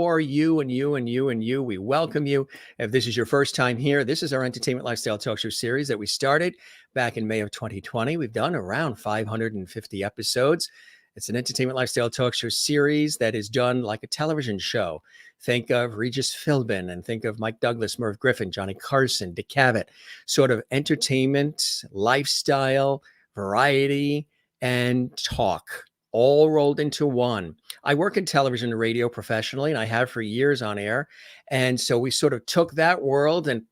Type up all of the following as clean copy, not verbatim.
How are you and you and you and you? We welcome you. If this is your first time here, this is our entertainment lifestyle talk show series that we started back in May of 2020. We've done around 550 episodes. It's an entertainment lifestyle talk show series that is done like a television show. Think of Regis Philbin and think of Mike Douglas, Merv Griffin, Johnny Carson, Dick Cavett, sort of entertainment, lifestyle, variety, and talk all rolled into one. I work in television and radio professionally, and I have for years on air. And so we sort of took that world and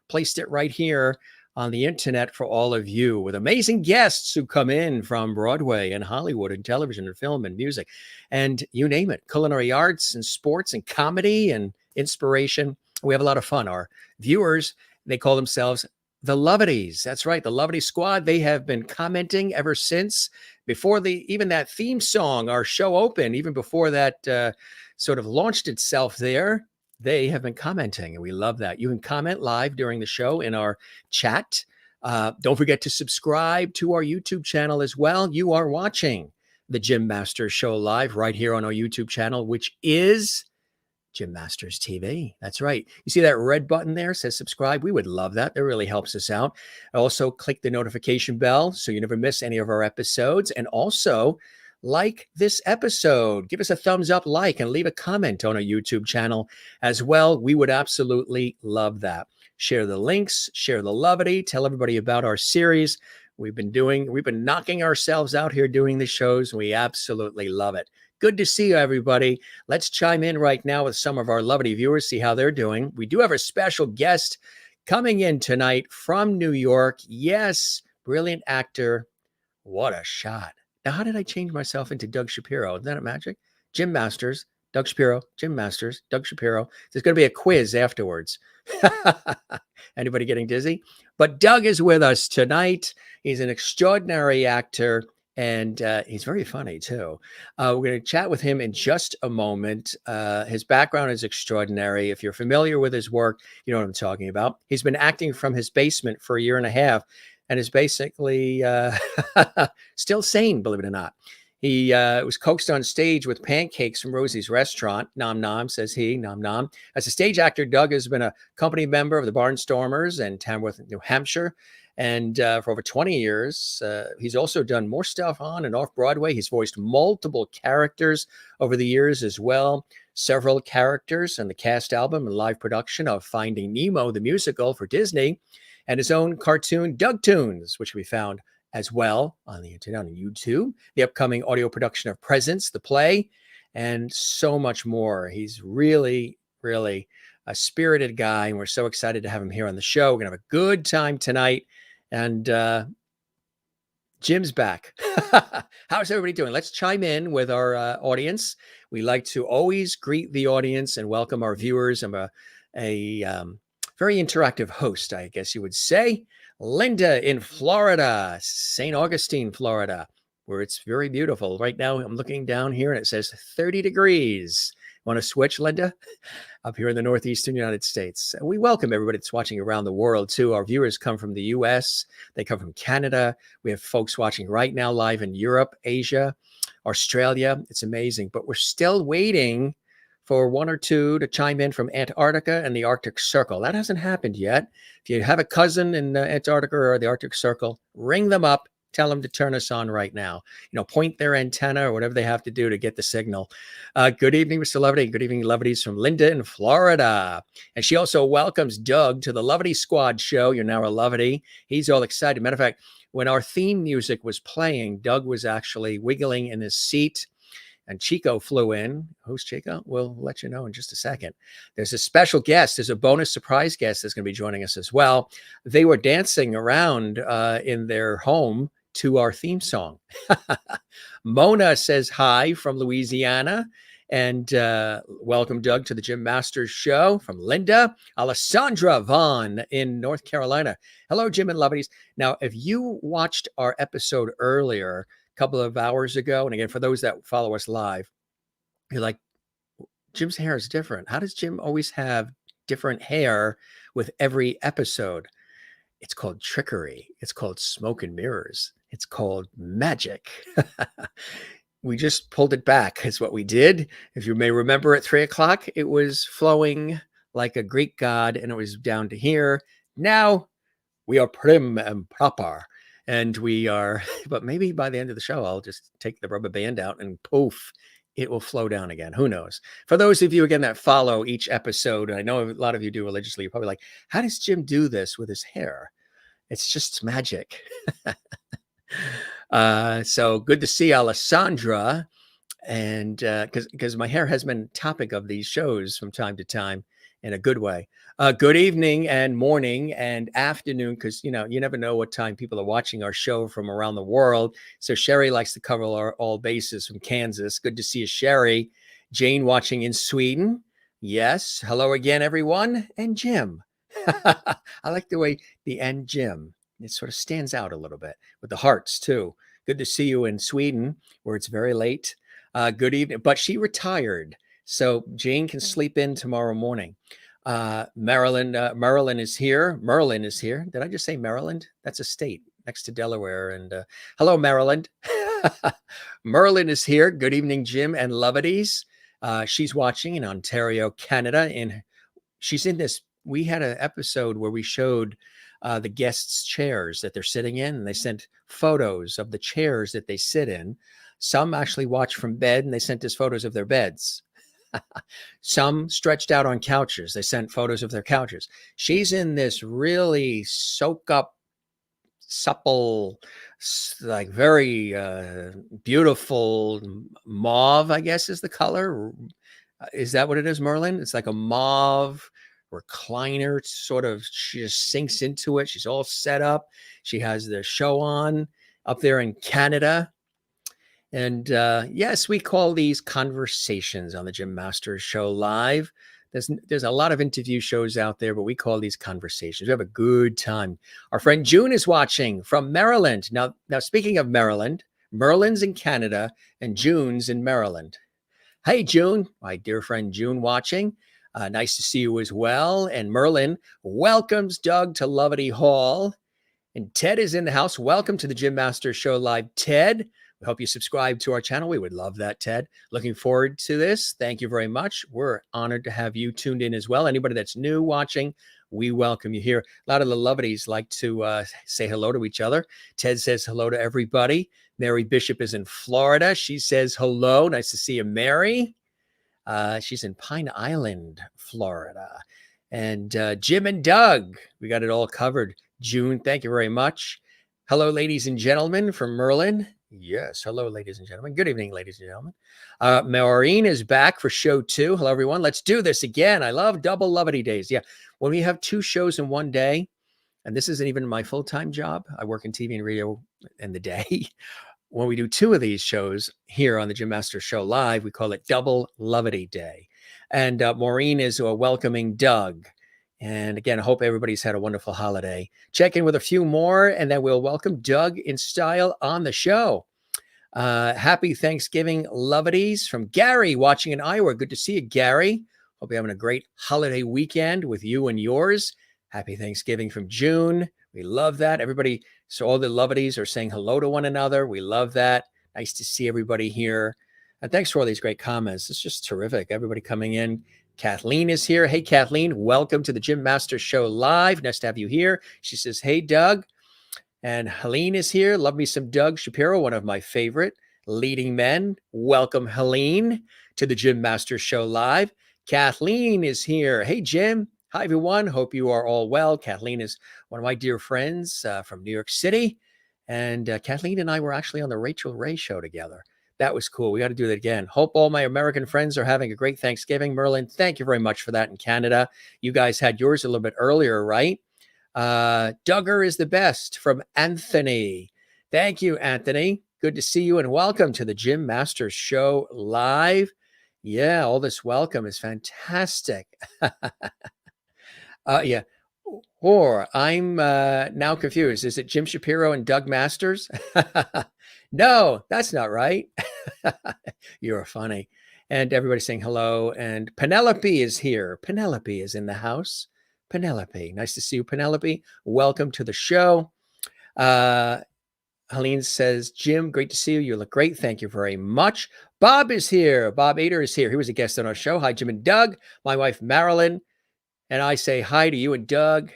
placed it right here on the internet for all of you with amazing guests who come in from Broadway and Hollywood and television and film and music and you name it, culinary arts and sports and comedy and inspiration. We have a lot of fun. Our viewers, they call themselves the Lovities. That's right, the Lovity Squad. They have been commenting ever since before even that theme song, our show opened, even before that sort of launched itself there. They have been commenting, and we love that. You can comment live during the show in our chat. Don't forget to subscribe to our YouTube channel as well. You are watching the Jim Masters Show live right here on our YouTube channel, which is Jim Masters TV. That's right. You see that red button there says subscribe? We would love that. That really helps us out. Also, click the notification bell so you never miss any of our episodes. And also, like this episode, give us a thumbs up, like, and leave a comment on our YouTube channel as well. We would absolutely love that. Share the links, share the lovity, tell everybody about our series. We've been knocking ourselves out here doing the shows. We absolutely love it. Good to see you, everybody. Let's chime in right now with some of our lovely viewers, see how they're doing. We do have a special guest coming in tonight from New York. Yes, brilliant actor. What a shot. Now, how did I change myself into Doug Shapiro? Isn't that magic? Jim Masters, Doug Shapiro, Jim Masters, Doug Shapiro. There's going to be a quiz afterwards. Anybody getting dizzy? But Doug is with us tonight. He's an extraordinary actor, and he's very funny, too. We're going to chat with him in just a moment. His background is extraordinary. If you're familiar with his work, you know what I'm talking about. He's been acting from his basement for a year and a half, and is basically still sane, believe it or not. He was coaxed on stage with pancakes from Rosie's restaurant. Nom nom, says he, nom nom. As a stage actor, Doug has been a company member of the Barnstormers in Tamworth, New Hampshire. And for over 20 years, he's also done more stuff on and off Broadway. He's voiced multiple characters over the years as well. Several characters on the cast album and live production of Finding Nemo, the musical for Disney, and his own cartoon, Doug Tunes, which we found as well on the internet, on YouTube, the upcoming audio production of Presents, the play, and so much more. He's really, really a spirited guy, and we're so excited to have him here on the show. We're going to have a good time tonight, and Jim's back. How's everybody doing? Let's chime in with our audience. We like to always greet the audience and welcome our viewers. I'm a very interactive host, I guess you would say. Linda in Florida, St. Augustine, Florida, where it's very beautiful. Right now, I'm looking down here and it says 30 degrees. Want to switch, Linda? Up here in the Northeastern United States. We welcome everybody that's watching around the world, too. Our viewers come from the U.S. They come from Canada. We have folks watching right now live in Europe, Asia, Australia. It's amazing. But we're still waiting for one or two to chime in from Antarctica and the Arctic Circle. That hasn't happened yet. If you have a cousin in Antarctica or the Arctic Circle, ring them up. Tell them to turn us on right now. Point their antenna or whatever they have to do to get the signal. Good evening, Mr. Lovity. Good evening, Lovities from Linda in Florida. And she also welcomes Doug to the Lovity Squad show. You're now a Lovity. He's all excited. Matter of fact, when our theme music was playing, Doug was actually wiggling in his seat. And Chico flew in. Who's Chico? We'll let you know in just a second. There's a special guest. There's a bonus surprise guest that's going to be joining us as well. They were dancing around in their home to our theme song. Mona says hi from Louisiana. And welcome, Doug, to the Jim Masters Show from Linda. Alessandra Vaughn in North Carolina. Hello, Jim and Lovities. Now, if you watched our episode earlier, couple of hours ago, and again, for those that follow us live, you're like, Jim's hair is different. How does Jim always have different hair with every episode? It's called trickery. It's called smoke and mirrors. It's called magic. We just pulled it back is what we did. If you may remember at 3 o'clock, it was flowing like a Greek god and it was down to here. Now we are prim and proper. And we are, but maybe by the end of the show, I'll just take the rubber band out and poof, it will flow down again. Who knows? For those of you, again, that follow each episode, and I know a lot of you do religiously, you're probably like, how does Jim do this with his hair? It's just magic. So good to see Alessandra. And because my hair has been topic of these shows from time to time in a good way. Good evening and morning and afternoon, because you never know what time people are watching our show from around the world. So Sherry likes to cover all bases from Kansas. Good to see you, Sherry. Jane watching in Sweden. Yes. Hello again, everyone. And Jim. I like the way the end Jim. It sort of stands out a little bit with the hearts too. Good to see you in Sweden, where it's very late. Good evening. But she retired, so Jane can sleep in tomorrow morning. Maryland is here. Merlin is here. Did I just say Maryland? That's a state next to Delaware. And hello, Maryland. Merlin is here. Good evening, Jim and Lovities. She's watching in Ontario, Canada. And she's in this. We had an episode where we showed the guests' chairs that they're sitting in, and they sent photos of the chairs that they sit in. Some actually watch from bed, and they sent us photos of their beds. Some stretched out on couches. They sent photos of their couches. She's in this really soak up, supple, like very beautiful mauve, I guess is the color. Is that what it is, Merlin? It's like a mauve recliner, sort of. She just sinks into it. She's all set up. She has the show on up there in Canada. And yes, we call these conversations on the Jim Masters Show Live. There's a lot of interview shows out there, but we call these conversations. We have a good time. Our friend June is watching from Maryland. Now speaking of Maryland, Merlin's in Canada and June's in Maryland. Hey, June, my dear friend June watching. Nice to see you as well. And Merlin welcomes Doug to Lovity Hall. And Ted is in the house. Welcome to the Jim Masters Show Live, Ted. We hope you subscribe to our channel. We would love that, Ted. Looking forward to this. Thank you very much. We're honored to have you tuned in as well. Anybody that's new watching, we welcome you here. A lot of the Lovities like to say hello to each other. Ted says hello to everybody. Mary Bishop is in Florida. She says hello. Nice to see you, Mary. She's in Pine Island, Florida. And Jim and Doug, we got it all covered. June, thank you very much. Hello, ladies and gentlemen from Merlin. Yes, hello, ladies and gentlemen. Good evening, ladies and gentlemen. Maureen is back for show 2. Hello, everyone. Let's do this again. I love double Lovity days. Yeah, when we have 2 shows in one day, and this isn't even my full-time job. I work in TV and radio in the day. When we do 2 of these shows here on the Jim Masters Show Live, we call it Double Lovity Day. And Maureen is welcoming Doug. And again, I hope everybody's had a wonderful holiday. Check in with a few more, and then we'll welcome Doug in style on the show. Happy Thanksgiving, Lovities, from Gary watching in Iowa. Good to see you, Gary. Hope you're having a great holiday weekend with you and yours. Happy Thanksgiving from June. We love that. Everybody, so all the Lovities are saying hello to one another. We love that. Nice to see everybody here. And thanks for all these great comments. It's just terrific. Everybody coming in. Kathleen is here. Hey, Kathleen, welcome to the Jim Masters Show Live. Nice to have you here. She says, hey, Doug. And Helene is here. Love me some Doug Shapiro, one of my favorite leading men. Welcome, Helene, to the Jim Masters Show Live. Kathleen is here. Hey, Jim. Hi, everyone. Hope you are all well. Kathleen is one of my dear friends from New York City. And Kathleen and I were actually on the Rachel Ray show together. That was cool. We got to do that again. Hope all my American friends are having a great Thanksgiving. Merlin, thank you very much for that in Canada. You guys had yours a little bit earlier, right? Duggar is the best from Anthony. Thank you, Anthony. Good to see you and welcome to the Jim Masters Show Live. Yeah, all this welcome is fantastic. Yeah. Or I'm now confused. Is it Jim Shapiro and Doug Masters? No, that's not right. You're funny. And everybody's saying hello. And Penelope is here. Penelope is in the house. Penelope, nice to see you, Penelope. Welcome to the show. Helene says, Jim, great to see you. You look great. Thank you very much. Bob is here. Bob Ader is here. He was a guest on our show. Hi, Jim and Doug. My wife, Marilyn, and I say hi to you and Doug.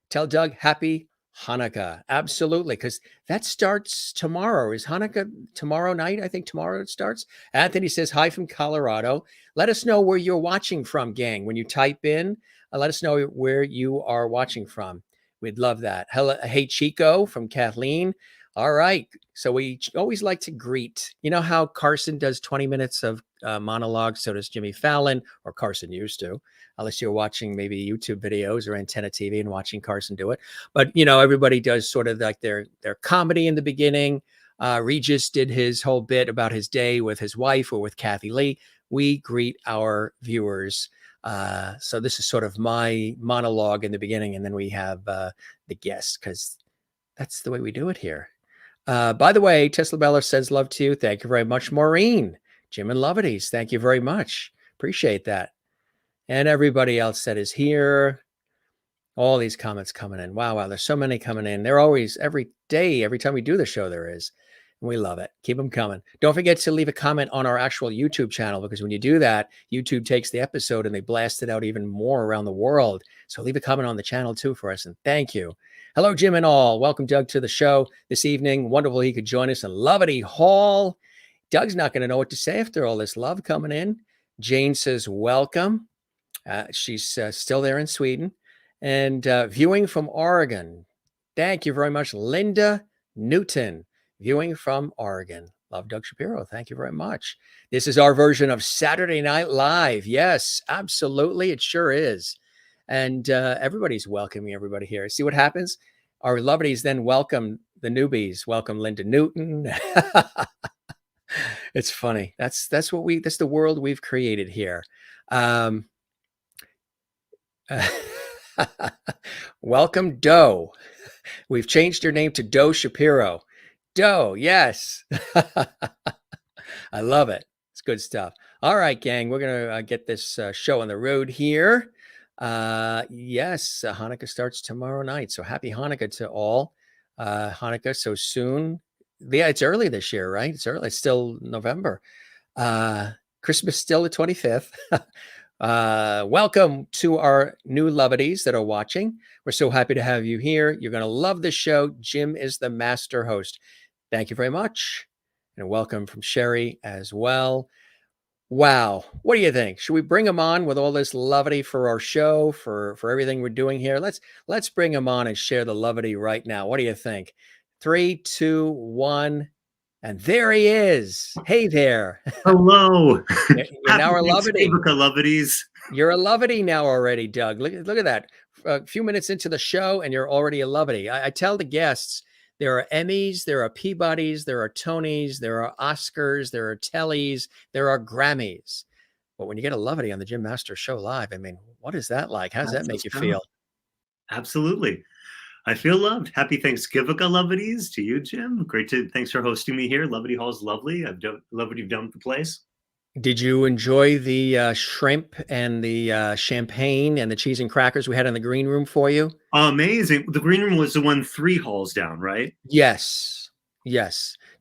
Tell Doug happy Hanukkah. Absolutely, because that starts tomorrow. Is Hanukkah tomorrow night? I think tomorrow it starts. Anthony says hi from Colorado. Let us know where you're watching from, gang. When you type in, let us know where you are watching from. We'd love that. Hello, hey, Chico from Kathleen. All right. So we always like to greet. You know how Carson does 20 minutes of monologue? So does Jimmy Fallon, or Carson used to, unless you're watching maybe YouTube videos or Antenna TV and watching Carson do it. But, everybody does sort of like their comedy in the beginning. Regis did his whole bit about his day with his wife or with Kathy Lee. We greet our viewers. So this is sort of my monologue in the beginning, and then we have the guest, because that's the way we do it here. By the way, Tesla Bella says love to you. Thank you very much, Maureen. Jim and Lovities, thank you very much. Appreciate that. And everybody else that is here. All these comments coming in. Wow, there's so many coming in. They're always, every day, every time we do the show, there is. And we love it. Keep them coming. Don't forget to leave a comment on our actual YouTube channel, because when you do that, YouTube takes the episode and they blast it out even more around the world. So leave a comment on the channel too for us, and thank you. Hello, Jim and all. Welcome, Doug, to the show this evening. Wonderful he could join us in Lovity Hall. Doug's not going to know what to say after all this love coming in. Jane says welcome. She's still there in Sweden. And viewing from Oregon. Thank you very much, Linda Newton, viewing from Oregon. Love, Doug Shapiro. Thank you very much. This is our version of Saturday Night Live. Yes, absolutely. It sure is. And everybody's welcoming everybody here. See what happens? Our lovelies then welcome the newbies. Welcome Linda Newton. It's funny. That's the world we've created here. Welcome, Doe. We've changed your name to Doe Shapiro. Doe, yes. I love it. It's good stuff. All right, gang, we're going to get this show on the road here. Yes, Hanukkah starts tomorrow night. So happy Hanukkah to all. Hanukkah so soon. Yeah, it's early this year, right? It's early. It's still November. Christmas still the 25th. Welcome to our new lovelies that are watching. We're so happy to have you here. You're going to love this show. Jim is the master host. Thank you very much. And welcome from Sherry as well. Wow. What do you think? Should we bring him on with all this lovity for our show, for everything we're doing here? Let's bring him on and share the lovity right now. What do you think? 3, 2, 1. And there he is. Hey there. Hello. You're now a lovity. Lovities. You're a lovity now already, Doug. Look at that. A few minutes into the show and you're already a lovity. I tell the guests, there are Emmys, there are Peabodys, there are Tonys, there are Oscars, there are Tellys, there are Grammys. But when you get a lovity on the Jim Master Show live, I mean, what is that like? How does that make you feel? Absolutely. I feel loved. Happy Thanksgiving, lovities, to you, Jim. Thanks for hosting me here. Lovity Hall's lovely. Love what you've done with the place. Did you enjoy the shrimp and the champagne and the cheese and crackers we had in the green room for you? Amazing. The green room was the one 3 halls down, right? Yes. Did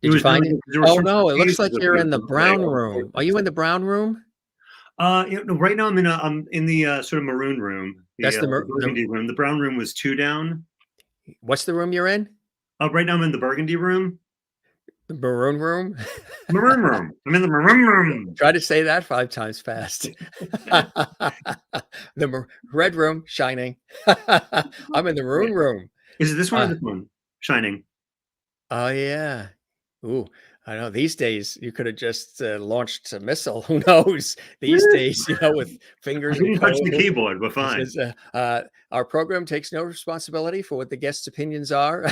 you find it? Oh, no, it looks like you're in the brown room. Are you in the brown room? Right now I'm in the sort of maroon room. That's the burgundy room. The brown room was 2 down. What's the room you're in? Right now I'm in the burgundy room. The maroon room? Maroon room. I'm in the maroon room. Try to say that 5 times fast. The red room, shining. I'm in the maroon room. Is it this one or this one? Shining. Oh, yeah. Ooh, I know. These days, you could have just launched a missile. Who knows? These days, with fingers. I didn't touch the keyboard. We're fine. Our program takes no responsibility for what the guests' opinions are.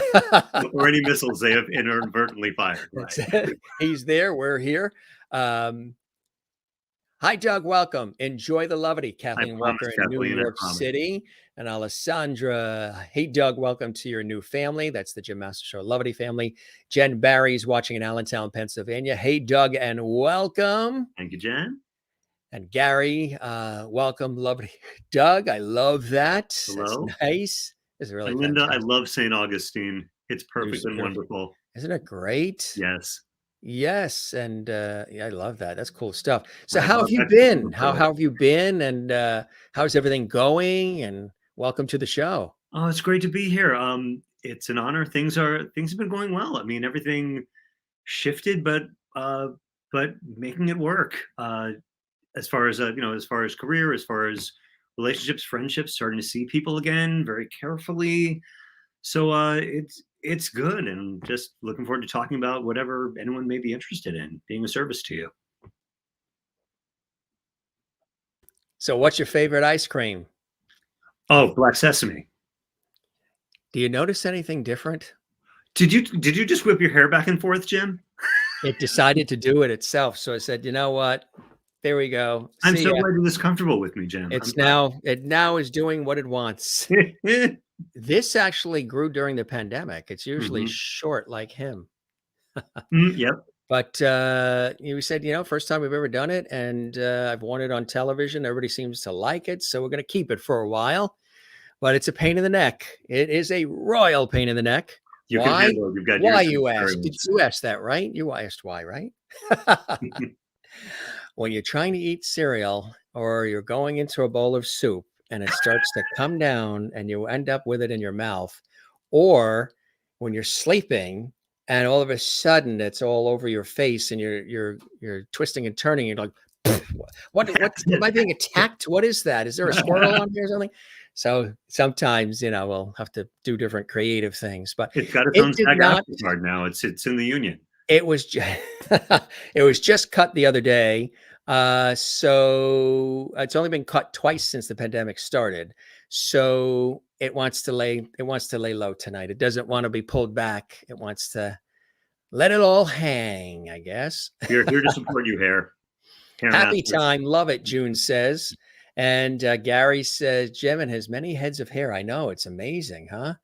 Or any missiles they have inadvertently fired. Right. He's there. We're here. Hi, Doug. Welcome. Enjoy the lovity. Kathleen Walker in New York City. And Alessandra. Hey, Doug. Welcome to your new family. That's the Jim Master Show lovity family. Jen Barry's watching in Allentown, Pennsylvania. Hey, Doug, and welcome. Thank you, Jen. And Gary, welcome. Lovely. Doug, I love that. Hello. That's nice. It's really Linda, fantastic. I love St. Augustine. It's perfect and wonderful. Isn't it great? Yes. Yes, and yeah, I love that. That's cool stuff. So I how have bought you that ticket been? How myself. have you been? And how's everything going? And welcome to the show. Oh, it's great to be here. It's an honor. Things have been going well. I mean, everything shifted, uh, but making it work. As far as as far as career, as far as relationships, friendships, starting to see people again very carefully. So it's good, and just looking forward to talking about whatever anyone may be interested in, being of service to you. So what's your favorite ice cream? Oh, Black Sesame. Do you notice anything different? Did you just whip your hair back and forth, Jim? It decided to do it itself. So I said, you know what? There we go. I'm See so ya. glad you're this comfortable with me, Jim. I'm It now is doing what it wants. glad. This actually grew during the pandemic. It's usually Mhm. short like him. Yep. But you said, first time we've ever done it, and I've worn it on television. Everybody seems to like it, so we're going to keep it for a while. But it's a pain in the neck. It is a royal pain in the neck. You can Why? handle it. You've got Why years of you asked? Did experience. you ask that, right? You asked why, right? When you're trying to eat cereal or you're going into a bowl of soup and it starts to come down and you end up with it in your mouth, or when you're sleeping and all of a sudden it's all over your face and you're twisting and turning, you're like, what am I being attacked? What is that? Is there a squirrel on here or something? So sometimes, we'll have to do different creative things, but It's got its it own did not. SAG-AFTRA card now. It's in the union. It was it was just cut the other day. So it's only been cut twice since the pandemic started. So it wants to lay low tonight. It doesn't want to be pulled back. It wants to let it all hang, I guess. We're here to support you, hair Happy masters. time, love it, June says. And Gary says, Jim has many heads of hair. I know, it's amazing, huh?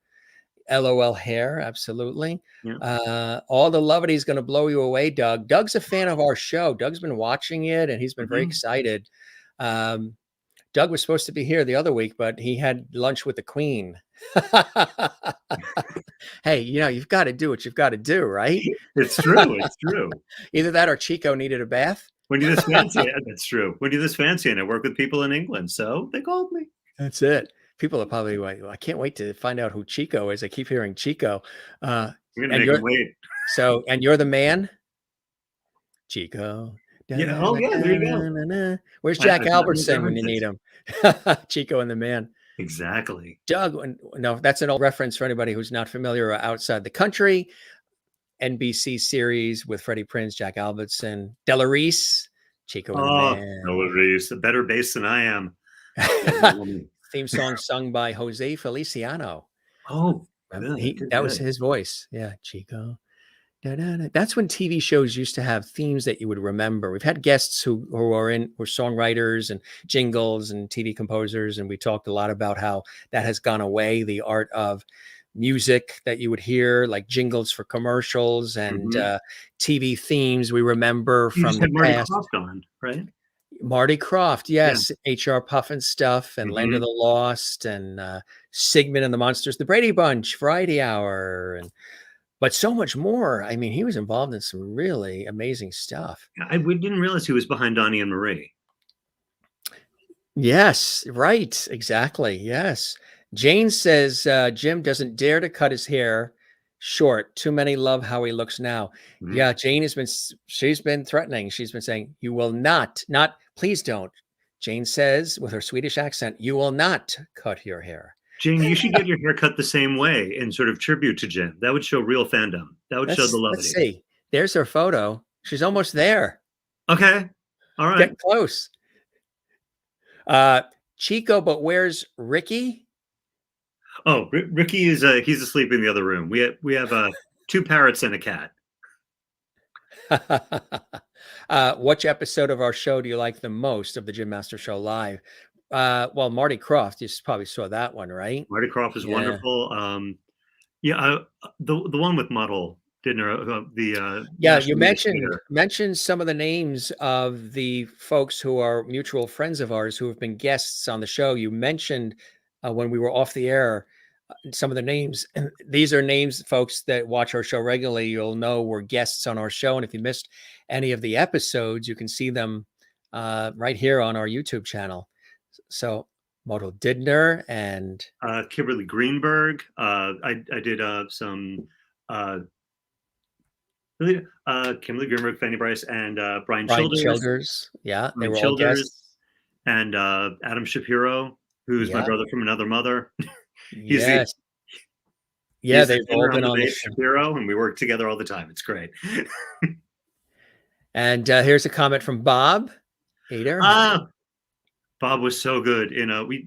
LOL hair, absolutely. Yeah. All the levity is going to blow you away, Doug. Doug's a fan of our show. Doug's been watching it and he's been very Mhm. excited. Um, Doug was supposed to be here the other week, but he had lunch with the Queen. Hey, you've got to do what you've got to do, right? It's true. It's true. Either that or Chico needed a bath. When you're this fancy, that's true. When you're this fancy, and I work with people in England, so they called me. That's it. People are probably like, I can't wait to find out who Chico is. I keep hearing Chico. I'm gonna And make them wait. you're the man? Chico. Yeah. Oh, yeah. There you go. Da-da-da-da-da-da. Where's I've Jack not made Albertson when you need references. him? Chico and the man. Exactly. Doug, no, that's an old reference for anybody who's not familiar or outside the country. NBC series with Freddie Prinze, Jack Albertson, Della Reese, Chico and the Oh, man. Noah Reeves, a better bass than I am. Theme song sung by Jose Feliciano. Oh, good. That was Good. his voice. Yeah, Chico. Da-da-da. That's when TV shows used to have themes that you would remember. We've had guests who were songwriters and jingles and TV composers, and we talked a lot about how that has gone away. The art of music that you would hear, like jingles for commercials and Mhm. TV themes we remember You from just the had Marty past. Krofft on, right? Marty Krofft, Yeah. yes, HR Puffin stuff and Land of Mhm. the Lost and Sigmund and the Monsters, the Brady Bunch, Variety Hour, but so much more. I mean, he was involved in some really amazing stuff. We didn't realize he was behind Donnie and Marie. Yes, right. Exactly. Yes. Jane says Jim doesn't dare to cut his hair short. Too many love how he looks now. Mhm. Yeah, Jane she's been threatening. She's been saying, you will not, please don't. Jane says with her Swedish accent, you will not cut your hair. Jane, you should get your hair cut the same way in sort of tribute to Jim. That would show real fandom. That would show the Let's levity. see. There's her photo. She's almost there. Okay. All right. Getting close. Chico, but where's Ricky? Oh, Ricky is he's asleep in the other room. We have two parrots and a cat. Which episode of our show do you like the most of the Jim Master Show Live? Well, Marty Krofft, you probably saw that one, right? Marty Krofft is Yeah. wonderful. Yeah, the one with Muddle dinner. Yeah, you National Media Theater. mentioned some of the names of the folks who are mutual friends of ours who have been guests on the show. You mentioned when we were off the air some of the names. These are names, folks, that watch our show regularly. You'll know were guests on our show. And if you missed any of the episodes, you can see them right here on our YouTube channel. So Moto Didner and Kimberly Greenberg. I did some Kimberly Greenberg, Fanny Bryce, and Brian Brian Childers. Childers. Yeah, they Brian were all Childers guests. and Adam Shapiro, who's my Yeah. brother from another mother. He's Yes. Yeah, he's the they've all tenor been on on the the bass, show. Shapiro, and we work together all the time. It's great. And here's a comment from Bob Hader. Bob was so good.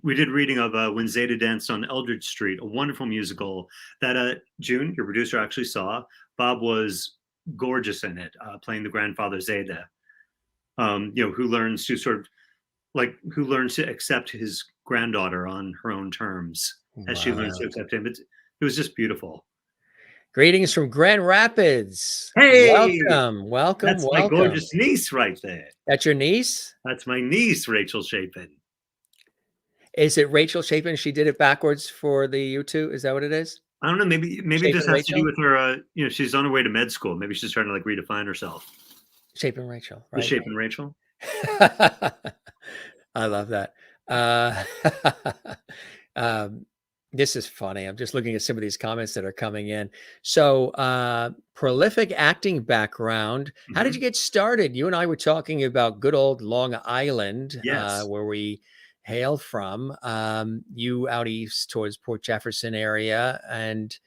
We did reading of When Zeta Danced on Eldridge Street, a wonderful musical that June, your producer, actually saw. Bob was gorgeous in it, playing the grandfather Zeta. Who learns to accept his granddaughter on her own terms as she learns to accept him. It was just beautiful. Greetings from Grand Rapids. Hey, welcome. That's my gorgeous niece right there. That's your niece? That's my niece, Rachel Chapin. Is it Rachel Chapin? She did it backwards for the YouTube. Is that what it is? I don't know. Maybe Chapin this has Rachel? to do with her. She's on her way to med school. Maybe she's trying to redefine herself. Chapin Rachel, right? The Chapin Rachel. I love that. This is funny. I'm just looking at some of these comments that are coming in. So, prolific acting background. How did you get started? You and I were talking about good old Long Island, Yes. where we hail from. You out east towards Port Jefferson area. And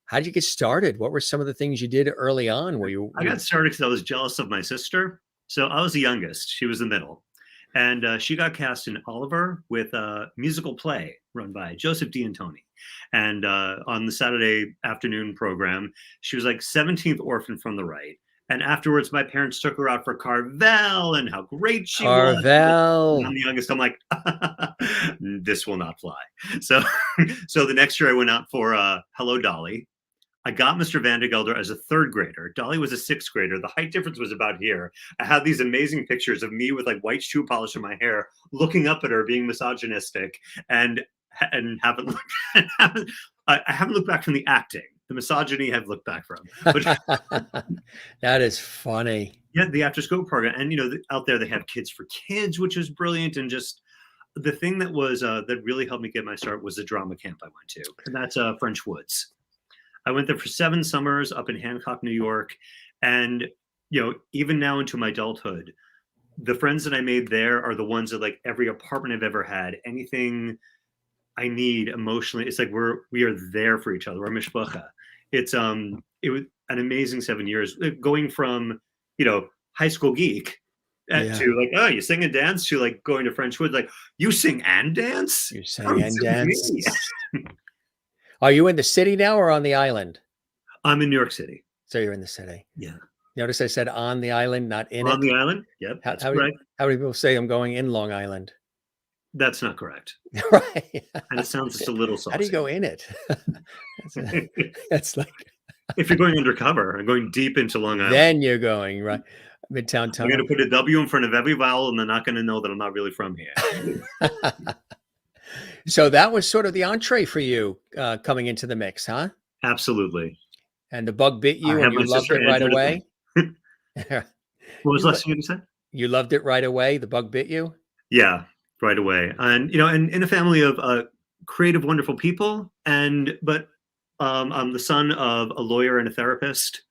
how did you get started? What were some of the things you did early on? I got started because I was jealous of my sister. So I was the youngest. She was the middle. And she got cast in Oliver with a musical play run by Joseph D'Antoni. And on the Saturday afternoon program, she was like 17th orphan from the right. And afterwards, my parents took her out for Carvel and how great she was. Carvel. I'm the youngest. I'm like, this will not fly. So the next year I went out for Hello, Dolly. I got Mr. Vandergelder as a third grader. Dolly was a sixth grader. The height difference was about here. I had these amazing pictures of me with white shoe polish in my hair, looking up at her, being misogynistic, and haven't looked. I haven't looked back from the acting. The misogyny I've looked back from. But that is funny. Yeah, the after school program, and out there they have Kids for Kids, which is brilliant, and just the thing that was that really helped me get my start was the drama camp I went to, and that's French Woods. I went there for 7 summers up in Hancock, New York. And, even now into my adulthood, the friends that I made there are the ones that every apartment I've ever had, anything I need emotionally, it's we are there for each other. We're mishpacha. It was an amazing 7 years going from, high school geek to oh, you sing and dance to going to French Woods. You sing and dance? You sing and dance. Are you in the city now or on the island? I'm in New York City. So you're in the city. Yeah. Notice I said on the island, not in on the island. Yep. That's correct. How many people say I'm going in Long Island? That's not correct. Right. And it sounds just a little saucy. How do you go in it? That's like if you're going undercover and going deep into Long Island. Then you're going right. Midtown Tunnel. I'm going to put a W in front of every vowel, and they're not going to know that I'm not really from here. So that was sort of the entree for you coming into the mix, huh? Absolutely. And the bug bit you and you loved it right away? What was the last thing you said? You loved it right away? The bug bit you? Yeah, right away. And, and in a family of creative, wonderful people. But I'm the son of a lawyer and a therapist.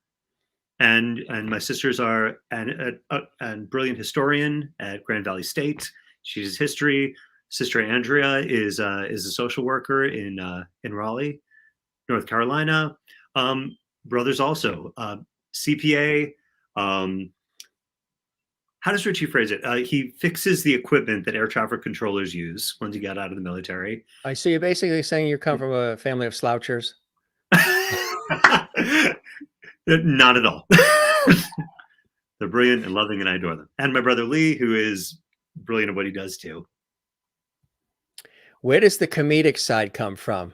And my sisters are a brilliant historian at Grand Valley State. She's history. Sister Andrea is a social worker in Raleigh, North Carolina. Brothers also CPA. How does Richie phrase it? He fixes the equipment that air traffic controllers use once you got out of the military. I see. You're basically saying you come from a family of slouchers. Not at all. They're brilliant and loving, and I adore them. And my brother Lee, who is brilliant at what he does too. Where does the comedic side come from?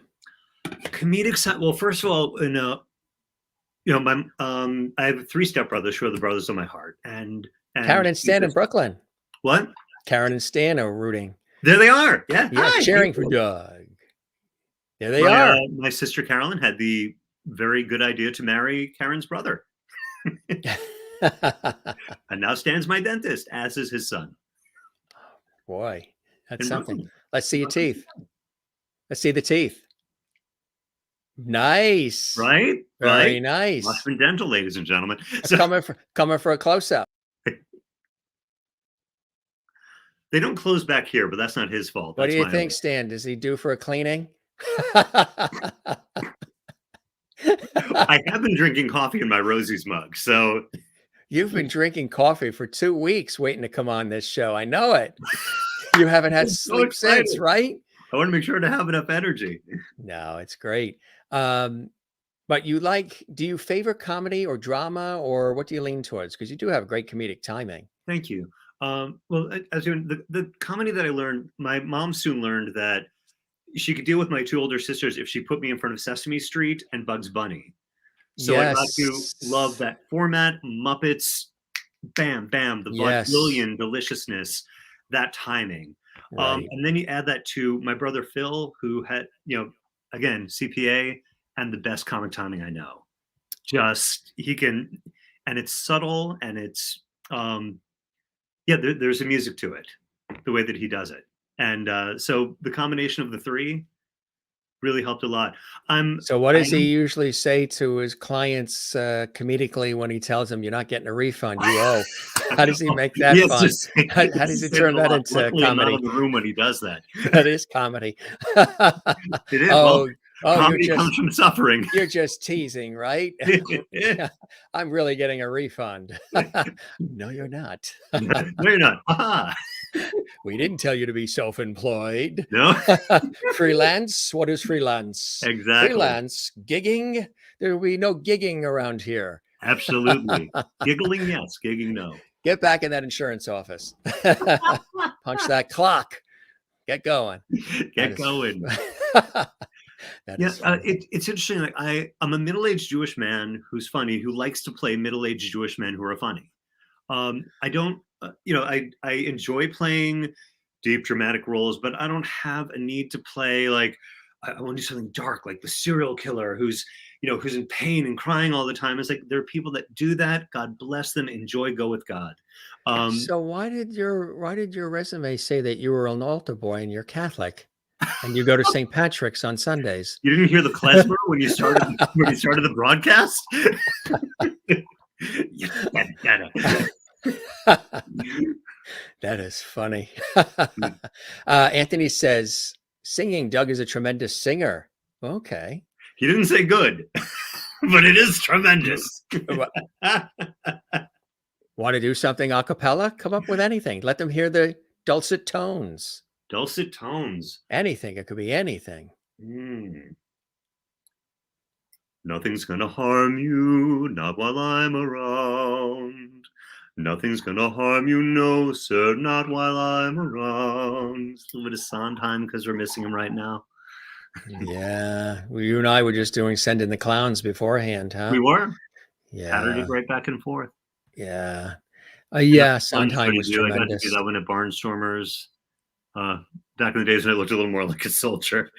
Comedic side. Well, first of all, my I have 3 stepbrothers who are the brothers of my heart, and Karen and Stan in Brooklyn. What? Karen and Stan are rooting. There they are. Yeah. Yeah, cheering for Doug. There they are. My sister Carolyn had the very good idea to marry Karen's brother, and now stands my dentist, as is his son. Boy, that's In something. Brooklyn. Let's see your teeth. Let's see the teeth. Nice. Right? Very Right? nice. Washington Dental, ladies and gentlemen. So Coming for a close-up. they don't close back here, but that's not his fault. What That's do you my think, own. Stan? Does he do for a cleaning? I have been drinking coffee in my Rosie's mug, so You've been drinking coffee for 2 weeks waiting to come on this show. I know it. You haven't had I'm so sleep since, excited. right? I want to make sure to have enough energy. No, it's great. But do you favor comedy or drama, or what do you lean towards? Because you do have great comedic timing. Thank you. Well, as you know, the comedy that I learned, my mom soon learned that she could deal with my 2 older sisters if she put me in front of Sesame Street and Bugs Bunny. So I got to love Yes. that format, Muppets, bam, bam, the Yes. vaudevillian deliciousness, that timing. Right. And then you add that to my brother Phil, who had, again, CPA and the best comic timing I know. Just, he can, and it's subtle, and it's, there's a music to it, the way that he does it. And so the combination of the 3 really helped a lot. So what does he usually say to his clients comedically when he tells them you're not getting a refund, you owe? How does he make that fun? How does he turn that into Luckily, I'm not comedy? in the room when he does that. That is comedy. It is. Well, Oh, comedy comes from suffering. you're just teasing, right? I'm really getting a refund. No, you're not. No, you're not. Aha. We didn't tell you to be self-employed. No. Freelance? What is freelance? Exactly. Freelance, gigging? There will be no gigging around here. Absolutely. Giggling, yes. Gigging, no. Get back in that insurance office. Punch that clock. Get going. Get going. It's interesting. Like I'm a middle-aged Jewish man who's funny, who likes to play middle-aged Jewish men who are funny. I don't, I enjoy playing deep dramatic roles, but I don't have a need to play like I want to do something dark, like the serial killer who's in pain and crying all the time. It's like there are people that do that. God bless them. Enjoy, go with God. So why did your resume say that you were an altar boy and you're Catholic, and you go to St. Patrick's on Sundays? You didn't hear the klezmer when you started the broadcast? That is funny. Anthony says, singing, Doug is a tremendous singer. Okay. He didn't say good, but it is tremendous. Want to do something a cappella? Come up with anything. Let them hear the dulcet tones. Dulcet tones. Anything. It could be anything. Nothing's gonna harm you, not while I'm around. Nothing's gonna harm you, no, sir, not while I'm around. It's a little bit of Sondheim because we're missing him right now. Yeah. Well, you and I were just doing Send in the Clowns beforehand, huh? We were. Yeah. Pattered it right back and forth. Yeah. Yeah, Sondheim was tremendous. I got to do that one at Barnstormers. Back in the days when it looked a little more like a soldier.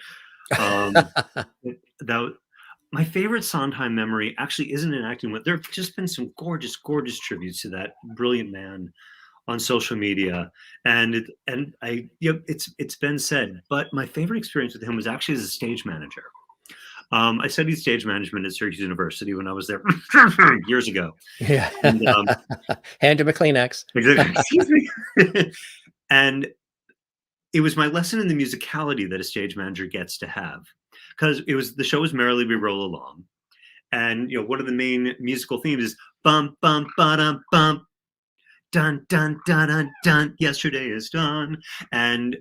My favorite Sondheim memory actually isn't in acting. There have just been some gorgeous, gorgeous tributes to that brilliant man on social media, and it's been said. But my favorite experience with him was actually as a stage manager. I studied stage management at Syracuse University when I was there years ago. Yeah. And, hand him a Kleenex. Exactly. Excuse me. And it was my lesson in the musicality that a stage manager gets to have. Because the show was Merrily We Roll Along, and one of the main musical themes is bum bum ba-dum bum, dun dun dun dun dun. Yesterday is done, and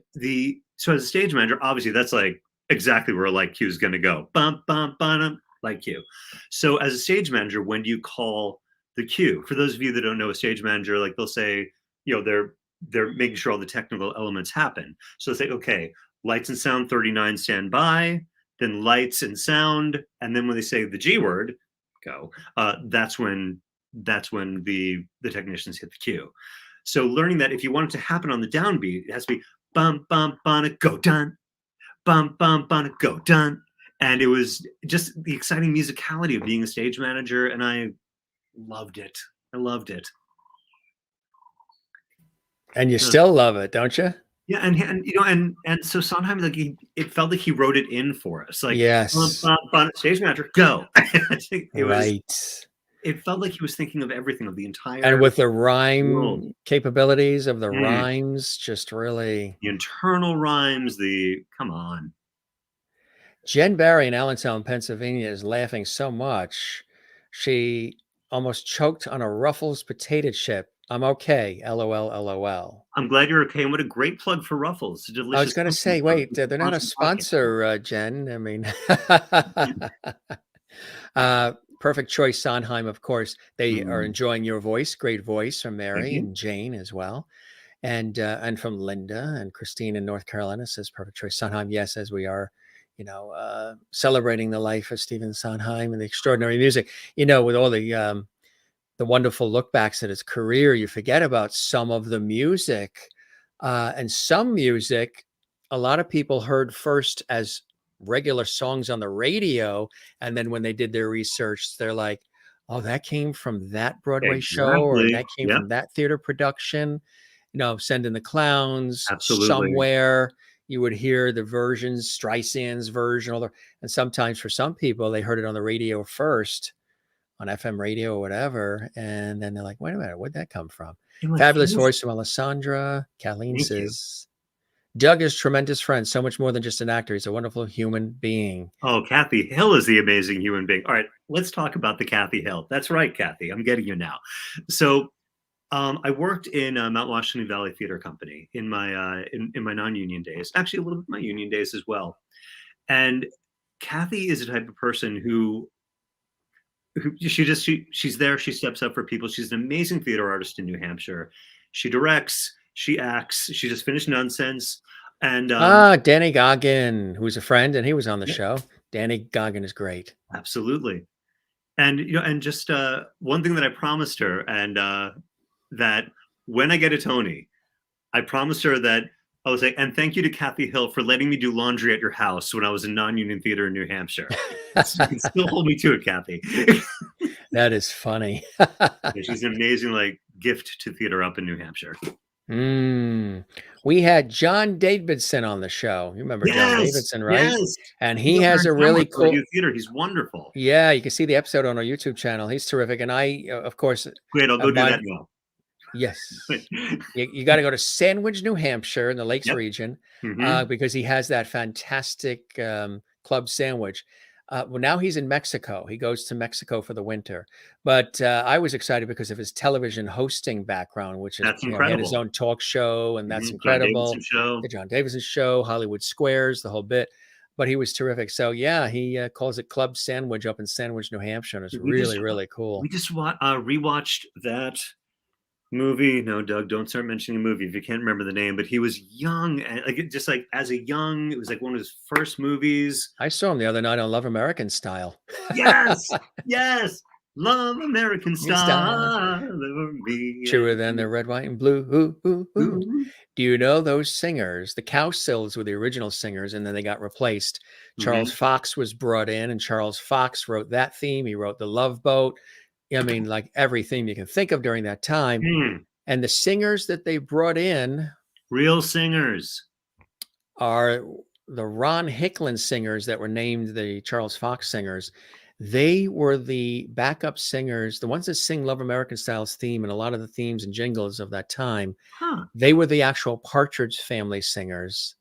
so as a stage manager, obviously that's like exactly where a light cue is going to go. Bum bum ba-dum, light cue. So as a stage manager, when do you call the cue? For those of you that don't know a stage manager, like they'll say, they're making sure all the technical elements happen. So they say, okay, lights and sound 39, stand by. Then lights and sound, and then when they say the G word, go. That's when the technicians hit the cue. So learning that if you want it to happen on the downbeat, it has to be bum bum bum go done, bum bum bum go done. And it was just the exciting musicality of being a stage manager, and I loved it. I loved it. And you Uh, still love it, don't you? yeah, and you know, and so sometimes like it felt like he wrote it in for us, like Yes. stage manager, go. It was. Right. It felt like he was thinking of everything, of the And entire with the world. rhyme capabilities of the Mm. rhymes, just really. The internal rhymes, the come on. Jen Barry in Allentown, Pennsylvania is laughing so much. She almost choked on a Ruffles potato chip. I'm okay. LOL, LOL. I'm glad you're okay, and what a great plug for Ruffles. It's a I was delicious going to company say, from wait, who they're not a sponsors the podcast. sponsor, Jen. I mean, Perfect Choice Sondheim, of course. They are Mm, enjoying your voice. Great voice from thank Mary you. and Jane as well. And from Linda and Christine in North Carolina says Perfect Choice Sondheim. Yes, as we are, celebrating the life of Stephen Sondheim and the extraordinary music. With all the wonderful look backs at his career, you forget about some of the music, and some music. A lot of people heard first as regular songs on the radio, and then when they did their research, they're like, "Oh, that came from that Broadway show, or Exactly. that came Yep, from that theater production." Send in the Clowns, absolutely. somewhere you would hear the versions, Streisand's version, and sometimes for some people, they heard it on the radio first, on FM radio or whatever, and then they're like, "Wait a minute, where'd that come from?" And like he Fabulous was. voice from Alessandra. Kathleen Thank you. says, "Doug is tremendous friend, so much more than just an actor. He's a wonderful human being." Oh, Kathy Hill is the amazing human being. All right, let's talk about the Kathy Hill. That's right, Kathy. I'm getting you now. So I worked in Mount Washington Valley Theater Company in my in my non-union days. Actually, a little bit of my union days as well. And Kathy is the type of person who she's there. She steps up for people. She's an amazing theater artist in New Hampshire. She directs. She acts. She just finished Nonsense. And Danny Goggin, who's a friend, and he was on the yep, show. Danny Goggin is great. absolutely. And and just one thing that I promised her, and that when I get a Tony, I promised her that I was like, and thank you to Kathy Hill for letting me do laundry at your house when I was in non-union theater in New Hampshire. You can still hold me to it, Kathy. That is funny. Yeah, she's an amazing gift to theater up in New Hampshire. Mm. We had John Davidson on the show. You remember John Yes, Davidson, right? yes. And He's he up there has in a town really with I cool. do theater. He's wonderful. Yeah, you can see the episode on our YouTube channel. He's terrific. And I, of course, Great, I'll go have do my that now. yes. You got to go to Sandwich, New Hampshire in the Lakes Yep. region, Hmm. because he has that fantastic club sandwich. Well, now he's in Mexico. He goes to Mexico for the winter. But I was excited because of his television hosting background, which is, That's he had his incredible. own talk show, and that's John Davidson incredible. show. The John Davidson show, Hollywood Squares, the whole bit. But he was terrific. So yeah, he calls it Club Sandwich up in Sandwich, New Hampshire, and it's We just really, really cool. we just rewatched that movie. No, Doug, don't start mentioning a movie if you can't remember the name. But he was young, and just as a young, it was like one of his first movies. I saw him the other night on Love American Style. Yes, yes, Love American Style. Style over me. Truer than the red, white, and blue. Ooh, ooh, ooh. Mm-hmm. Do you know those singers? The Cowsills were the original singers, and then they got replaced. Charles Fox was brought in, and Charles Fox wrote that theme. He wrote The Love Boat. I mean, like every theme you can think of during that time. And the singers that they brought in Real singers. are the Ron Hicklin singers that were named the Charles Fox singers. They were the backup singers, the ones that sing Love American Style's theme and a lot of the themes and jingles of that time. Huh. They were the actual Partridge Family singers.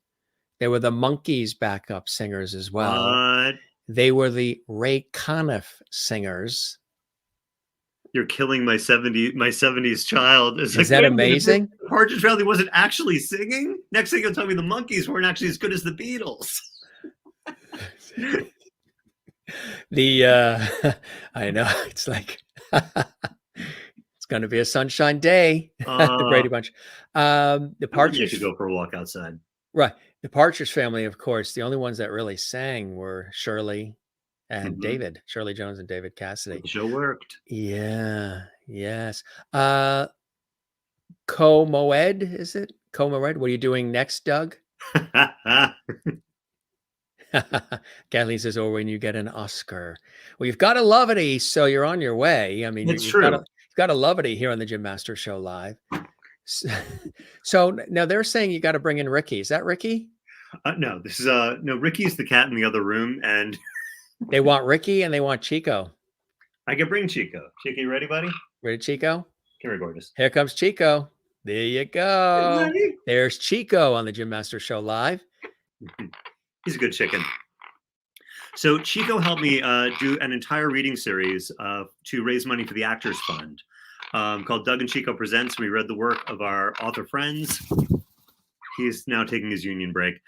They were the Monkees backup singers as well. What? They were the Ray Conniff singers. You're killing my 70s child. It's Is like, that wait a minute, amazing? Partridge Family wasn't actually singing? Next thing you'll tell me the Monkees weren't actually as good as the Beatles. I know, it's like it's going to be a sunshine day. The Brady Bunch. The You Partridge, could go for a walk outside. right? The Partridge Family, of course. The only ones that really sang were Shirley and David, Shirley Jones and David Cassidy. The show worked. Yeah. Yes. Co-Moed, is it? Co-Moed. What are you doing next, Doug? Kathleen says, or when you get an Oscar. Well, you've got to love it, so you're on your way. I mean, That's you've got to true. you've got to love it here on the Jim Master Show live. So now they're saying you got to bring in Ricky. Is that Ricky? No, this is no. Ricky's the cat in the other room, and They want Ricky and they want Chico. I can bring Chico. Chico, you ready, buddy? Ready, Chico? Come here, gorgeous. Here comes Chico. There you go. Hey, There's Chico on the Jim Master Show live. he's a good chicken. So Chico helped me do an entire reading series to raise money for the Actors Fund called Doug and Chico Presents. We read the work of our author friends. He's now taking his union break.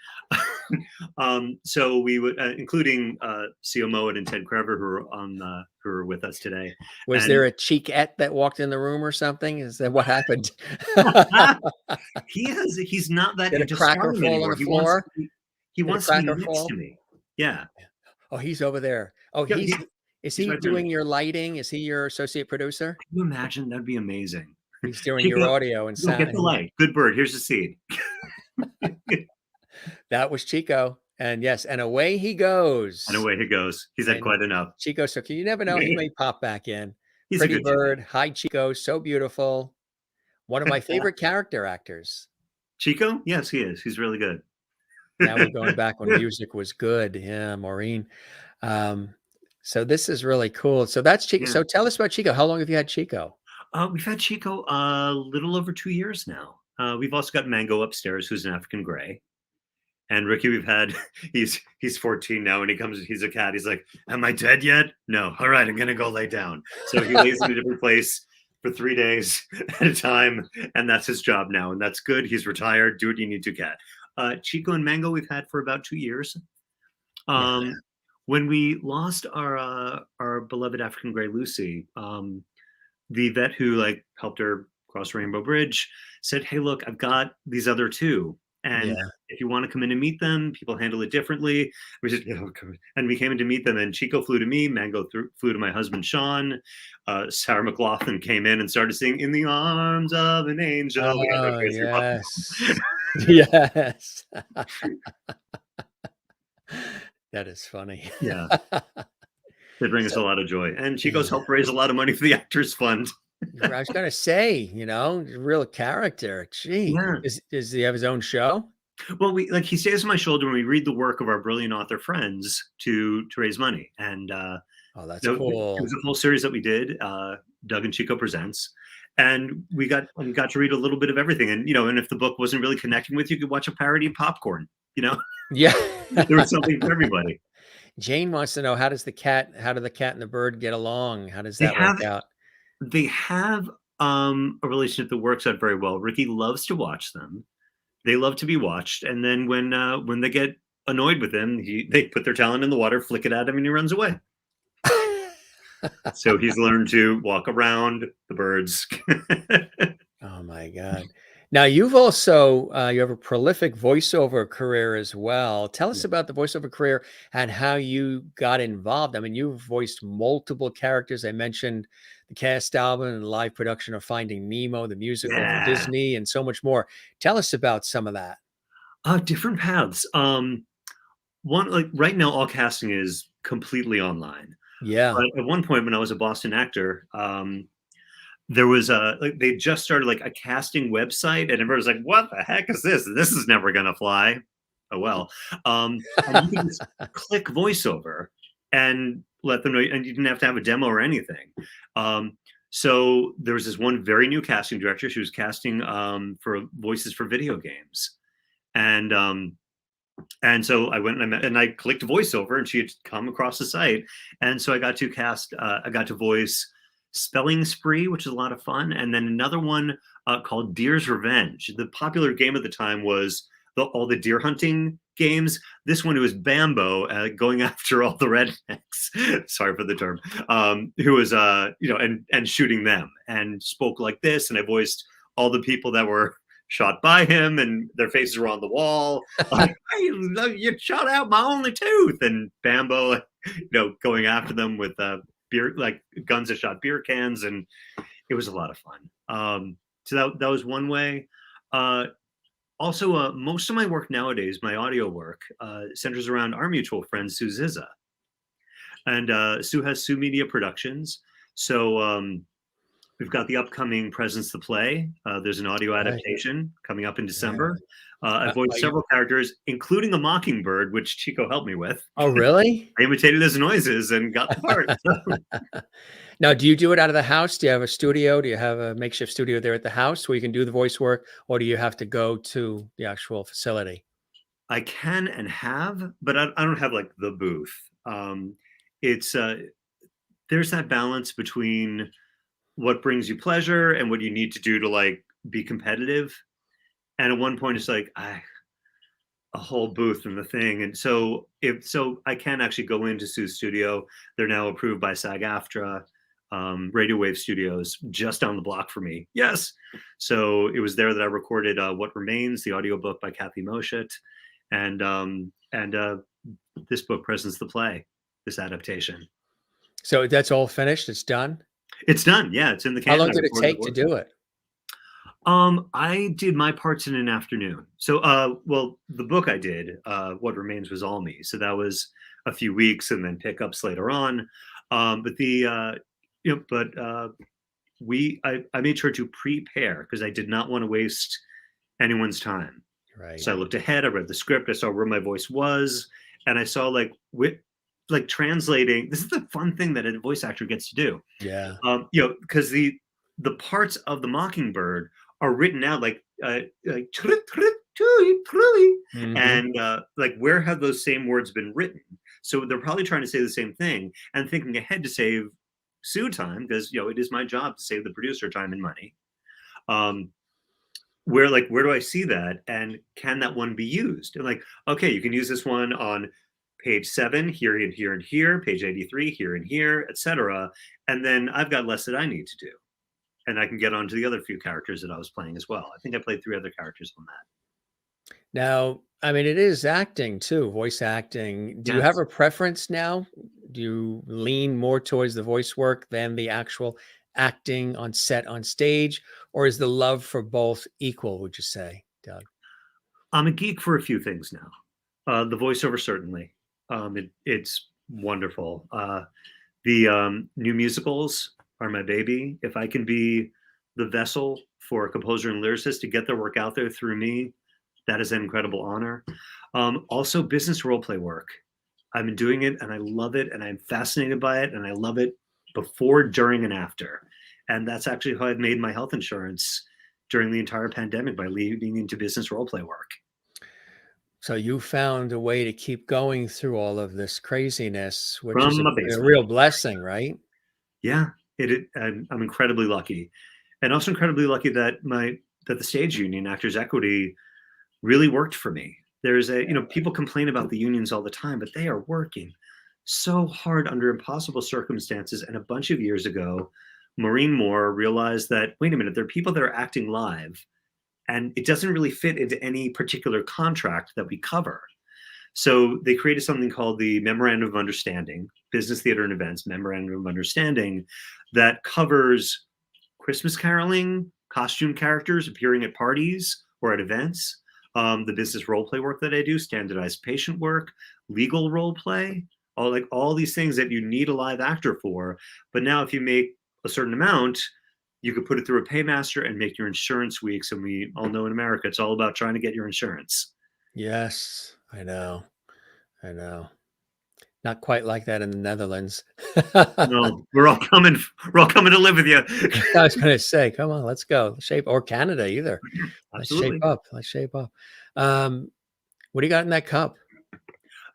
So we would, including C.O. Mowat and Ted Krever, who are with us today. Was there a cheekette that walked in the room or something? Is that what happened? He's not that Did a into cracker starring fall anymore. on the floor? He wants to be cracker next fall? to me. Yeah. Oh, he's over there. Oh, Yeah, is he right doing there. your lighting? Is he your associate producer? Can you imagine? That'd be amazing. He's doing your audio and Chico, sound. get the light. Good bird. Here's the seed. That was Chico. And yes, and away he goes. And away he goes. He's had quite enough. Chico, so you never know, he may pop back in. He's Pretty a good bird. chicken. Hi, Chico. So beautiful. One of my favorite character actors. Chico? Yes, he is. He's really good. Now we're going back when music was good. Yeah, Maureen. So this is really cool. So that's Chico. Yeah. So tell us about Chico. How long have you had Chico? We've had Chico a little over 2 years now. We've also got Mango upstairs, who's an African gray. And Ricky, we've had, he's 14 now, and he's a cat. He's like, am I dead yet? No. All right, I'm going to go lay down. So he lays in a different place for 3 days at a time, and that's his job now. And that's good. He's retired. Do what you need to, cat. Chico and Mango we've had for about 2 years. Yeah. When we lost our beloved African gray Lucy, the vet who helped her cross Rainbow Bridge said, hey, look, I've got these other two. And if you want to come in and meet them, people handle it differently. We said, and we came in to meet them, and Chico flew to me, Mango flew to my husband, Sean. Sarah McLachlan came in and started singing "In the Arms of an Angel." Oh, yes. Yes. That is funny. Yeah. They bring us a lot of joy. And Chico's helped raise a lot of money for the Actors Fund. I was going to say, real character. Gee, Yeah. Does he have his own show? Well, he stays on my shoulder when we read the work of our brilliant author friends to raise money. And oh, that's cool. It was a whole series that we did, Doug and Chico Presents. And we got to read a little bit of everything. And, and if the book wasn't really connecting with you, you could watch a parody of Popcorn, Yeah. There was something for everybody. Jane wants to know, how do the cat and the bird get along? How does that work out? They have a relationship that works out very well. Ricky loves to watch them. They love to be watched. And then when they get annoyed with him, they put their talent in the water, flick it at him, and he runs away. So he's learned to walk around the birds. Oh my God. Now you've also, you have a prolific voiceover career as well. Tell us about the voiceover career and how you got involved. I mean, you've voiced multiple characters. I mentioned the cast album and live production of Finding Nemo, the musical for Disney, and so much more. Tell us about some of that. Different paths. One, right now, all casting is completely online. Yeah. But at one point when I was a Boston actor, there was they just started a casting website, and everybody was like, what the heck is this? This is never going to fly. Oh, well. And you can just click voiceover and let them know, and you didn't have to have a demo or anything. So there was this one very new casting director. She was casting for voices for video games. And so I went and I clicked voiceover, and she had come across the site. And so I got to voice Spelling Spree, which is a lot of fun. And then another one called Deer's Revenge. The popular game at the time was all the deer hunting games. This one, it was Bambo going after all the rednecks. Sorry for the term. Who was, and shooting them, and spoke like this. And I voiced all the people that were shot by him, and their faces were on the wall. Like, hey, you shot out my only tooth. And Bambo, going after them with beer, guns that shot beer cans, and it was a lot of fun. So that was one way. Also, most of my work nowadays, my audio work, centers around our mutual friend Sue Zizza, and Sue has Sue Media Productions. So we've got the upcoming Presence the Play. There's an audio Right. adaptation coming up in Yeah. December. I've Are voiced you, several characters, including a mockingbird, which Chico helped me with. oh, really? I imitated his noises and got the part. Now, do you do it out of the house? Do you have a studio? Do you have a makeshift studio there at the house where you can do the voice work, or do you have to go to the actual facility? I can and have, but I don't have like the booth. It's there's that balance between what brings you pleasure and what you need to do to like be competitive. And at one point, it's like a whole booth in the thing, and so I can actually go into Sue's studio. They're now approved by SAG-AFTRA, Radio Wave Studios, just down the block for me. Yes, so it was there that I recorded "What Remains," the audiobook by Kathy Moshet, and this book, Presence the Play, this adaptation. So that's all finished. It's done. It's done. Yeah, it's in the How can. long I did it recorded take the to work. do it? I did my parts in an afternoon. So, well, the book I did, What Remains was all me. So that was a few weeks and then pickups later on. But I made sure to prepare because I did not want to waste anyone's time. Right. So I looked ahead, I read the script, I saw where my voice was, and I saw like translating. This is the fun thing that a voice actor gets to do. Yeah. Because the parts of the mockingbird are written out like Hmm. and like where have those same words been written? So they're probably trying to say the same thing and thinking ahead to save Sue time because it is my job to save the producer time and money. Um, where do I see that and can that one be used? And like, okay, you can use this one on page 7 here and here and here, page 83 here and here, etc. And then I've got less that I need to do and I can get on to the other few characters that I was playing as well. I think I played 3 other characters on that. Now, I mean, it is acting too, voice acting. Do you have Yes. a preference now? Do you lean more towards the voice work than the actual acting on set on stage, or is the love for both equal, would you say, Doug? I'm a geek for a few things now. The voiceover, certainly. It's wonderful. The new musicals are my baby. If I can be the vessel for a composer and lyricist to get their work out there through me, that is an incredible honor. Also, business role play work. I've been doing it and I love it and I'm fascinated by it and I love it before, during, and after. And that's actually how I've made my health insurance during the entire pandemic by leading into business role play work. So you found a way to keep going through all of this craziness, which is From my a basement. real blessing, right? Yeah, I'm incredibly lucky, and also incredibly lucky that the stage union, Actors Equity, really worked for me. There's people complain about the unions all the time, but they are working so hard under impossible circumstances. And a bunch of years ago, Maureen Moore realized that wait a minute, there are people that are acting live, and it doesn't really fit into any particular contract that we cover. So they created something called the Memorandum of Understanding, Business Theater and Events Memorandum of Understanding, that covers Christmas caroling, costume characters appearing at parties or at events, the business role play work that I do, standardized patient work, legal role play, all these things that you need a live actor for. But now, if you make a certain amount, you could put it through a paymaster and make your insurance weeks. And we all know in America, it's all about trying to get your insurance. Yes, I know. I know. Not quite like that in the Netherlands. No, we're all coming. We're all coming to live with you. I was gonna say, come on, let's go. Shape or Canada either. Let's shape Absolutely. up. Let's shape up. Um, what do you got in that cup?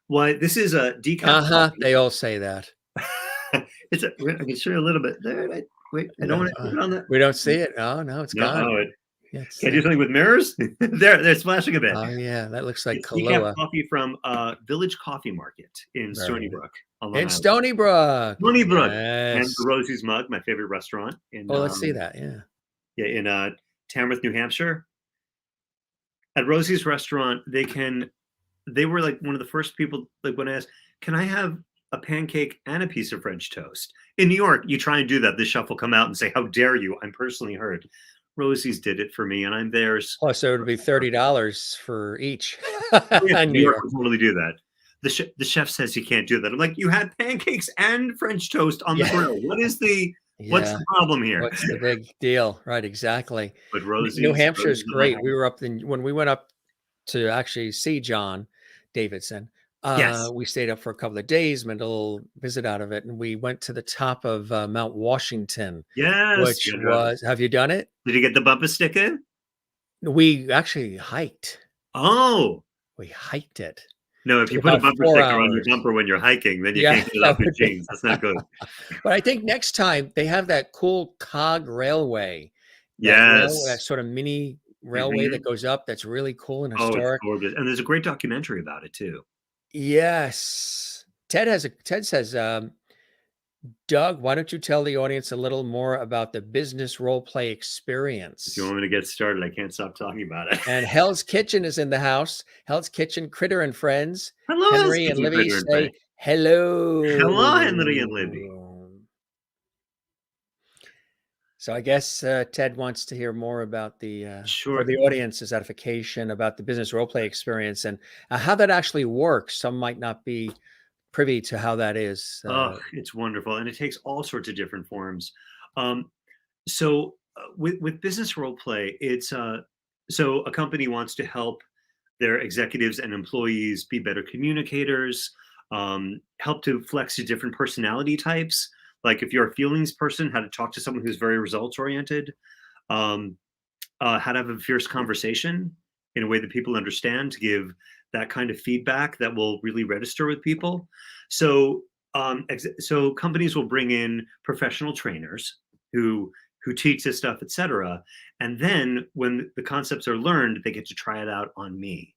Why, this is a decaf Uh-huh. coffee. They all say that. I can show you a little bit there. Wait, I don't No, want to put it on that. we don't see it. Oh no, it's No, gone. oh, Yeah, it's can I do something with mirrors? They're splashing a bit. oh yeah, that looks like It's decaf Kahlua. coffee from Village Coffee Market in Very Stony nice. Brook on Long In Island. Stony Brook. Stony Brook, and Yes. the Rosie's Mug, my favorite restaurant Oh, let's see that. Yeah. in Tamworth, New Hampshire. At Rosie's restaurant, they were like one of the first people, like when I asked, can I have a pancake and a piece of French toast? In New York, you try and do that. The chef will come out and say, how dare you? I'm personally hurt. Rosie's did it for me, and I'm theirs. Oh, so it would be $30 for each Oh, yeah, in New New York York. will totally do that. The chef says you can't do that. I'm like, you had pancakes and French toast on the Yeah. grill. What's Yeah. the problem here? What's the big deal? Right, exactly. But New Hampshire is Rosie's in my great. heart. We were up in when we went up to actually see John Davidson. Yes. We stayed up for a couple of days, made a little visit out of it, and we went to the top of Mount Washington, Yes. which was, have you done it? Did you get the bumper sticker? We actually hiked. Oh. We hiked it. No, if Took you put a about bumper 4 sticker on your hours. bumper when you're hiking, then you Yeah, can't get it off that your would be. jeans. That's not good. But I think next time they have that cool cog railway, that Yes. sort of mini railway Mhm. that goes up. That's really cool and Oh, it's historic. gorgeous. And there's a great documentary about it too. Yes. Ted says, Doug, why don't you tell the audience a little more about the business role play If you experience? want me to get started, I can't stop talking about it. And Hell's Kitchen is in the house. Hell's Kitchen, Critter and Friends. Hello, Hell's Henry and Kitchen Libby Critter and Friends. say hello. Hello, Henry and Libby. So I guess Ted wants to hear more about for Sure. the audience's edification about the business role play experience and how that actually works. Some might not be privy to how that is. Oh, it's wonderful, and it takes all sorts of different forms. Um, with business role play, it's so a company wants to help their executives and employees be better communicators, help to flex to different personality types. Like if you're a feelings person, how to talk to someone who's very results oriented, um, how to have a fierce conversation in a way that people understand, to give that kind of feedback that will really register with people. So, so companies will bring in professional trainers who teach this stuff, etc. And then when the concepts are learned, they get to try it out on me.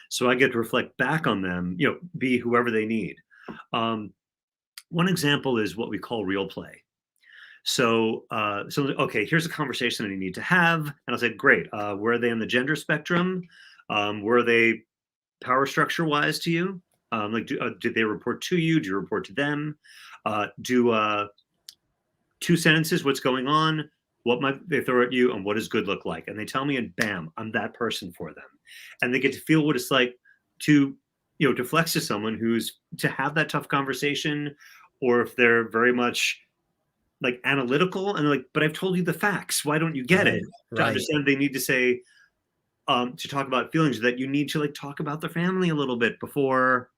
So I get to reflect back on them, be whoever they need. Um, One example is what we call real play. So okay, here's a conversation that you need to have, and I'll say, great. Where are they on the gender spectrum? Where are they power structure wise to you? Like, did they report to you? Do you report to them? Do two sentences. What's going on? What might they throw at you, and what does good look like? And they tell me, and bam, I'm that person for them, and they get to feel what it's like to to flex to someone who's to have that tough conversation, or if they're very much like analytical and like, but I've told you the facts. Why don't you get Right, it? To right. understand, they need to say, to talk about feelings, that you need to like talk about their family a little bit before,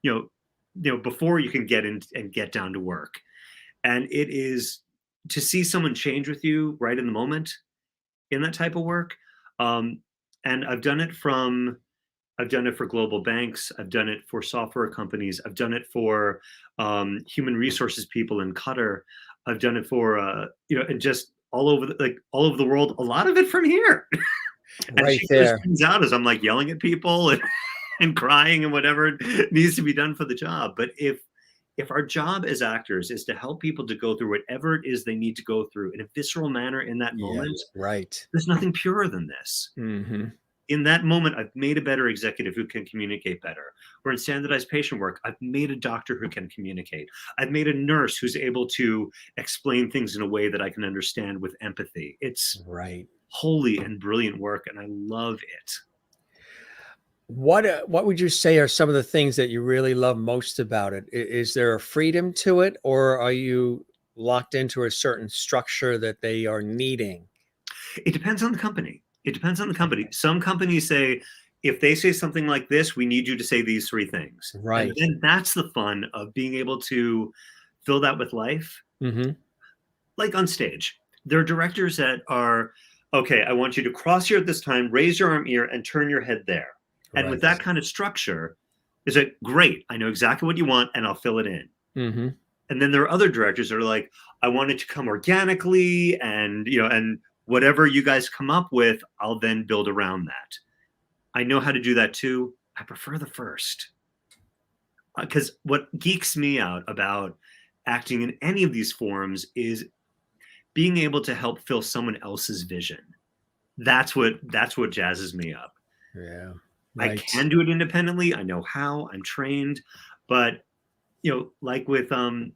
you know, before you can get in and get down to work. And it is to see someone change with you right in the moment in that type of work. Um, and I've done it for global banks. I've done it for software companies. I've done it for human resources people in Qatar. I've done it for and just all over the world. A lot of it from here. And Right she just there. comes out as I'm like yelling at people and crying and whatever needs to be done for the job. But if our job as actors is to help people to go through whatever it is they need to go through in a visceral manner in that Yeah, moment, right. there's nothing purer than this. Hmm. In that moment, I've made a better executive who can communicate better. Or in standardized patient work, I've made a doctor who can communicate. I've made a nurse who's able to explain things in a way that I can understand with empathy. It's Right. holy and brilliant work, and I love it. What would you say are some of the things that you really love most about it? Is there a freedom to it, or are you locked into a certain structure that they are needing? It depends on the company. It depends on the company. Okay. Some companies say, if they say something like this, we need you to say these three things. And Right. then that's the fun of being able to fill that with life. Hmm. Like on stage, there are directors that are, okay, I want you to cross here at this time, raise your arm here, and turn your head there. And with Right. that kind of structure, is it great? I know exactly what you want, and I'll fill it in. Hmm. And then there are other directors that are like, I want it to come organically, and and whatever you guys come up with, I'll then build around that. I know how to do that too. I prefer the first. Because what geeks me out about acting in any of these forms is being able to help fill someone else's vision. That's what jazzes me up. Yeah. I Right. can do it independently. I know how. I'm trained, but like with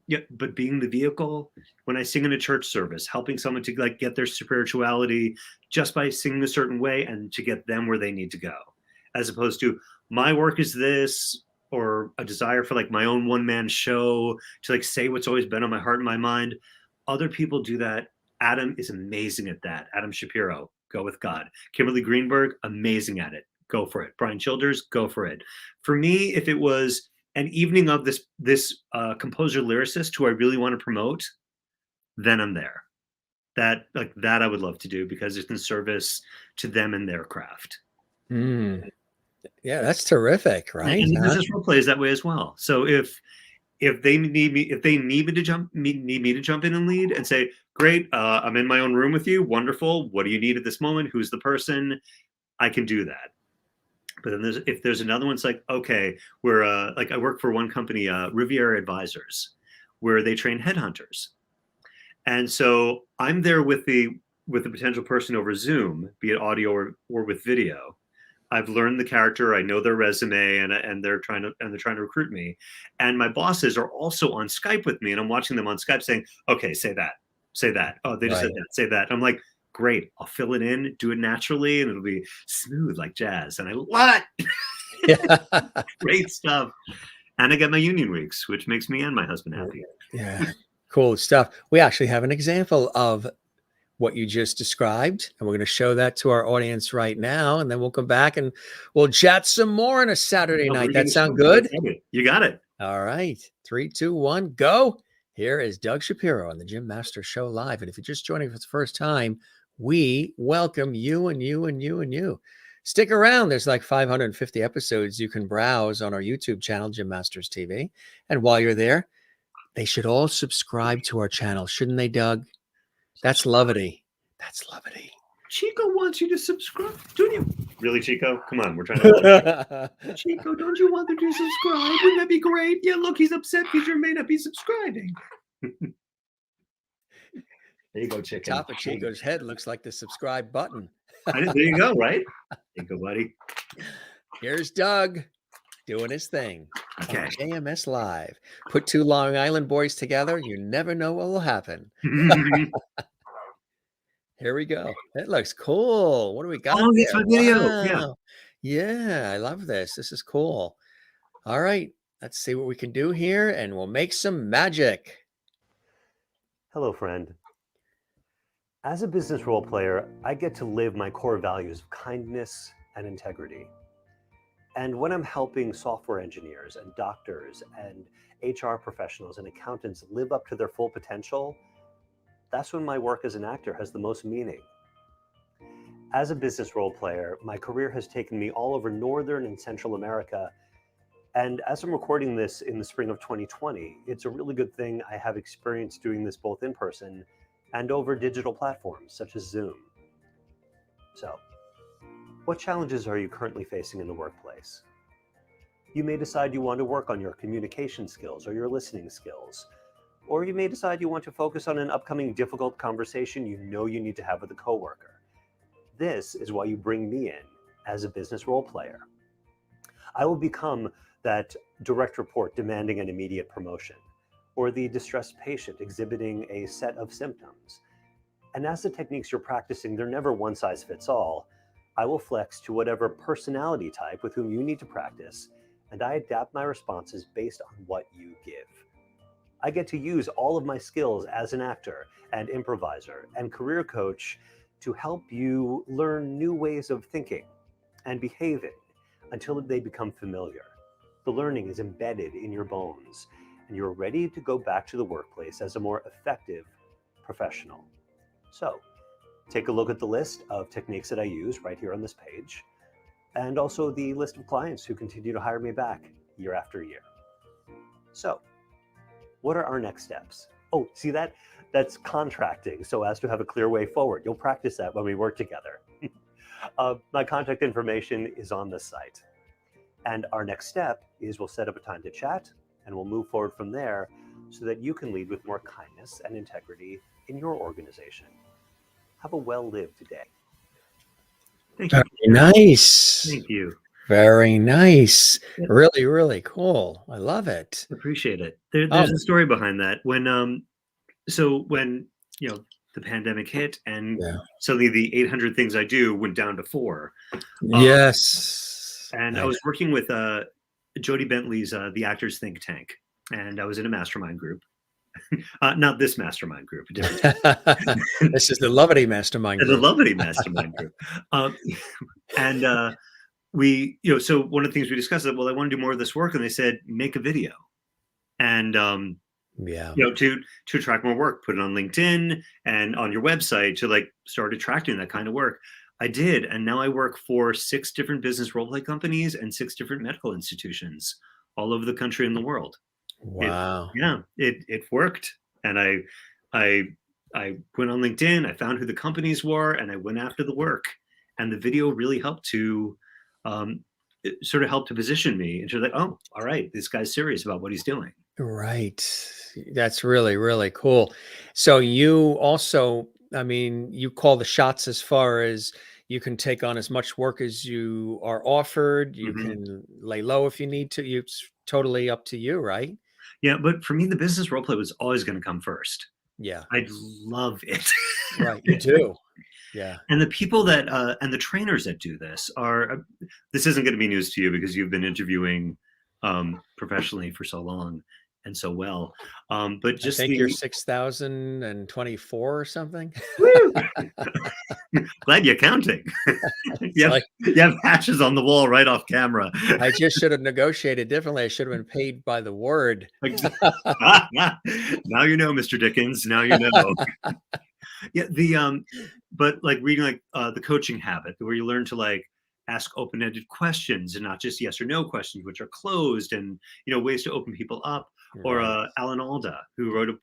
yeah, but being the vehicle when I sing in a church service, helping someone to like get their spirituality just by singing a certain way and to get them where they need to go, as opposed to my work is this, or a desire for like my own one-man show to like say what's always been on my heart and my mind. Other people do that. Adam is amazing at that. Adam Shapiro, go with God. Kimberly Greenberg, amazing at it. Go for it. Brian Childers, go for it. For me, if it was an evening of this composer lyricist who I really want to promote, then I'm there. That I would love to do because it's in service to them and their craft. Mm. Yeah, that's terrific, right? And the business role plays that way as well. So if they need me, to jump in and lead and say, great, I'm in my own room with you, wonderful. What do you need at this moment? Who's the person? I can do that. But then if there's another one, it's like, okay, we're like I work for one company, Riviera Advisors, where they train headhunters. And so I'm there with the potential person over Zoom, be it audio or with video. I've learned the character, I know their resume, and they're trying to recruit me. And my bosses are also on Skype with me, and I'm watching them on Skype saying, okay, say that. Oh, they just said that, say that. I'm like, great, I'll fill it in, do it naturally, and it'll be smooth like jazz. And I love it. Great stuff. And I get my union weeks, which makes me and my husband happy. Yeah, cool stuff. We actually have an example of what you just described, and we're going to show that to our audience right now, and then we'll come back and we'll chat some more on a Saturday night. That sound good? You got it. All right. 3, 2, 1, go. Here is Doug Shapiro on the Jim Master Show Live. And if you're just joining for the first time, we welcome you and you and you and you. Stick around. There's like 550 episodes you can browse on our YouTube channel, Jim Masters TV. And while you're there, they should all subscribe to our channel, shouldn't they, Doug? That's lovity. That's lovity. Chico wants you to subscribe. Don't you? Really, Chico? Come on, we're trying to. Chico, don't you want them to subscribe? Wouldn't that be great? Yeah, look, he's upset because you may not be subscribing. There you go, chicken. Top of Chico's head looks like the subscribe button. There you go, right? There you go, buddy. Here's Doug doing his thing. Okay. On JMS Live. Put two Long Island boys together. You never know what will happen. Here we go. It looks cool. What do we got? Oh, it's my video. Wow. Yeah, I love this. This is cool. All right. Let's see what we can do here, and we'll make some magic. Hello, friend. As a business role player, I get to live my core values of kindness and integrity. And when I'm helping software engineers and doctors and HR professionals and accountants live up to their full potential, that's when my work as an actor has the most meaning. As a business role player, my career has taken me all over Northern and Central America. And as I'm recording this in the spring of 2020, it's a really good thing I have experience doing this both in person and over digital platforms such as Zoom. So, what challenges are you currently facing in the workplace? You may decide you want to work on your communication skills or your listening skills. Or you may decide you want to focus on an upcoming difficult conversation you know you need to have with a coworker. This is why you bring me in as a business role player. I will become that direct report demanding an immediate promotion, or the distressed patient exhibiting a set of symptoms. And as the techniques you're practicing, they're never one size fits all, I will flex to whatever personality type with whom you need to practice, and I adapt my responses based on what you give. I get to use all of my skills as an actor and improviser and career coach to help you learn new ways of thinking and behaving until they become familiar. The learning is embedded in your bones, and you're ready to go back to the workplace as a more effective professional. So, take a look at the list of techniques that I use right here on this page, and also the list of clients who continue to hire me back year after year. So, what are our next steps? Oh, see that? That's contracting, so as to have a clear way forward. You'll practice that when we work together. My contact information is on this site. And our next step is we'll set up a time to chat, and we'll move forward from there so that you can lead with more kindness and integrity in your organization. Have a well-lived day. Thank you. Very nice. Thank you. Very nice. Yeah. Really, really cool. I love it. Appreciate it. There's Oh, a story behind that. When the pandemic hit and yeah. suddenly the 800 things I do went down to 4. Yes. And I was working with Jody Bentley's The Actors Think Tank, and I was in a mastermind group. Not this mastermind group, a different This is the Lovity Mastermind the group. Lovity mastermind group. And so one of the things we discussed is, well, I want to do more of this work, and they said, make a video. And Yeah. to attract more work, put it on LinkedIn and on your website to like start attracting that kind of work. I did, and now I work for 6 different business role play companies and 6 different medical institutions all over the country and the world. Wow. It worked, and I went on LinkedIn. I found who the companies were, and I went after the work. And the video really helped to it sort of helped to position me into like, oh, all right, this guy's serious about what he's doing. Right. That's really, really cool. So you also, I mean, you call the shots as far as you can take on as much work as you are offered. You Mhm. can lay low if you need to. It's totally up to you, right? Yeah, but for me, the business role play was always going to come first. Yeah. I love it. Right. You do. Yeah. And the people that and the trainers that do this are this isn't going to be news to you because you've been interviewing professionally for so long and so well. But I just think you're 6,024 or something. Woo! Glad you're counting. It's you, have, like, you have patches on the wall right off camera. I just should have negotiated differently. I should have been paid by the word. Now you know, Mr. Dickens. Now you know. Yeah, but like reading like the coaching habit, where you learn to like ask open-ended questions and not just yes or no questions, which are closed, and ways to open people up. Or Right. Alan Alda, who wrote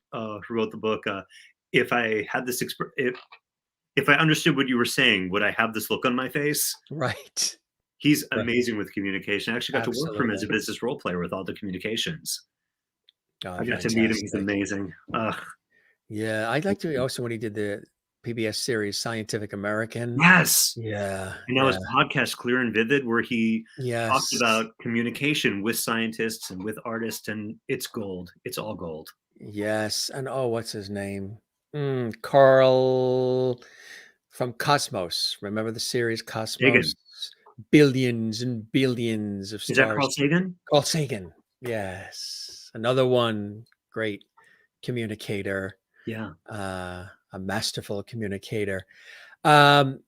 the book. If I had this if I understood what you were saying, would I have this look on my face? Right. He's Right. amazing with communication. I actually got to work for him as a Absolutely. business role player with all the communications. Oh, I got to meet him. He's fantastic. amazing. Yeah, I'd like to also when he did the PBS series Scientific American. Yes. Yeah, And now yeah, his podcast, Clear and Vivid, where he talked yes, about communication with scientists and with artists, and it's gold. It's all gold. yes. And oh, what's his name? Carl from Cosmos. Remember the series Cosmos? Sagan. Billions and billions of Is that Carl stars. Sagan? Carl Sagan. Yes. Another one, great communicator, Yeah. a masterful communicator. Um,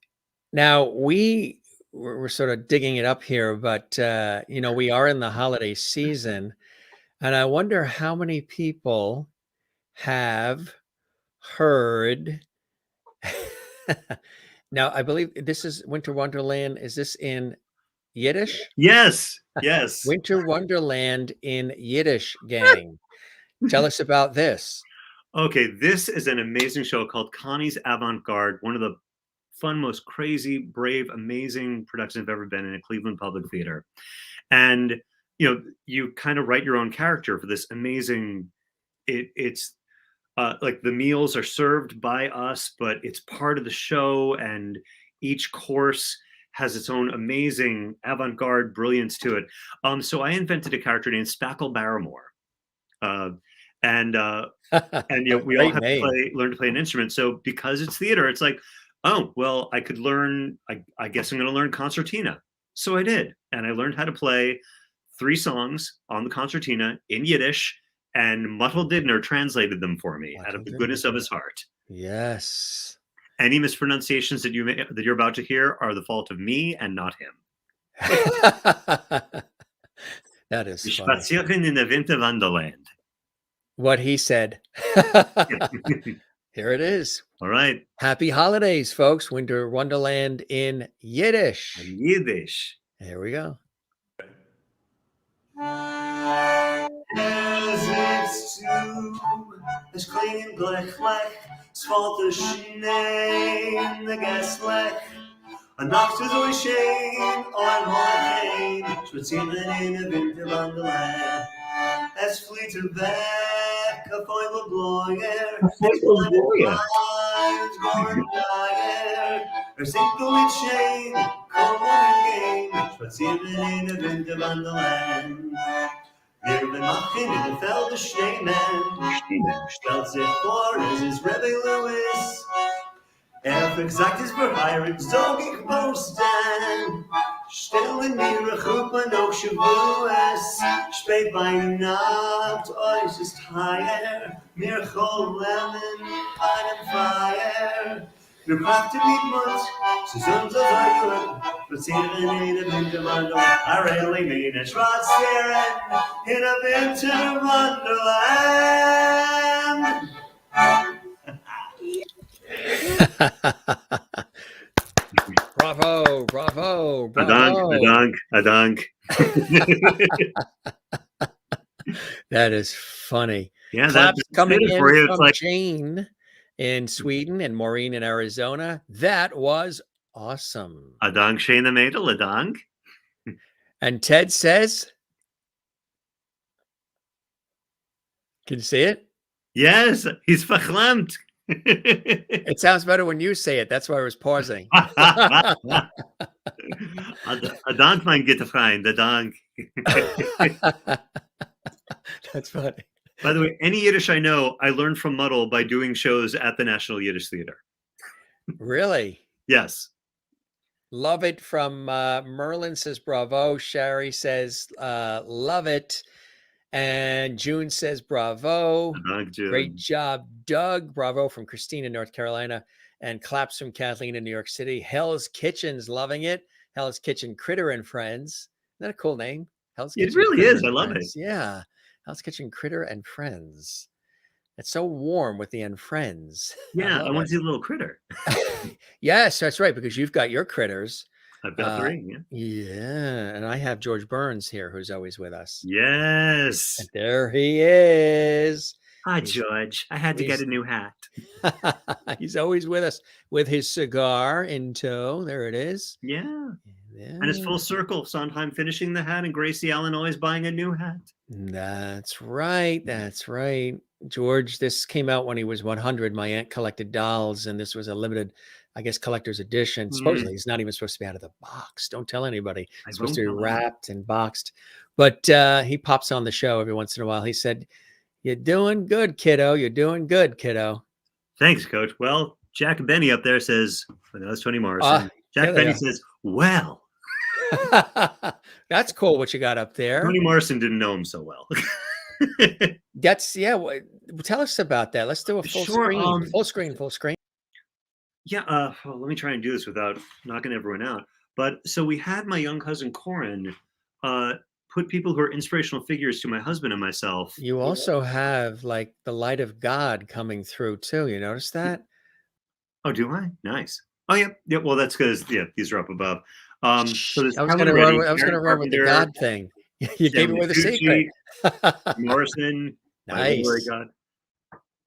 Now we're sort of digging it up here, but we are in the holiday season, and I wonder how many people have heard. Now, I believe this is Winter Wonderland. Is this in Yiddish? Yes. Yes. Winter Wonderland in Yiddish, gang. Tell us about this. Okay. This is an amazing show called Connie's Avant-Garde, one of the fun, most crazy, brave, amazing productions I've ever been in a Cleveland Public Theater. And you kind of write your own character for this amazing. It's like the meals are served by us, but it's part of the show, and each course has its own amazing avant-garde brilliance to it. So I invented a character named Spackle Barrymore, uh, and we all Great have to name. learn to play an instrument. So because it's theater, it's like, oh well, I could learn. I guess I'm going to learn concertina. So I did, and I learned how to play 3 songs on the concertina in Yiddish, and Muttel Didner translated them for me out of the goodness of his heart. Yes. Any mispronunciations that you're about to hear are the fault of me and not him. That is Die funny. Spazierin in der Winterwonderland. What he said. Here it is. All right. Happy holidays, folks. Winter Wonderland in Yiddish. Yiddish. Here we go. Es klingen gleich, es fällt der Schnee in der Gasslech. A Nacht ist so schön, einmal kein, spazieren in der Winterwonderland. Es flieht weg, a Vogel Bläuer, it's going higher. Er singt du mit Shane, come on again, spazieren in der Winter Wonderland. Wir machen in den Feldern Schneemann, stellt sich vor, es ist Rebbe Lewis. Gesagt is behired, so ik posten. Stil in ihre groepen ook Shavuos. Spät bei Nacht, euch ist higher. Mir lemon on fire. Wir brachten mit Mund, sie sind so gut. Spazieren in der Winterwonderland. I really mean it, spazieren in der Winterwonderland. Bravo, bravo, Adank, bravo. adank. That is funny. Yeah, Claps that's coming it in for you. from It's like, Jane in Sweden and Maureen in Arizona. That was awesome. adank Shane the Mädel, adank. And Ted says, can you see it? Yes, he's verklempt. It sounds better when you say it. That's why I was pausing. Adank, mein guter Freund, adank. That's funny. By the way, any Yiddish I know, I learned from Muddle by doing shows at the National Yiddish Theater. Really? Yes. Love it from Merlin says, bravo. Shari says, love it. And June says, bravo. Adank, June. Great job, Doug. Bravo from Christina, North Carolina. And claps from Kathleen in New York City. Hell's Kitchen's loving it. Hell's Kitchen Critter and Friends. Isn't that a cool name? Hell's It Kitchen really Critter is. and I love Friends. it. Yeah. Hell's Kitchen Critter and Friends. It's so warm with the end friends. Yeah, I love want it. to see the little critter. Yes, that's right, because you've got your critters. I've got three. Yeah. Yeah, and I have George Burns here, who's always with us. Yes. And there he is. Hi, George. I had to get a new hat. He's always with us with his cigar in tow. There it is. Yeah. Yeah. And it's full circle. Sondheim finishing the hat and Gracie Allen always buying a new hat. That's right. That's right. George, this came out when he was 100. My aunt collected dolls, and this was a limited, I guess, collector's edition. Supposedly, he's not even supposed to be out of the box. Don't tell anybody. It's supposed to be wrapped and boxed. But he pops on the show every once in a while. He said, "You're doing good, kiddo. You're doing good, kiddo." Thanks, Coach. Well, Jack Benny up there says, well, that's Tony Morrison. Jack Benny says, well. That's cool what you got up there. Tony Morrison didn't know him so well. That's, yeah. Tell us about that. Let's do a full screen. Full screen. Yeah. Well, let me try and do this without knocking everyone out. But so we had my young cousin Corin put people who are inspirational figures to my husband and myself. You also have like the light of God coming through too. You notice that? Oh, do I? Nice. Oh, yeah. Yeah. Well, that's because, these are up above. So I was going to run with the God thing. You gave away the secret. Morrison, nice. God.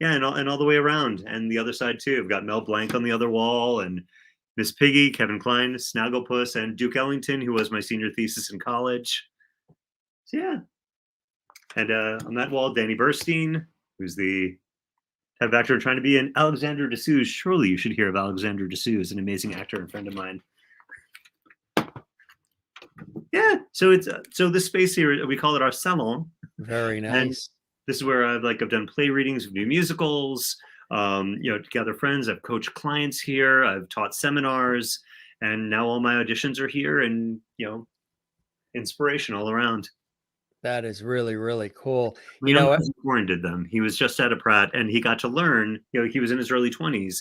Yeah, and all the way around, and the other side too. I've got Mel Blanc on the other wall, and Miss Piggy, Kevin Kline, Snagglepuss, and Duke Ellington, who was my senior thesis in college. So yeah, and on that wall, Danny Burstein, who's the type of actor trying to be an Alexander Dessous. Surely you should hear of Alexander Dessous, an amazing actor and friend of mine. Yeah, so it's so this space here, we call it our salon. Very nice. And this is where I've done play readings of new musicals, to gather friends. I've coached clients here. I've taught seminars, and now all my auditions are here, and inspiration all around. That is really, really cool. Warren did them. He was just out of Pratt, and he got to learn. He was in his early 20s,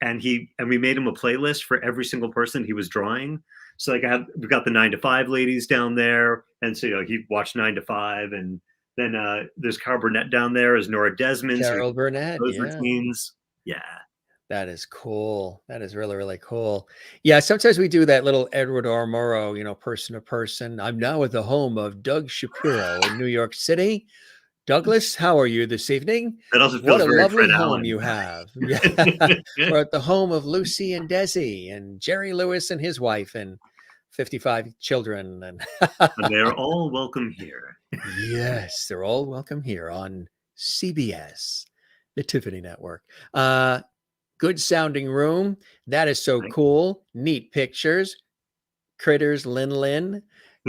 and we made him a playlist for every single person he was drawing. So we've got the 9 to 5 ladies down there, and so he watched 9 to 5, and then there's Carol Burnett down there as Nora Desmond. Carol Burnett, those routines. Yeah. That is cool. That is really, really cool. Yeah, sometimes we do that little Edward R. Murrow, person to person. I'm now at the home of Doug Shapiro in New York City. Douglas, how are you this evening? That also feels what a very lovely Fred home Allen. You have. Yeah. We're at the home of Lucy and Desi and Jerry Lewis and his wife and 55 children. And they're all welcome here. Yes, they're all welcome here on CBS, the Tiffany Network. Good sounding room. That is so cool. Neat pictures. Critters, Lin Lin.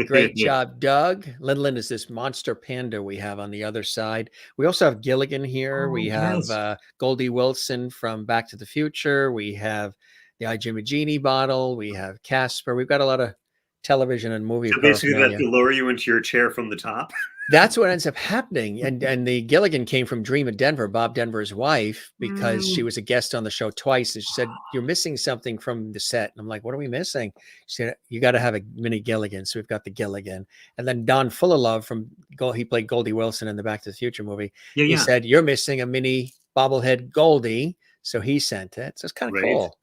Great job, Doug. Lin Lin is this monster panda we have on the other side. We also have Gilligan here. Oh, We have yes. Goldie Wilson from Back to the Future. We have the I, Jim and Jeannie bottle. We have Casper. We've got a lot of television and movie So basically, that paraphernalia. to lower you into your chair from the top. That's what ends up happening. And the Gilligan came from Dream of Denver, Bob Denver's wife, because she was a guest on the show twice. And she said, "You're missing something from the set." And I'm like, "What are we missing?" She said, "You got to have a mini Gilligan." So we've got the Gilligan. And then Don Fullilove he played Goldie Wilson in the Back to the Future movie. Yeah, He yeah. said, "You're missing a mini bobblehead Goldie." So he sent it. So it's kind of Right. cool.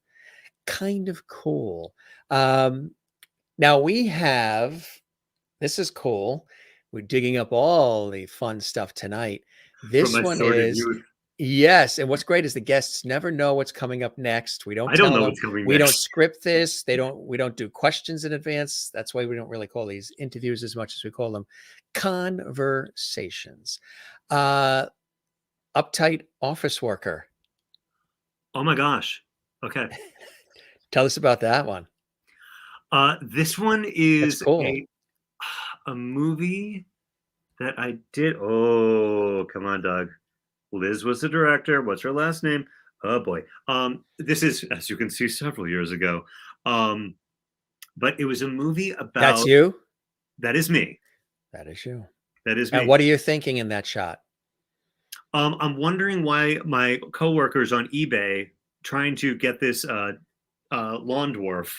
Kind of cool. Now we have, this is cool. We're digging up all the fun stuff tonight. This From my one sordid is, youth. yes. And what's great is the guests never know what's coming up next. We don't I don't tell know them. what's coming We don't next. script this. We don't do questions in advance. That's why we don't really call these interviews as much as we call them conversations. Uptight office worker. Oh my gosh. Okay. Tell us about that one. This one is That's cool. a movie that I did. Oh, come on, Doug. Liz was the director. What's her last name? Oh boy. This is, as you can see, several years ago. But it was a movie about. That's you? That is me. That is you. That is me. And what are you thinking in that shot? I'm wondering why my coworkers on eBay trying to get this lawn dwarf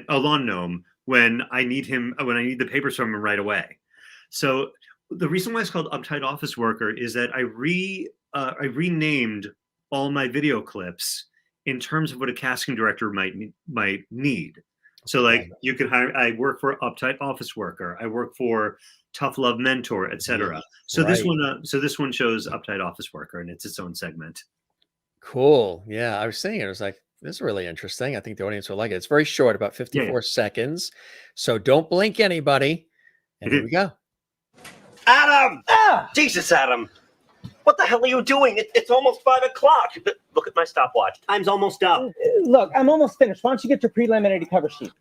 a lawn gnome when I need the papers from him right away. So the reason why it's called Uptight Office Worker is that I renamed all my video clips in terms of what a casting director might need. So like you could hire, I work for Uptight Office Worker, I work for Tough Love Mentor, etc. So this one shows Uptight Office Worker, and it's its own segment. Cool. Yeah, I was saying it. I was like, this is really interesting. I think the audience will like it. It's very short, about 54 seconds. So don't blink, anybody. And here we go. Adam! Jesus, Adam. What the hell are you doing? It's almost 5 o'clock. Look at my stopwatch. Time's almost up. Look, I'm almost finished. Why don't you get your pre-laminated cover sheet?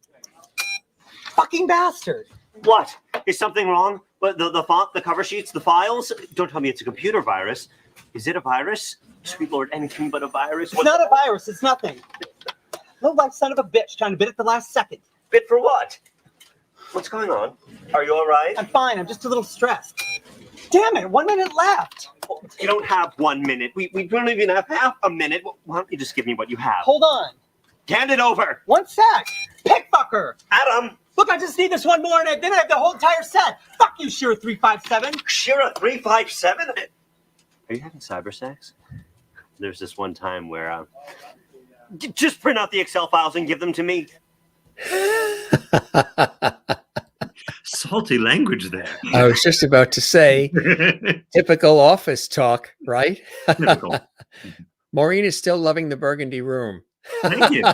Fucking bastard. What? Is something wrong? The font, the cover sheets, the files? Don't tell me it's a computer virus. Is it a virus? Sweet Lord, anything but a virus. It's not a virus. It's nothing. Low life son of a bitch trying to bid at the last second. Bid for what? What's going on? Are you all right? I'm fine. I'm just a little stressed. Damn it. 1 minute left. You don't have 1 minute. We don't even have half a minute. Why don't you just give me what you have? Hold on. Hand it over. 1 sec. Pickfucker. Adam. Look, I just need this one more and then I have the whole entire set. Fuck you, Shira 357. Shira 357? Are you having cyber sex? There's this one time where just print out the Excel files and give them to me. Salty language there. I was just about to say, typical office talk, right? Typical. Maureen is still loving the burgundy room. Thank you.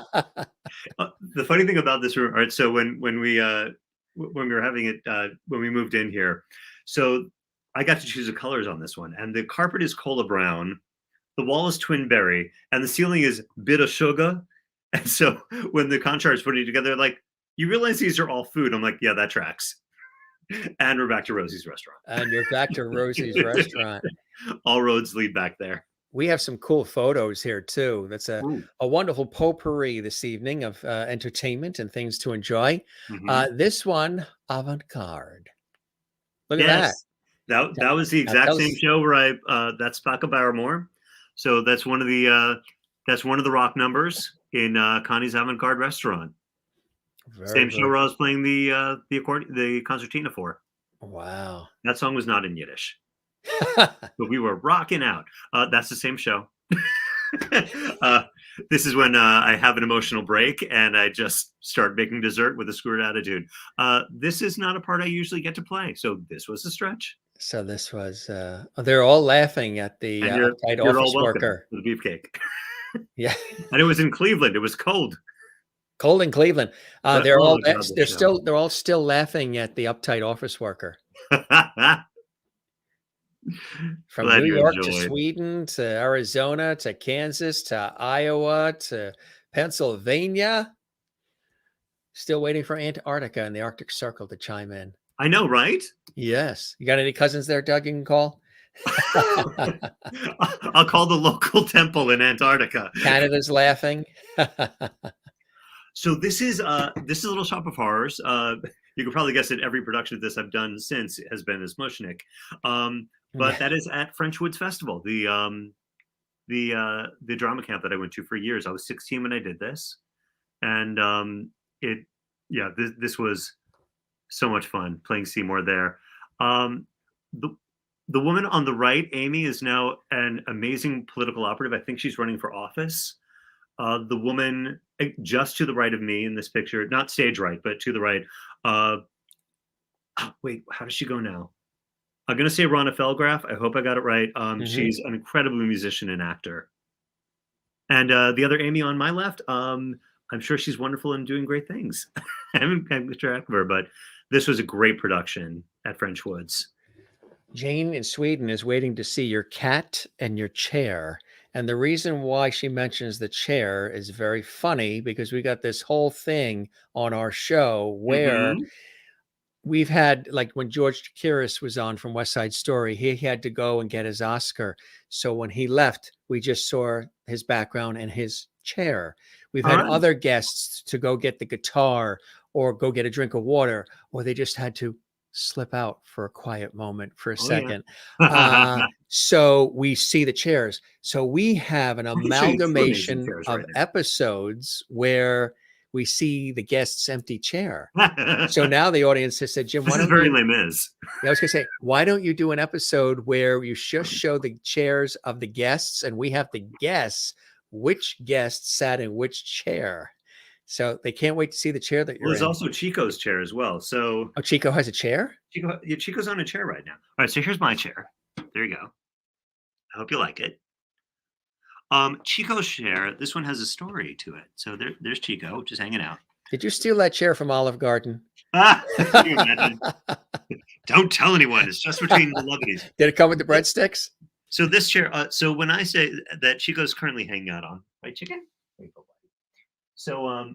The funny thing about this room, all right, so when we were having it, when we moved in here, so I got to choose the colors on this one, and the carpet is cola brown, the wall is twin berry, and the ceiling is bit of sugar. And so when the contractors put it together, like, you realize these are all food. I'm like, yeah, that tracks. And we're back to Rosie's restaurant. And you're back to Rosie's restaurant. All roads lead back there. We have some cool photos here too. That's a wonderful potpourri this evening of entertainment and things to enjoy. This one, avant-garde. Look at that. That was the exact same show where that's Paco Barrymore. So that's one of the rock numbers in Connie's Avant-Garde restaurant. Same show where I was playing the concertina for. Wow. That song was not in Yiddish. But we were rocking out. That's the same show. This is when I have an emotional break and I just start making dessert with a screwed attitude. This is not a part I usually get to play. So this was a stretch. So this was, they're all laughing at the uptight office worker. For the beefcake. Yeah. And it was in Cleveland. It was cold. Cold in Cleveland. They're all still laughing at the uptight office worker. From Glad New you York to enjoyed. Sweden to Arizona to Kansas to Iowa to Pennsylvania. Still waiting for Antarctica and the Arctic Circle to chime in. I know, right? Yes. You got any cousins there, Doug, you can call? I'll call the local temple in Antarctica. Canada's laughing. So this is a Little Shop of Horrors. You can probably guess that every production of this I've done since has been as Mushnik. But that is at French Woods Festival, the drama camp that I went to for years. I was 16 when I did this, and this was so much fun playing Seymour there. The woman on the right, Amy, is now an amazing political operative. I think she's running for office. The woman just to the right of me in this picture, not stage right, but to the right. Wait, how does she go now? I'm going to say Ronna Felgraff. I hope I got it right. She's an incredible musician and actor. And the other Amy on my left, I'm sure she's wonderful and doing great things. I haven't interacted with her, but this was a great production at French Woods. Jane in Sweden is waiting to see your cat and your chair. And the reason why she mentions the chair is very funny because we got this whole thing on our show where we've had, like when George Kiris was on from West Side Story, he had to go and get his Oscar. So when he left, we just saw his background and his chair. We've had other guests to go get the guitar or go get a drink of water, or they just had to slip out for a quiet moment for a second. So we see the chairs. So we have an amalgamation of episodes where we see the guest's empty chair. So now the audience has said, Jim, why don't very Les Mis. I was going to say, why don't you do an episode where you just show the chairs of the guests and we have to guess which guest sat in which chair? So they can't wait to see the chair that you're there's in. also Chico's chair as well. So Chico has a chair? Chico's on a chair right now. All right, so here's my chair. There you go. I hope you like it. Chico's chair, this one has a story to it. So there's Chico just hanging out. Did you steal that chair from Olive Garden? Can you imagine? Don't tell anyone. It's just between the lovelies. Did it come with the breadsticks? So this chair, so when I say that Chico's currently hanging out on, right, Chicken? There you go, buddy. So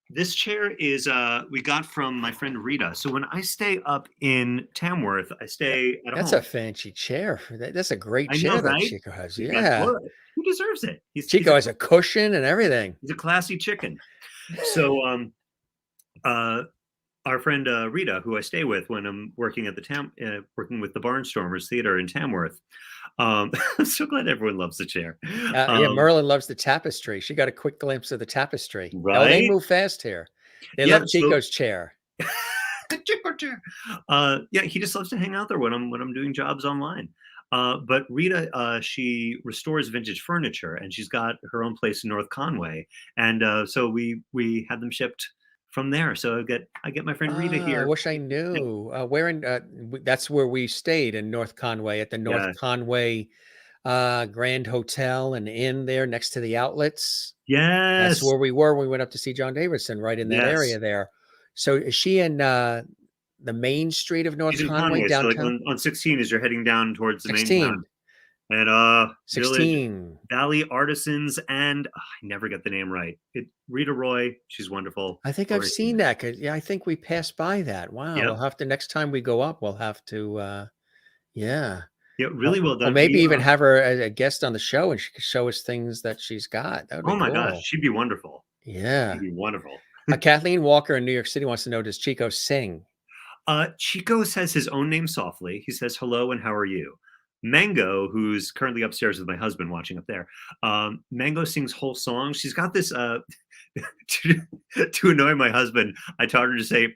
this chair is we got from my friend Rita. So when I stay up in Tamworth, I stay at That's home. a fancy chair. That's a great I chair know, that right? Chico has. Yeah. He deserves it. Chico has a cushion and everything. He's a classy chicken. So our friend Rita, who I stay with when I'm working at the working with the Barnstormers Theater in Tamworth. I'm so glad everyone loves the chair. Yeah, Merlin loves the tapestry. She got a quick glimpse of the tapestry. Right? Oh, they move fast here. They love Chico's chair. The Chico chair. Yeah, he just loves to hang out there when I'm doing jobs online. But Rita, she restores vintage furniture, and she's got her own place in North Conway, and so we had them shipped from there. So I get my friend Rita here. I wish I knew. Where in that's where we stayed in North Conway at the North Conway Grand Hotel and Inn there next to the outlets. Yes. That's where we were when we went up to see John Davidson, right in that area there. So is she in the main street of North Conway downtown? So like on 16 as you're heading down towards the 16. main and 16 Valley Artisans, and I never get the name right. Rita Roy, she's wonderful. I think I've seen that. 'Cause, I think we passed by that. Wow. Yep. We'll have to, next time we go up, we'll have to yeah, really well done. Or maybe even have her as a guest on the show and she could show us things that she's got. That would be my cool. gosh, she'd be wonderful. Yeah. She'd be wonderful. Kathleen Walker in New York City wants to know, does Chico sing? Chico says his own name softly. He says, hello and how are you? Mango, who's currently upstairs with my husband watching up there, Mango sings whole songs. She's got this, to annoy my husband, I taught her to say,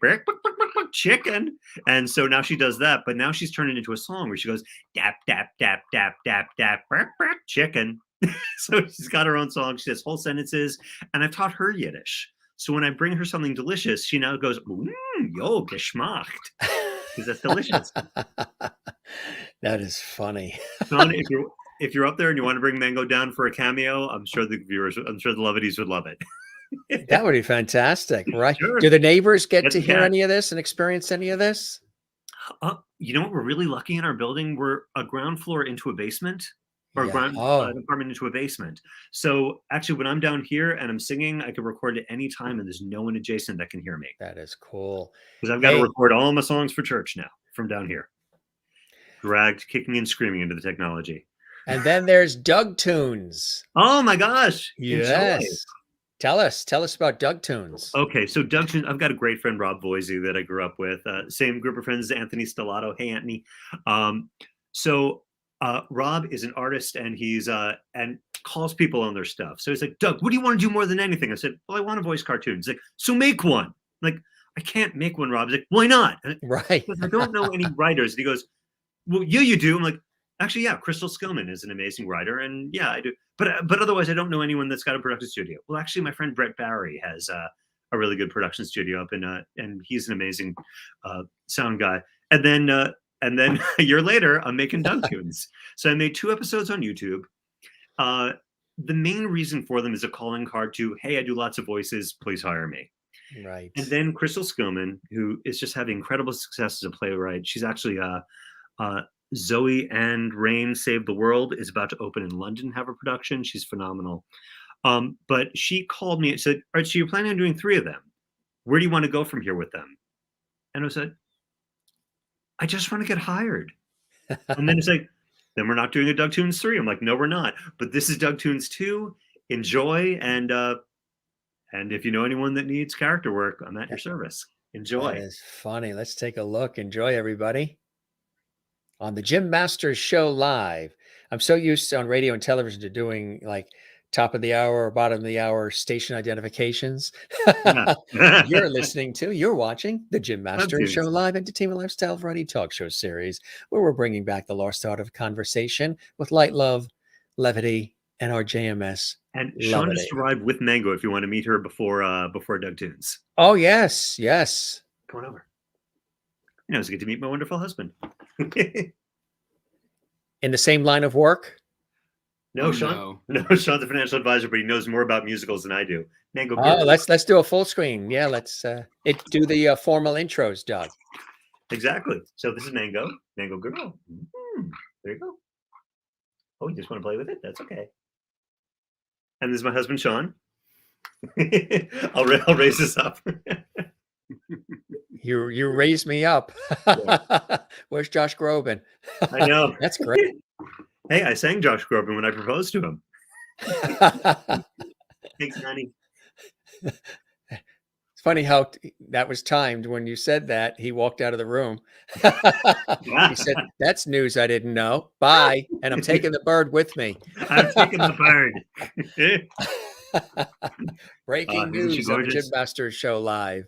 chicken. And so now she does that, but now she's turned it into a song where she goes, dap, dap, dap, dap, dap, dap, chicken. So she's got her own song. She says whole sentences, and I've taught her Yiddish. So when I bring her something delicious, she now goes, yo, geschmacht. Because that's delicious. That is funny. Son, if you're up there and you want to bring Mango down for a cameo, I'm sure the Lovedies would love it. That would be fantastic, right? Sure. Do the neighbors get to hear any of this and experience any of this? You know what? We're really lucky in our building. We're a ground floor into a basement. or Yeah. Oh. an apartment into a basement. So actually, when I'm down here and I'm singing, I can record at any time, and there's no one adjacent that can hear me That is cool. because I've got to Hey. record all my songs for church now from down here. Dragged, kicking and screaming into the technology. And then there's Doug Tunes. Oh my gosh! Yes. Enjoy. Tell us about Doug Tunes. Okay, so Doug Tunes, I've got a great friend, Rob Voisey, that I grew up with. Same group of friends as Anthony Stellato. Hey, Anthony. Rob is an artist, and he's and calls people on their stuff. So he's like, Doug, what do you want to do more than anything? I said, well, I want to voice cartoons. He's like, so make one. I'm like, I can't make one, Rob. He's like, why not? Right. Because I don't know any writers. And he goes, well, yeah, you do. I'm like, actually, yeah, Crystal Skillman is an amazing writer, and yeah, I do. But otherwise, I don't know anyone that's got a production studio. Well, actually, my friend Brett Barry has a really good production studio up in, and he's an amazing sound guy. And then a year later, I'm making Doug Tunes. So I made 2 episodes on YouTube. The main reason for them is a calling card to, hey, I do lots of voices, please hire me. Right. And then Crystal Skillman, who is just having incredible success as a playwright. She's actually Zoe and Rain Save the World is about to open in London, have a production. She's phenomenal. But she called me and said, all right, so you're planning on doing 3 of them. Where do you want to go from here with them? And I said, I just want to get hired. And then it's like, then we're not doing a Doug Tunes 3. I'm like, no, we're not. But this is Doug Tunes 2. Enjoy. And if you know anyone that needs character work, I'm at your service. Enjoy. That is funny. Let's take a look. Enjoy, everybody. On the Jim Masters Show Live. I'm so used to, on radio and television, to doing like top of the hour or bottom of the hour station identifications. You're watching the Jim Masters Show Live entertainment lifestyle variety talk show series, where we're bringing back the lost art of conversation with light love, levity, and our JMS. And Sean just arrived with Mango if you want to meet her before Doug Tunes. Oh, yes. Yes. Come on over. It's good to meet my wonderful husband. In the same line of work? No, Sean. No, Sean's a financial advisor, but he knows more about musicals than I do. Mango. Oh, let's do a full screen. Yeah, let's do the formal intros, Doug. Exactly. So this is Mango. Mango girl. There you go. Oh, you just want to play with it? That's okay. And this is my husband, Sean. I'll raise this up. You raised me up. Yeah. Where's Josh Groban? I know. That's great. Hey, I sang Josh Groban when I proposed to him. Thanks, honey. It's funny how that was timed. When you said that, he walked out of the room. He said, that's news I didn't know. Bye. And I'm taking the bird with me. I'm taking the bird. Breaking news on the Jim Masters Show Live.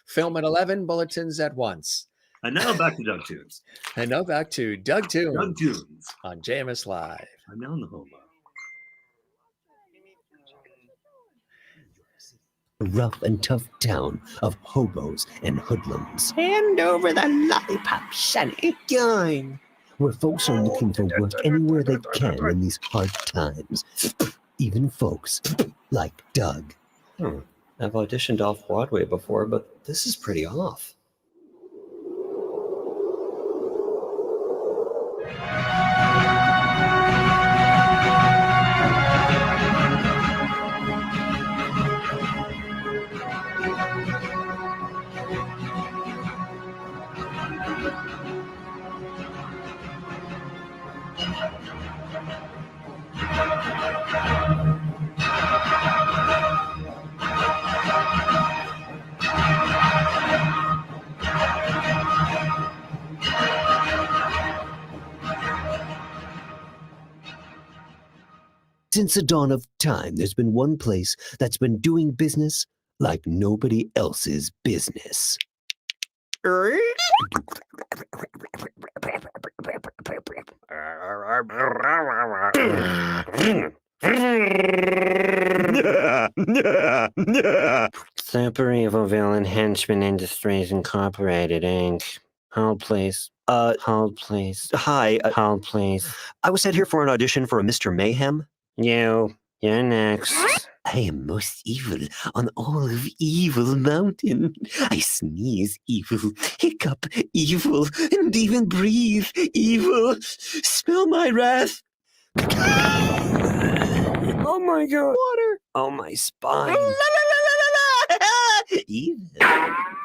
Film at 11 bulletins at once. And now back to Doug Tunes. And now back to Doug Tunes. Doug Tunes. On JMS Live. I'm now in the home. Rough and tough town of hobos and hoodlums. Hand over the lollipop, Sonny. Gang, where folks are looking for work anywhere they can in these hard times. Even folks like Doug. I've auditioned off Broadway before, but this is pretty off. Since the dawn of time, there's been one place that's been doing business like nobody else's business. Super Evil Villain Henchman Industries Incorporated, Inc. Hold, please. Hold, please. Hi. Hold, please. I was sent here for an audition for a Mr. Mayhem. You're next. I am most evil on all of Evil Mountain. I sneeze evil, hiccup evil, and even breathe evil. Smell my wrath. Oh my god. Water. Oh, my spine.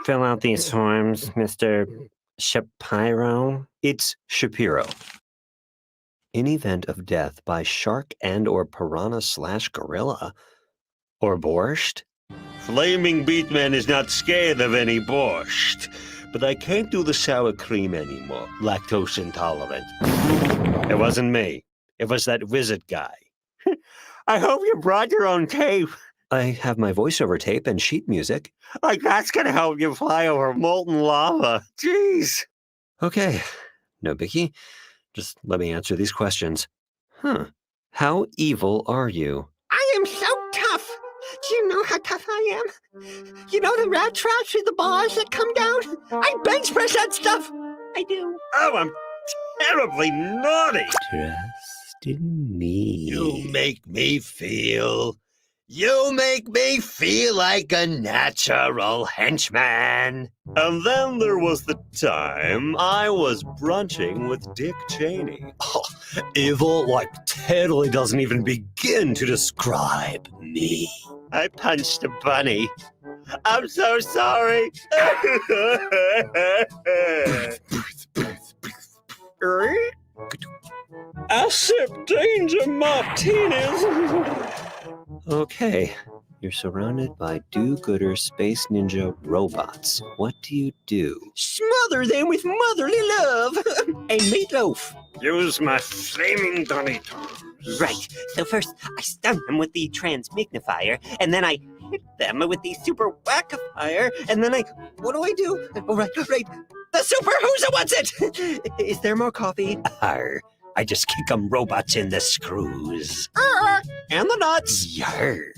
Fill out these forms, Mr. Shapiro. It's Shapiro. In event of death by shark and or piranha / gorilla or borscht. Flaming Beatman is not scared of any borscht, but I can't do the sour cream anymore. Lactose intolerant. It wasn't me. It was that wizard guy. I hope you brought your own tape. I have my voiceover tape and sheet music. Like that's gonna help you fly over molten lava. Jeez. Okay, no biggie. Just let me answer these questions. How evil are you? I am so tough. Do you know how tough I am? You know the rat traps with the bars that come down? I bench press that stuff. I do. Oh, I'm terribly naughty. Trust in me. You make me feel like a natural henchman. And then there was the time I was brunching with Dick Cheney. Oh, evil totally doesn't even begin to describe me. I punched a bunny. I'm so sorry. Acid danger martinis. Okay, you're surrounded by do-gooder space ninja robots. What do you do? Smother them with motherly love and meatloaf. Use my flaming Donny Toms. Right. So first, I stun them with the transmagnifier, and then I hit them with the super whackifier, and then what do I do? Oh, right. The super who's what's it? Is there more coffee? Arr, I just kick 'em robots in the screws. And the nuts. Yarr.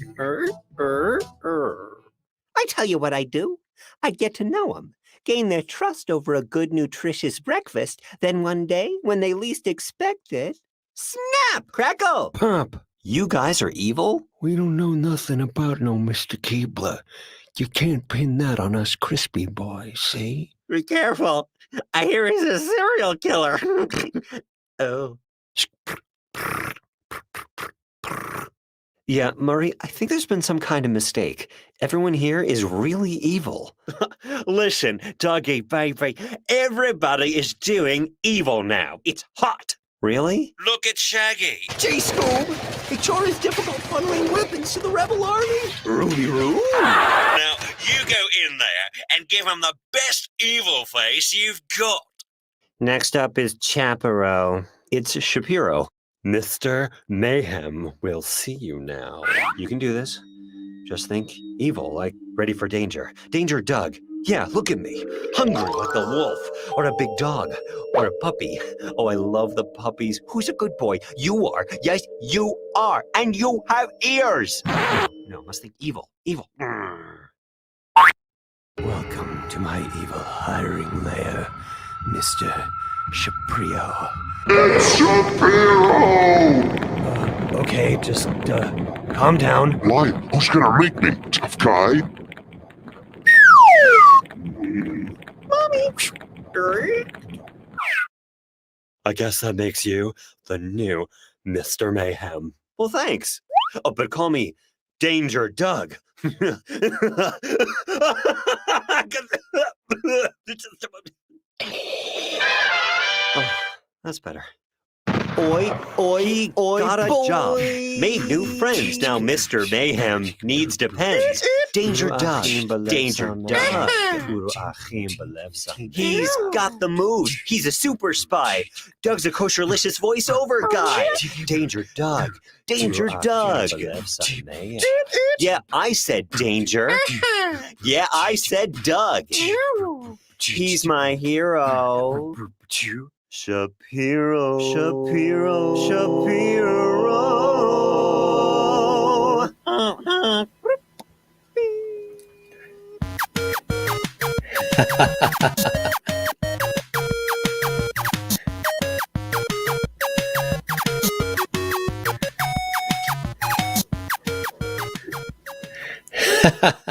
I tell you what I do. I get to know them, gain their trust over a good, nutritious breakfast. Then one day, when they least expect it, snap, crackle. Pop, you guys are evil? We don't know nothing about no Mr. Keebler. You can't pin that on us crispy boys, see? Be careful. I hear he's a serial killer. Oh. Yeah, Murray, I think there's been some kind of mistake. Everyone here is really evil. Listen, doggy baby, everybody is doing evil now. It's hot. Really? Look at Shaggy. Gee, Scoob, it sure is difficult funneling weapons to the rebel army. Rudy Roo. Now, you go in there and give him the best evil face you've got. Next up is Chapiro. It's Shapiro. Mr. Mayhem will see you now. You can do this. Just think evil, like ready for danger. Danger Doug. Yeah, look at me. Hungry like the wolf, or a big dog, or a puppy. Oh, I love the puppies. Who's a good boy? You are. Yes, you are. And you have ears. No, must think evil. Evil. Welcome to my evil hiring lair, Mr. Shapiro. It's Shapiro! Okay, just calm down. Why? Who's gonna make me, tough guy? I guess that makes you the new Mr. Mayhem. Well, thanks. Oh, but call me Danger Doug. Oh, that's better. Oi, got a job. Made new friends. Now Mr. Mayhem needs depends. Danger Doug. Danger Doug. He's got the mood. He's a super spy. Doug's a kosherlicious voiceover guy. Danger Doug. Danger Doug. Yeah, I said danger. Yeah, I said Doug. He's my hero. Shapiro.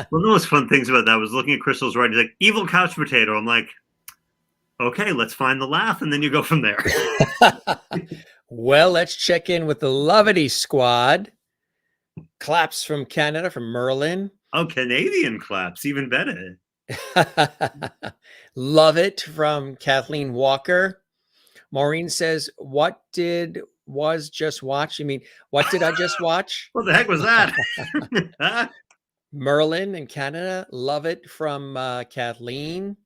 One of the most fun things about that was looking at Crystal's writing, like, evil couch potato. I'm like, Okay, let's find the laugh, and then you go from there. Well, let's check in with the Lovity Squad. Claps from Canada, from Merlin. Oh, Canadian claps, even better. Love it from Kathleen Walker. Maureen says, what did was just watch? You mean, what did I just watch? What the heck was that? Merlin in Canada. Love it from Kathleen.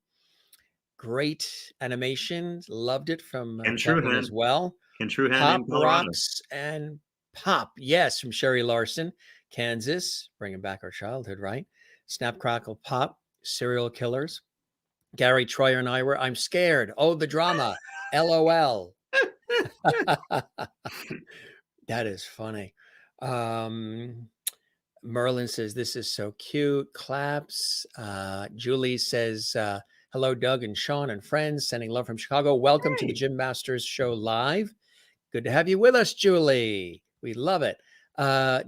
Great animation. Loved it from And Kathleen as Truhan. well. And Truhan Pop in Colorado. Rocks and Pop. Yes, from Sherry Larson, Kansas. Bringing back our childhood, right? Snap, Crackle, Pop. Serial Killers. Gary Troyer and I were, I'm scared. Oh, the drama. LOL. That is funny. Merlin says, this is so cute. Claps. Julie says, hello, Doug and Sean and friends. Sending love from Chicago. Welcome to the Gym Masters Show live. Good to have you with us, Julie. We love it.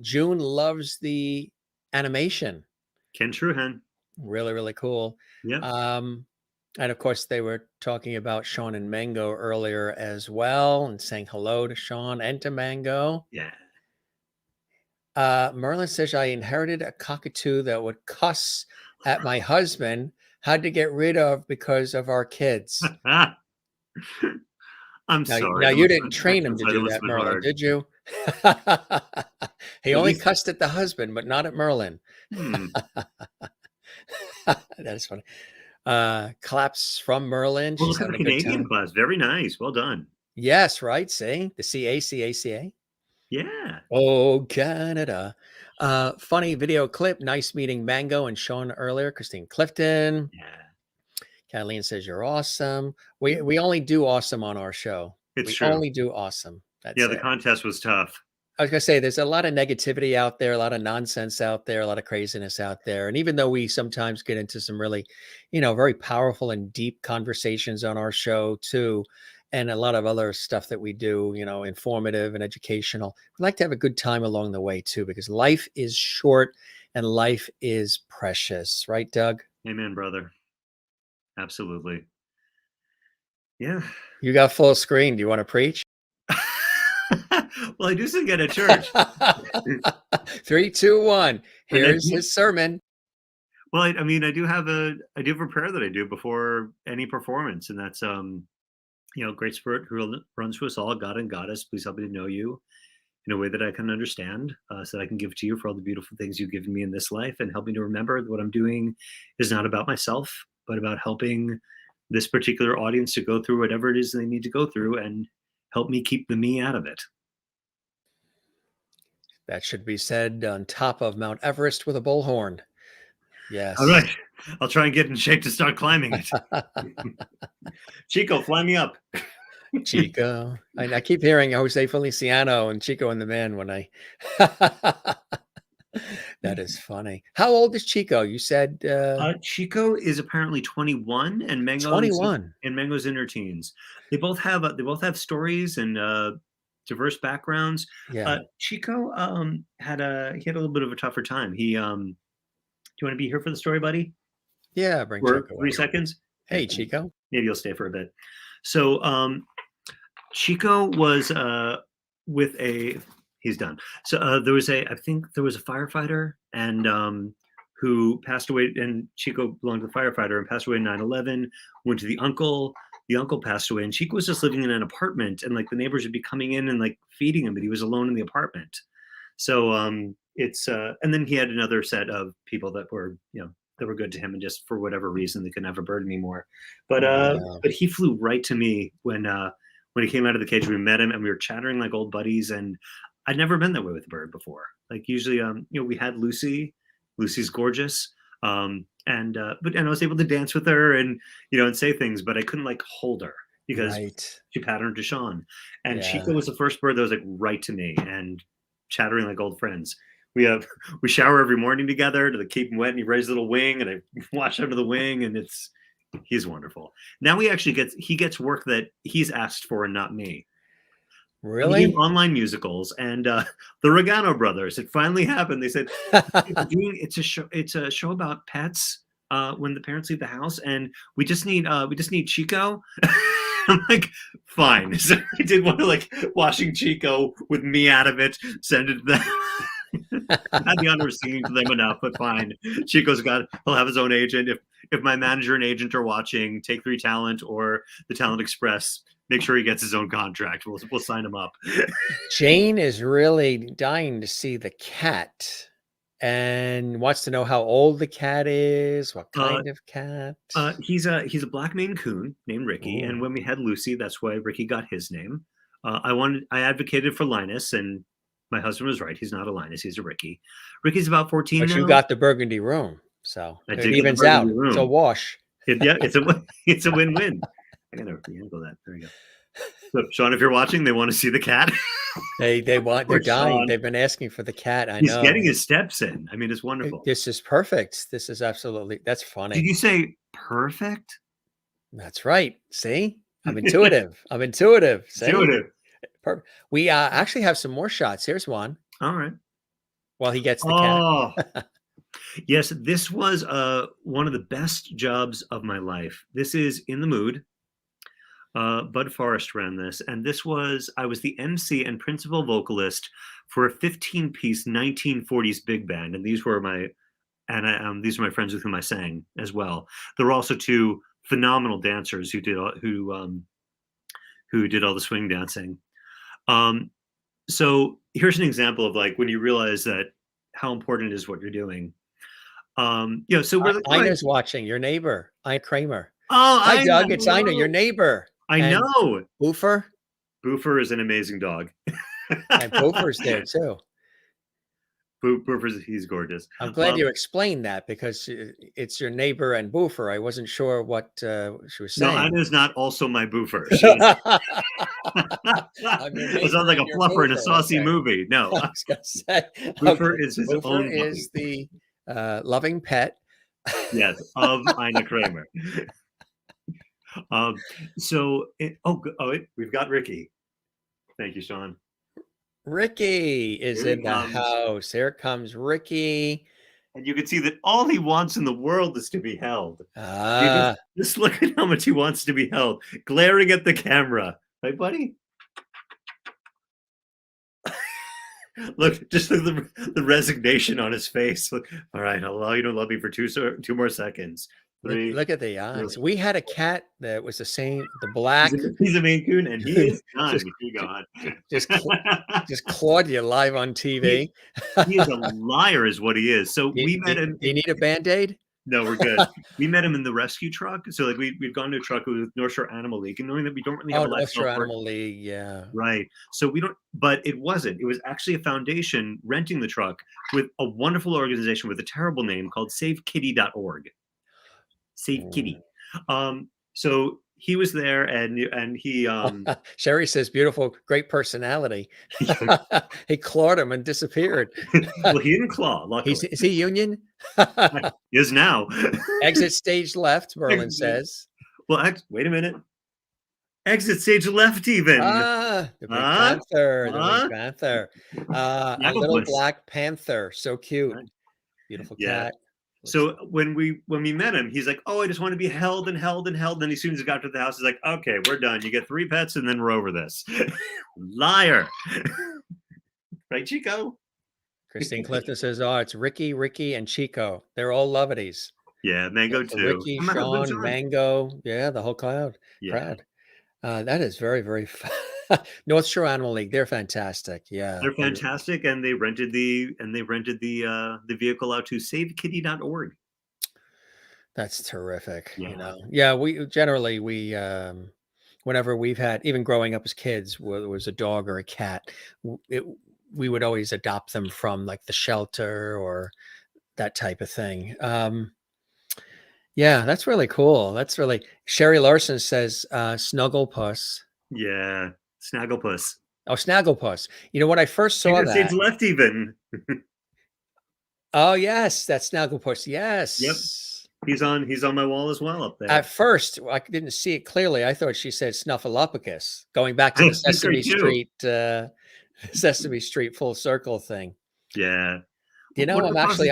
June loves the animation. Ken Truhan. Really, really cool. Yeah. And of course, they were talking about Sean and Mango earlier as well, and saying hello to Sean and to Mango. Yeah. Merlin says, I inherited a cockatoo that would cuss at my husband, had to get rid of because of our kids. I'm Now, sorry. now you didn't train him to do that, Merlin, did you? He only cussed at the husband, but not at Merlin. That is funny. Claps from Merlin. Well, She's look at the having a good Canadian time. class. Very nice. Well done. Yes, right. See the CACACA. Yeah. Oh, Canada. Funny video clip. Nice meeting Mango and Sean earlier. Christine Clifton. Yeah. Kathleen says you're awesome. We only do awesome on our show. It's we true. only do awesome. That's Yeah, the it. contest was tough. I was gonna say there's a lot of negativity out there, a lot of nonsense out there, a lot of craziness out there. And even though we sometimes get into some really, very powerful and deep conversations on our show too, and a lot of other stuff that we do, informative and educational, we like to have a good time along the way too, because life is short and life is precious, right, Doug? Amen, brother. Absolutely. Yeah. You got full screen. Do you want to preach? Well, I do sing at church. 3, 2, 1. Here's his sermon. Well, I mean, I do have a prayer that I do before any performance, and that's Great Spirit who runs through us all, God and Goddess, please help me to know you in a way that I can understand, so that I can give to you for all the beautiful things you've given me in this life, and help me to remember that what I'm doing is not about myself, but about helping this particular audience to go through whatever it is they need to go through, and help me keep the me out of it. That should be said on top of Mount Everest with a bullhorn. Yes. All right. I'll try and get in shape to start climbing it. Chico, fly me up. Chico. I keep hearing Jose Feliciano and Chico and the Man when I... That is funny. How old is Chico? You said... Chico is apparently 21 and Mango's 21. And Mango's in her teens. They both have stories and diverse backgrounds. Yeah. Chico had a little bit of a tougher time. He do you want to be here for the story, buddy? Yeah, bring For Chico 3 in. seconds. Hey, Chico. Maybe you'll stay for a bit. So Chico was with a he's done. So I think there was a firefighter and who passed away, and Chico belonged to the firefighter and passed away in 9/11, went to the uncle. The uncle passed away, and Chico was just living in an apartment, and like the neighbors would be coming in and like feeding him, but he was alone in the apartment. So it's and then he had another set of people that were that were good to him, and just for whatever reason they could never burden me more. But he flew right to me when he came out of the cage. We met him and we were chattering like old buddies, and I'd never been that way with a bird before. Like usually we had Lucy. Lucy's gorgeous. And I was able to dance with her and and say things, but I couldn't like hold her because she patterned to Sean. And Chico was the first bird that was like right to me and chattering like old friends. We shower every morning together to keep him wet, and he raised a little wing, and I wash under the wing, and he's wonderful. Now he gets work that he's asked for and not me. Really? Online musicals and the Regano brothers. It finally happened. They said it's a show about pets. when the parents leave the house, and we just need Chico. I'm like, fine. So I did one of like watching Chico with me out of it, send it to them. I had the honor of singing to them enough, but fine. He'll have his own agent. If my manager and agent are watching, Take 3 Talent or the Talent Express, make sure he gets his own contract. We'll sign him up. Jane is really dying to see the cat and wants to know how old the cat is, what kind of cat. He's a black Maine Coon named Ricky, and when we had Lucy, that's why Ricky got his name. I advocated for Linus, and my husband was right. He's not a Linus, he's a Ricky. Ricky's about 14 but now. you got the burgundy room, so I it did evens out. It's a wash. It's a win-win. I gotta re-angle that. There you go. So, Sean, if you're watching, they want to see the cat. They're dying. Sean. They've been asking for the cat. I know. He's getting his steps in. I mean, it's wonderful. This is perfect. This is absolutely, that's funny. Did you say perfect? That's right. See, I'm intuitive. See? Intuitive. Perfect. We actually have some more shots. Here's one. All right. While he gets the cat. Yes, this was one of the best jobs of my life. This is In the Mood. Bud Forrest ran this, and I was the MC and principal vocalist for a 15-piece 1940s big band, and these were my friends with whom I sang as well. There were also 2 phenomenal dancers who did all the swing dancing. So here's an example of like when you realize that how important is what you're doing. So we're Ina's watching, your neighbor, Ina Kramer. Oh, hi Doug, it's Ina, your neighbor. I know. Boofer is an amazing dog. And Boofer's there too. He's gorgeous. I'm glad you explained that because it's your neighbor and Boofer. I wasn't sure what she was saying. No, Ina's not also my Boofer. It sounds like a fluffer in a saucy movie. No, I was gonna say Boofer is his Boofer own. Is the loving pet. Yes, of Ina Kramer. We've got Ricky. Thank you, Sean. Ricky is in the house. Here comes Ricky. And you can see that all he wants in the world is to be held. Just look at how much he wants to be held. Glaring at the camera. Right, buddy? Look, just look at the resignation on his face. Look, all right, I'll allow you to love me for 2 more seconds. 3. Look at the eyes. We had a cat that was the same, the black. He's a Maine Coon, and he is done. just clawed you live on TV. He is a liar, is what he is. So we met him. Do you need a Band-Aid? No, we're good. We met him in the rescue truck. So like we've gone to a truck with North Shore Animal League, and knowing that we don't really have a North Shore Animal League, yeah. Right. So we don't, but it wasn't. It was actually a foundation renting the truck with a wonderful organization with a terrible name called SaveKitty.org. Save Kitty. So he was there, and he Sherry says, beautiful, great personality. He clawed him and disappeared. Well, he didn't claw. Luckily. Is he union? He is now. Exit stage left, Merlin says. Well, wait a minute. Exit stage left, even. The Pink Panther. The Pink Panther. A little black panther. So cute. Beautiful cat. So when we met him, he's like, "Oh, I just want to be held and held and held." Then as soon as he got to the house, he's like, "Okay, we're done. You get 3 pets, and then we're over this." Liar, right, Chico? Christine Clifton says, "Oh, it's Ricky, and Chico. They're all lovelies." Yeah, Mango too. Ricky, Sean, Mango, yeah, the whole crowd. That is very, very fun. North Shore Animal League, they're fantastic. Yeah, they're fantastic, and they rented the vehicle out to SaveKitty.org. That's terrific. You know, we generally whenever we've had, even growing up as kids, whether it was a dog or a cat, we would always adopt them from like the shelter or that type of thing. Yeah, that's really cool. That's really, Sherry Larson says, Snugglepuss. Yeah, Snagglepuss. Oh, Snagglepuss. You know, when I first saw that. Stage left even. Oh, yes, that's Snagglepuss. Yes. Yep. He's on my wall as well up there. At first, I didn't see it clearly. I thought she said Snuffleupagus, going back to the Sesame Street full circle thing. Yeah. You know, I'm actually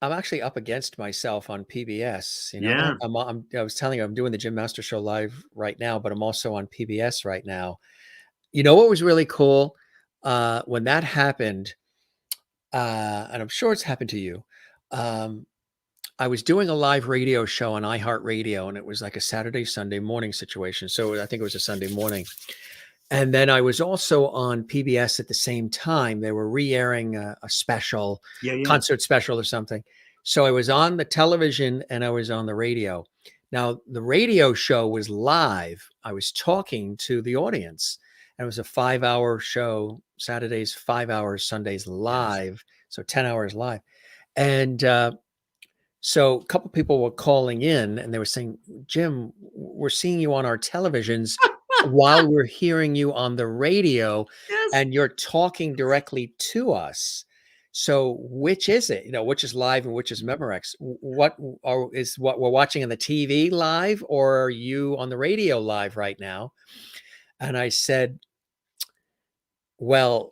I'm actually up against myself on PBS. You know, Yeah. I was telling you, I'm doing the Jim Master Show live right now, but I'm also on PBS right now. You know what was really cool? When that happened, and I'm sure it's happened to you. Um, I was doing a live radio show on iHeartRadio, and it was like a Saturday, Sunday morning situation. So I think it was a Sunday morning. And then I was also on PBS at the same time. They were re-airing a special, Yeah. Yeah. concert special or something. So I was on the television and I was on the radio. Now, the radio show was live. I was talking to the audience. And it was a 5-hour show, Saturdays, 5 hours, Sundays live. So 10 hours live. And so a couple people were calling in and they were saying, Jim, we're seeing you on our televisions while we're hearing you on the radio, Yes. and you're talking directly to us. So which is it? You know, which is live and which is Memorex? What is what we're watching on the TV live, or are you on the radio live right now? And I said, well,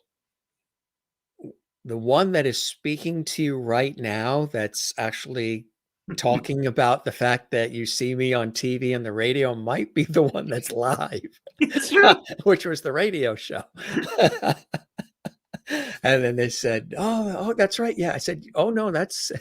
the one that is speaking to you right now, that's actually talking about the fact that you see me on TV and the radio, might be the one that's live, It's true. which was the radio show. And then they said, oh, that's right. Yeah. I said, oh no, that's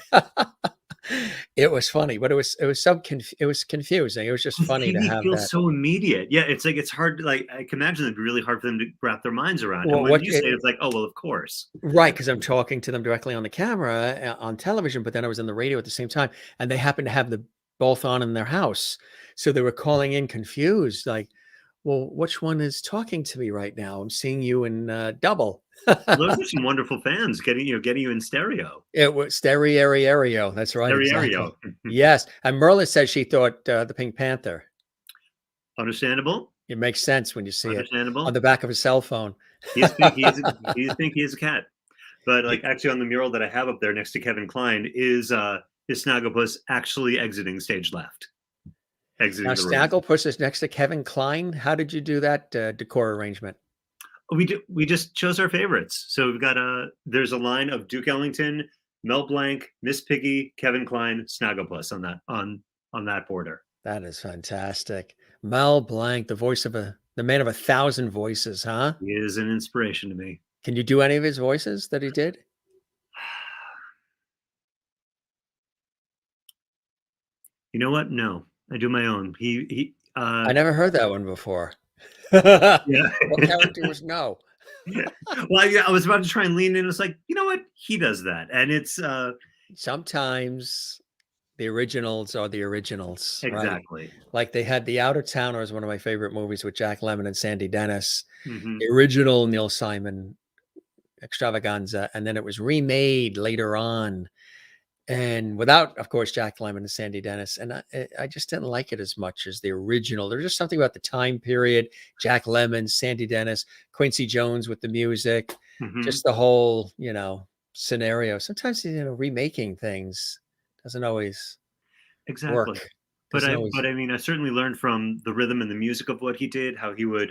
it was funny, but it was it was confusing. It was just funny to TV have feels that. so immediate. Yeah, it's like it's hard. Like I can imagine it'd be really hard for them to wrap their minds around. Well, And when what you say it, it's like, oh well, of course. Right, because I'm talking to them directly on the camera, on television, but then I was on the radio at the same time, and they happened to have the both on in their house. So they were calling in confused, like, well, which one is talking to me right now? I'm seeing you in double. Those are some wonderful fans getting you in stereo. It was stereo. That's right. Exactly. Stereo. Yes. And Merlin said she thought the Pink Panther. Understandable. It makes sense when you see it Understandable. on the back of a cell phone. He's think he's a cat. But like actually on the mural that I have up there next to Kevin Kline is Snagglepuss actually exiting stage left. Exiting Now, the room. Snagglepuss is next to Kevin Kline. How did you do that decor arrangement? We just chose our favorites. So we've got there's a line of Duke Ellington, Mel Blanc, Miss Piggy, Kevin Kline, Snagglepuss on that border. That is fantastic. Mel Blanc, the man of 1,000 voices, huh? He is an inspiration to me. Can you do any of his voices that he did? You know what? No, I do my own. I never heard that one before. Yeah. What character was no? Well, yeah, I was about to try and lean in. It's like, you know what? He does that. And it's Sometimes the originals are the originals. Right? exactly. Like they had The Outer Towners, one of my favorite movies with Jack Lemmon and Sandy Dennis. Mhm. The original Neil Simon extravaganza, and then it was remade later on, and without, of course, Jack Lemmon and Sandy Dennis. And I just didn't like it as much as the original. There's just something about the time period, Jack Lemmon, Sandy Dennis, Quincy Jones with the music, Mhm. just the whole, scenario. Sometimes, remaking things doesn't always Exactly. work. But Doesn't I always- but I mean I certainly learned from the rhythm and the music of what he did, how he would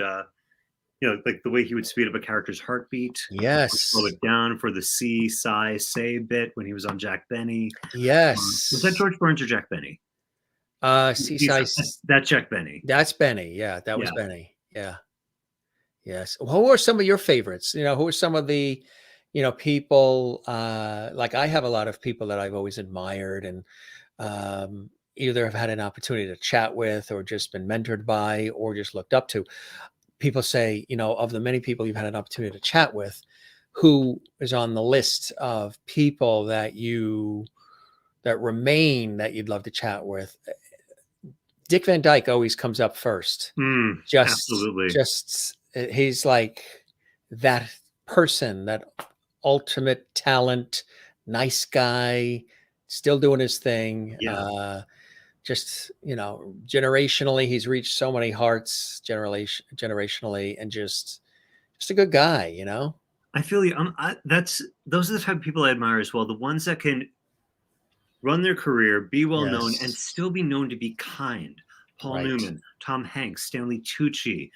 like the way he would speed up a character's heartbeat, Yes. slow it down for the see, sigh, say bit when he was on Jack Benny. Yes. Was that George Burns or Jack Benny? Seaside. That's Jack Benny. That's Benny. Yeah, that was Yeah. Benny. Yeah. Yes. Who are some of your favorites? Who are some of the, people, like I have a lot of people that I've always admired and either have had an opportunity to chat with or just been mentored by or just looked up to. People say, of the many people you've had an opportunity to chat with, who is on the list of people that remain that you'd love to chat with? Dick Van Dyke always comes up first. Absolutely. He's like that person, that ultimate talent, nice guy, still doing his thing. Yeah. Generationally, he's reached so many hearts generationally, and just a good guy, I feel you. Those are the type of people I admire as well. The ones that can run their career, be well known, and Yes. still be known to be kind. Paul Right. Newman, Tom Hanks, Stanley Tucci,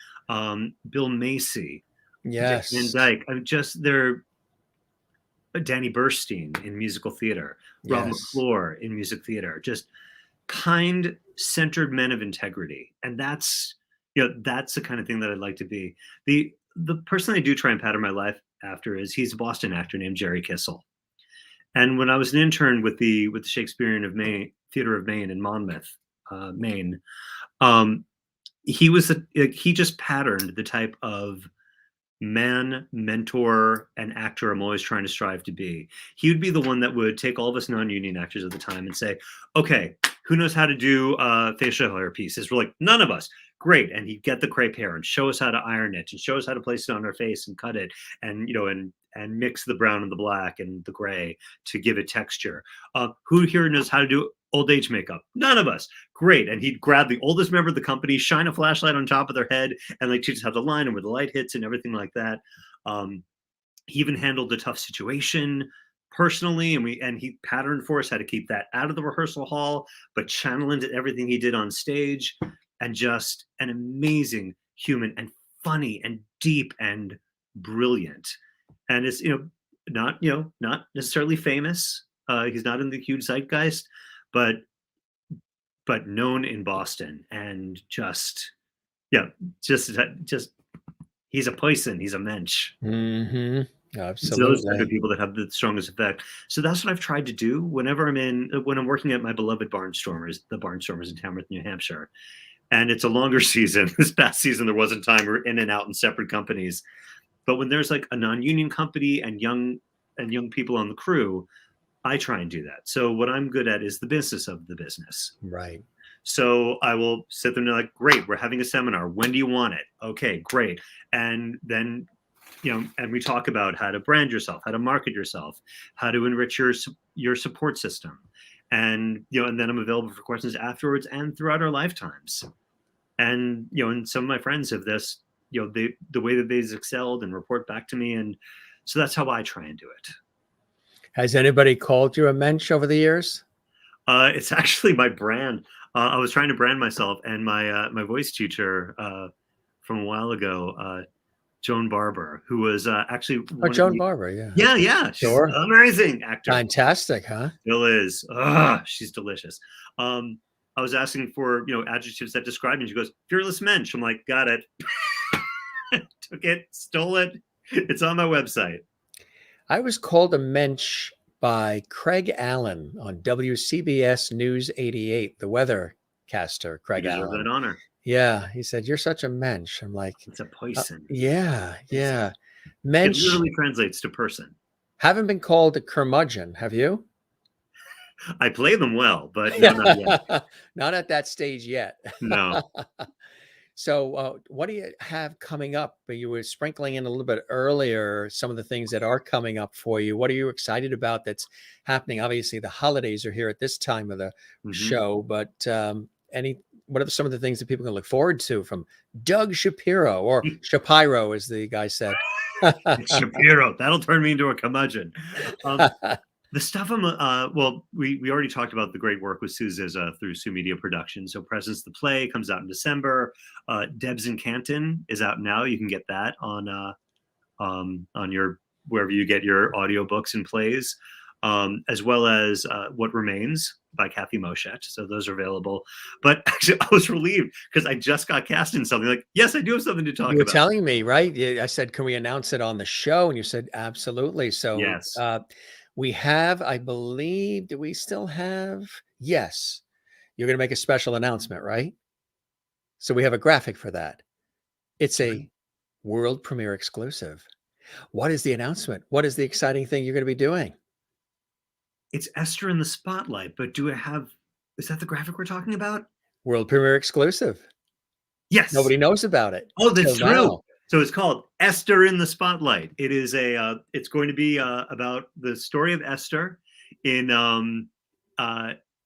Bill Macy, Yes. Dick Van Dyke. Danny Burstein in musical theater, Rob Yes. McClure in music theater, just kind, centered men of integrity. And that's, that's the kind of thing that I'd like to be. The person I do try and pattern my life after he's a Boston actor named Jerry Kissel. And when I was an intern with the Shakespearean of Maine Theater of Maine in Monmouth, Maine, he just patterned the type of man, mentor, and actor I'm always trying to strive to be. He would be the one that would take all of us non-union actors at the time and say, okay, who knows how to do facial hair pieces? We're like, none of us. Great. And he'd get the crepe hair and show us how to iron it and show us how to place it on our face and cut it and, and mix the brown and the black and the gray to give it texture. Who here knows how to do old age makeup? None of us. Great. And he'd grab the oldest member of the company, shine a flashlight on top of their head, and like teach us how to line and where the light hits and everything like that. He even handled a tough situation personally, and he patterned for us how to keep that out of the rehearsal hall, but channel into everything he did on stage. And just an amazing human, and funny and deep and brilliant. And it's not necessarily famous. He's not in the huge zeitgeist, but known in Boston, and just he's a poison. He's a mensch. Mm-hmm. It's Absolutely. those type of people that have the strongest effect. So that's what I've tried to do whenever when I'm working at my beloved Barnstormers, the Barnstormers in Tamworth, New Hampshire. And it's a longer season. This past season, there wasn't time. We're in and out in separate companies. But when there's like a non-union company and young people on the crew, I try and do that. So what I'm good at is the business of the business. Right. So I will sit there and like, great, we're having a seminar. When do you want it? Okay, great. And then, and we talk about how to brand yourself, how to market yourself, how to enrich your support system. And, and then I'm available for questions afterwards and throughout our lifetimes. And, and some of my friends have this, the way that they've excelled and report back to me. And so that's how I try and do it. Has anybody called you a mensch over the years? It's actually my brand. I was trying to brand myself, and my voice teacher from a while ago, Joan Barber, who was actually Joan Barber, yeah. Yeah, she's Sure. an amazing actor. Fantastic, huh? Still is. She's delicious. I was asking for adjectives that describe me. She goes, "Fearless mensch." I'm like, got it. Took it, stole it. It's on my website. I was called a mensch by Craig Allen on WCBS News 88, the weathercaster, Craig You deserve Allen. that honor. Yeah, he said, "You're such a mensch." I'm like, it's a poison. Yeah. Mensch. It literally translates to person. Haven't been called a curmudgeon, have you? I play them well, but no, not yet. Not at that stage yet. No. So what do you have coming up? You were sprinkling in a little bit earlier some of the things that are coming up for you. What are you excited about that's happening? Obviously, the holidays are here at this time of the show, but what are some of the things that people can look forward to from Doug Shapiro, or Shapiro, as the guy said? Shapiro, that'll turn me into a curmudgeon. The stuff we already talked about the great work with Sue Zizza through Sue Media Production. So Presence the Play comes out in December. Debs in Canton is out now. You can get that on your wherever you get your audiobooks and plays, as well as What Remains by Kathy Moschett. So those are available. But actually, I was relieved because I just got cast in something. Like, yes, I do have something to talk about. You were telling me, right? I said, can we announce it on the show? And you said, absolutely. So yes. We have, I believe, do we still have? Yes. You're going to make a special announcement, right? So we have a graphic for that. It's a world premiere exclusive. What is the announcement? What is the exciting thing you're going to be doing? It's Esther in the Spotlight, but is that the graphic we're talking about? World premiere exclusive. Yes. Nobody knows about it. Oh, that's true. Now. So it's called Esther in the Spotlight. It is it's going to be about the story of Esther and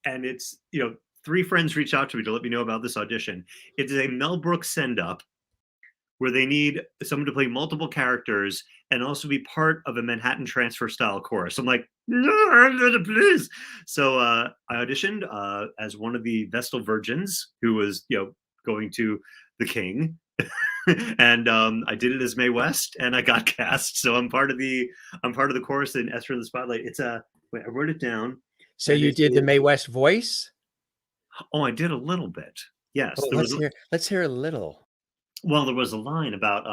it's, three friends reached out to me to let me know about this audition. It is a Mel Brooks send-up where they need someone to play multiple characters and also be part of a Manhattan Transfer style chorus. I'm like, no, please. So I auditioned as one of the Vestal Virgins who was, going to the king. and I did it as Mae West, and I got cast. So I'm part of the chorus in Esther in the Spotlight. It's a wait, I wrote it down. So And you it did the is- Mae West voice? Oh, I did a little bit. Yes, Oh, there was. let's hear a little. Well, there was a line about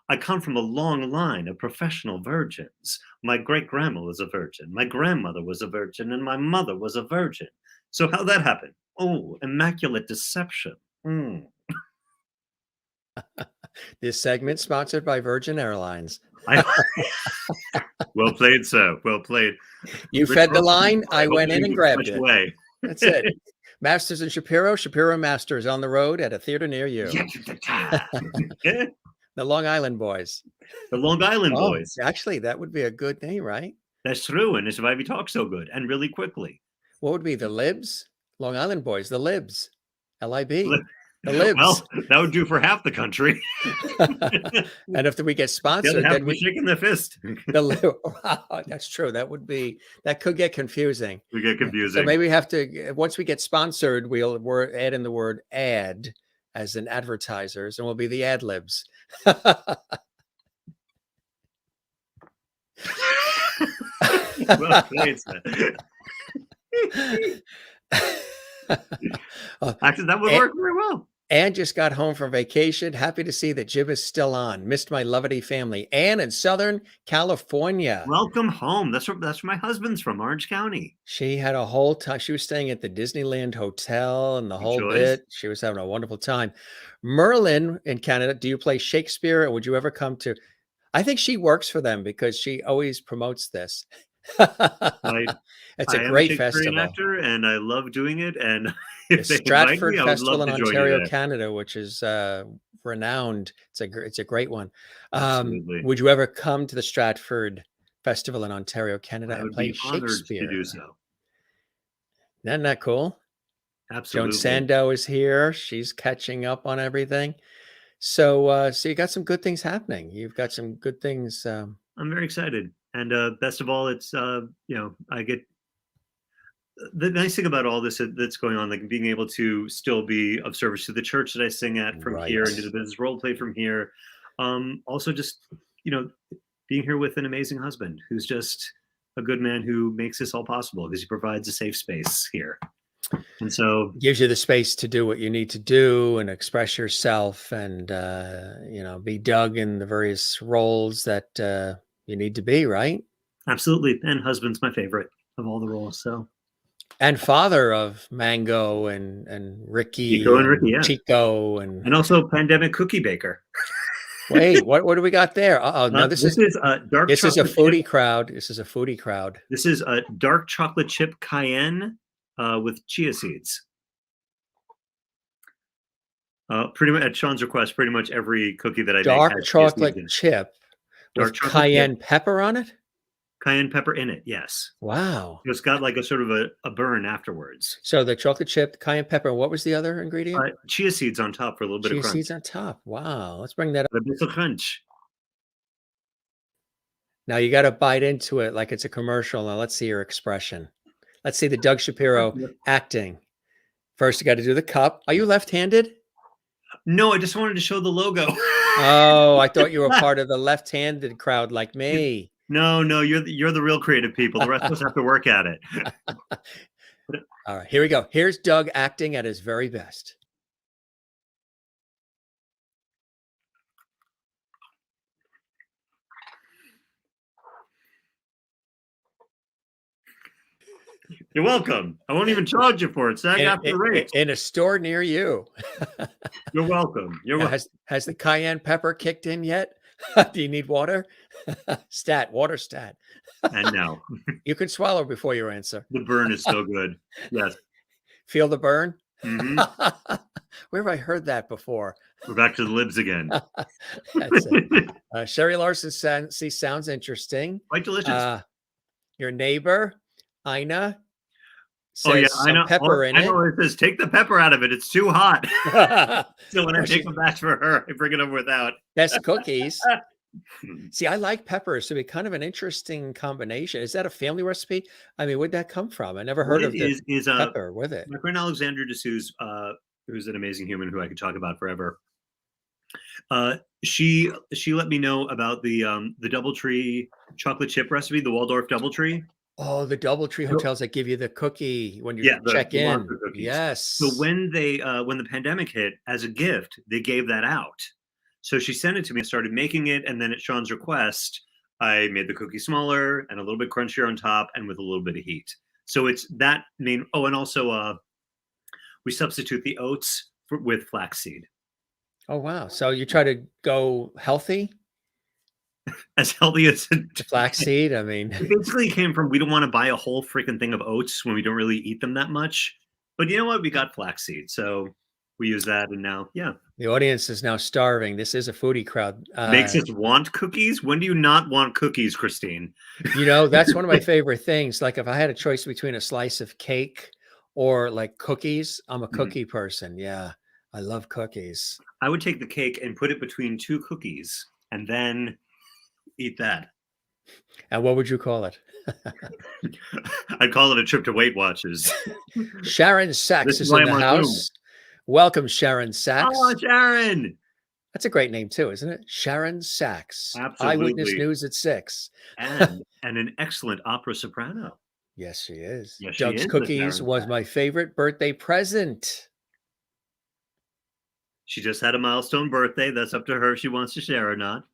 I come from a long line of professional virgins. My great grandma was a virgin, my grandmother was a virgin, and my mother was a virgin. So how'd that happen? Oh, immaculate deception. Mm. This segment sponsored by Virgin Airlines. Well played, sir. Well played. You Rich fed the Ross, line, I hope went you in and give grabbed much it. away. That's it. Masters and Shapiro, Shapiro and Masters on the road at a theater near you. Yeah, The Long Island Boys. the Long Island Oh, Boys. actually, that would be a good name, right? That's true, and it's why we talk so good and really quickly. What would be the Libs? Long Island Boys, the Libs. L-I-B. The Libs. Well, that would do for half the country. And if we get The sponsored, other half then would be shaking their fist. Wow, that's true. That could get confusing. We get confusing. So maybe we have to, once we get sponsored, we're add in the word ad as in advertisers, and we'll be the ad libs. Well played, sir. Actually, that would work very well. Anne just got home from vacation. Happy to see that Jim is still on. Missed my lovely family. Anne in Southern California. Welcome home. That's where my husband's from, Orange County. She had a whole time. She was staying at the Disneyland Hotel and the whole Joyce. bit. She was having a wonderful time. Merlin in Canada, do you play Shakespeare or would you ever come to? I think she works for them because she always promotes this. It's a great festival. Actor, and I love doing it. And The if they invite Stratford me, I would Festival love in to join you Ontario, there. Canada, which is renowned. It's a great one. Absolutely. Would you ever come to the Stratford Festival in Ontario, Canada, I and would play be honored Shakespeare? to do so. Isn't that cool? Absolutely. Joan Sando is here. She's catching up on everything. So you got some good things happening. You've got some good things. I'm very excited. And best of all, it's, I get the nice thing about all this that's going on, like being able to still be of service to the church that I sing at from here and do the business role play from here. Also just, being here with an amazing husband who's just a good man who makes this all possible because he provides a safe space here. And so gives you the space to do what you need to do and express yourself and, be dug in the various roles that you need to be, right? absolutely. And husband's my favorite of all the roles. So. And father of Mango and Ricky. Chico and Ricky, yeah. Chico and also pandemic cookie baker. Wait, what do we got there? No, this is dark. This is a chocolate foodie chip. crowd. This is a foodie crowd. This is a dark chocolate chip cayenne with chia seeds. Pretty much at Sean's request, pretty much every cookie that I Dark make has chocolate chia seeds chip Dark with chocolate cayenne pepper on it. cayenne pepper in it. Yes, Wow. it's got like a sort of a burn afterwards. So the chocolate chip, cayenne pepper. What was the other ingredient? Chia seeds on top for a little bit Chia of crunch. seeds on top. Wow. Let's bring that up. A bit of crunch. Now you got to bite into it like it's a commercial. Now let's see your expression. Let's see the Doug Shapiro acting. First, you got to do the cup. Are you left-handed? No, I just wanted to show the logo. Oh, I thought you were part of the left-handed crowd like me. No, you're the real creative people. The rest of us have to work at it. All right, here we go. Here's Doug acting at his very best. You're welcome. I won't even charge you for it. SAG after the rate. In a store near you. You're welcome. You're welcome. Has the cayenne pepper kicked in yet? Do you need water? Water stat. And no. You can swallow before you answer. The burn is so good. Yes. Feel the burn? Mm-hmm. Where have I heard that before? We're back to the libs again. That's it. Sherry Larson sounds interesting. Quite delicious. Your neighbor, Ina, Oh yeah, says some pepper in I know it. it says take the pepper out of it. It's too hot. So when I take a batch for her, I bring it over without. Best cookies. See, I like peppers, so it'd be kind of an interesting combination. Is that a family recipe? I mean, where'd that come from? I never heard of the pepper with it. My friend Alexandra Dessous, who's an amazing human who I could talk about forever. She let me know about the DoubleTree chocolate chip recipe, the Waldorf DoubleTree. Oh, the DoubleTree hotels that give you the cookie when you Yeah, check the in. monster cookies. Yes. So when the pandemic hit, as a gift, they gave that out. So she sent it to me and started making it, and then at Sean's request, I made the cookie smaller and a little bit crunchier on top, and with a little bit of heat. So it's that main. Oh, and also we substitute the oats with flaxseed. Oh, wow. So you try to go healthy? As healthy as Flaxseed, I mean. It basically came from, we don't want to buy a whole freaking thing of oats when we don't really eat them that much. But you know what? We got flaxseed, so we use that, and now, yeah. The audience is now starving. This is a foodie crowd. Makes us want cookies? When do you not want cookies, Christine? You know, that's one of my favorite things. Like if I had a choice between a slice of cake or like cookies, I'm a cookie person. Yeah, I love cookies. I would take the cake and put it between two cookies and then eat that. And what would you call it? I'd call it a trip to Weight Watchers. Sharon Sachs is in the house. Welcome, Sharon Sachs. Oh, Sharon. That's a great name too, isn't it? Sharon Sachs. Absolutely. Eyewitness News at 6. And an excellent opera soprano. Yes, she is. Yes, she Doug's is, Cookies Sharon was Sachs. my favorite birthday present. She just had a milestone birthday. That's up to her if she wants to share or not.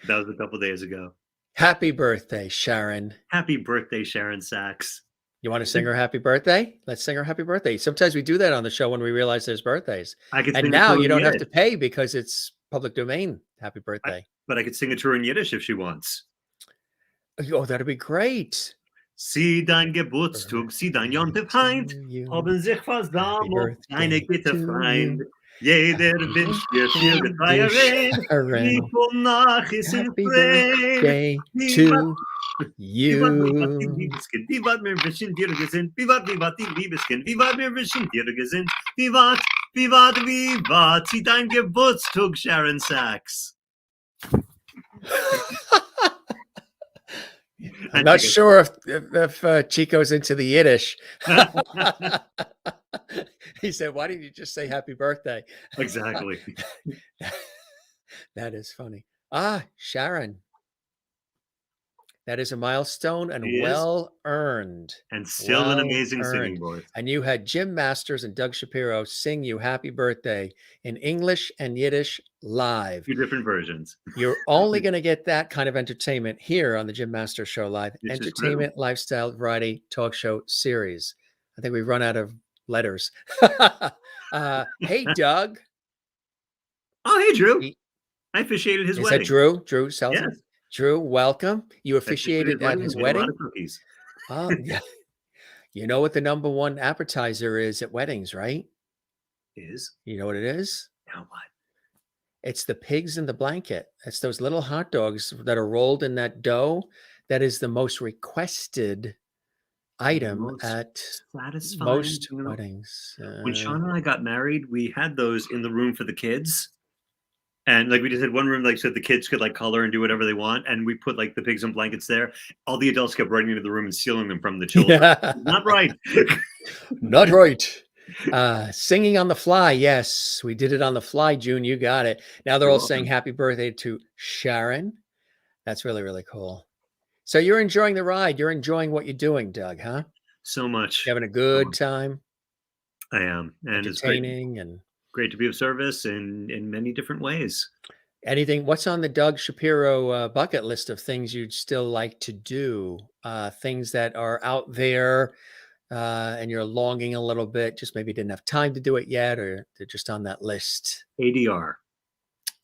That was a couple days ago. Happy birthday, Sharon. Happy birthday, Sharon Sachs. You want to sing her happy birthday? Let's sing her happy birthday. Sometimes we do that on the show when we realize there's birthdays. I could and sing now it to you her in don't have to Yiddish. pay because it's public domain. Happy birthday. But I could sing it to her in Yiddish if she wants. Oh, that'd be great. Sieh dein Geburtstag, sieh dein Jontef Heint, haben sich versammelt, deine Gitterfreund. Jeder wünscht dir viel Gefeiert, wie von nach ist in Happy Freud. birthday to you. Wie wat mir wünschen dir gesinnt, wie wat die Liebeskind, wie wat mir wünschen dir gesinnt, wie wat, sieh dein Geburtstag, Sharon Sachs. I'm not sure if Chico's into the Yiddish. He said, why didn't you just say happy birthday? Exactly. That is funny. Ah, Sharon. That is a milestone and It is. well earned. And still an amazing singing voice. And you had Jim Masters and Doug Shapiro sing you happy birthday in English and Yiddish live. 2 different versions. You're only going to get that kind of entertainment here on the Jim Masters Show Live. This is Entertainment, lifestyle, variety, talk show series. I think we've run out of letters. Hey, Doug. Oh, hey, Drew. I officiated his Is wedding. that Drew? Drew Selzman? Yes. Drew, welcome. You officiated at his Made a wedding? lot of cookies. Oh, yeah. You know what the number one appetizer is at weddings, right? Is? You know what it is? Now what? It's the pigs in the blanket. It's those little hot dogs that are rolled in that dough. That is the most requested item Most at satisfying, most you know? weddings. When Sean and I got married, we had those in the room for the kids. And like we just had one room, like so the kids could like color and do whatever they want. And we put like the pigs and blankets there. All the adults kept running into the room and stealing them from the children. Not right. Not right. Singing on the fly. Yes, we did it on the fly, June. You got it. Now they're all saying happy birthday to Sharon. That's really, really cool. So you're enjoying the ride. You're enjoying what you're doing, Doug, huh? So much. You're having a good time. I am. And it's entertaining and great to be of service in many different ways. Anything? What's on the Doug Shapiro bucket list of things you'd still like to do? Things that are out there and you're longing a little bit, just maybe didn't have time to do it yet, or they're just on that list. ADR.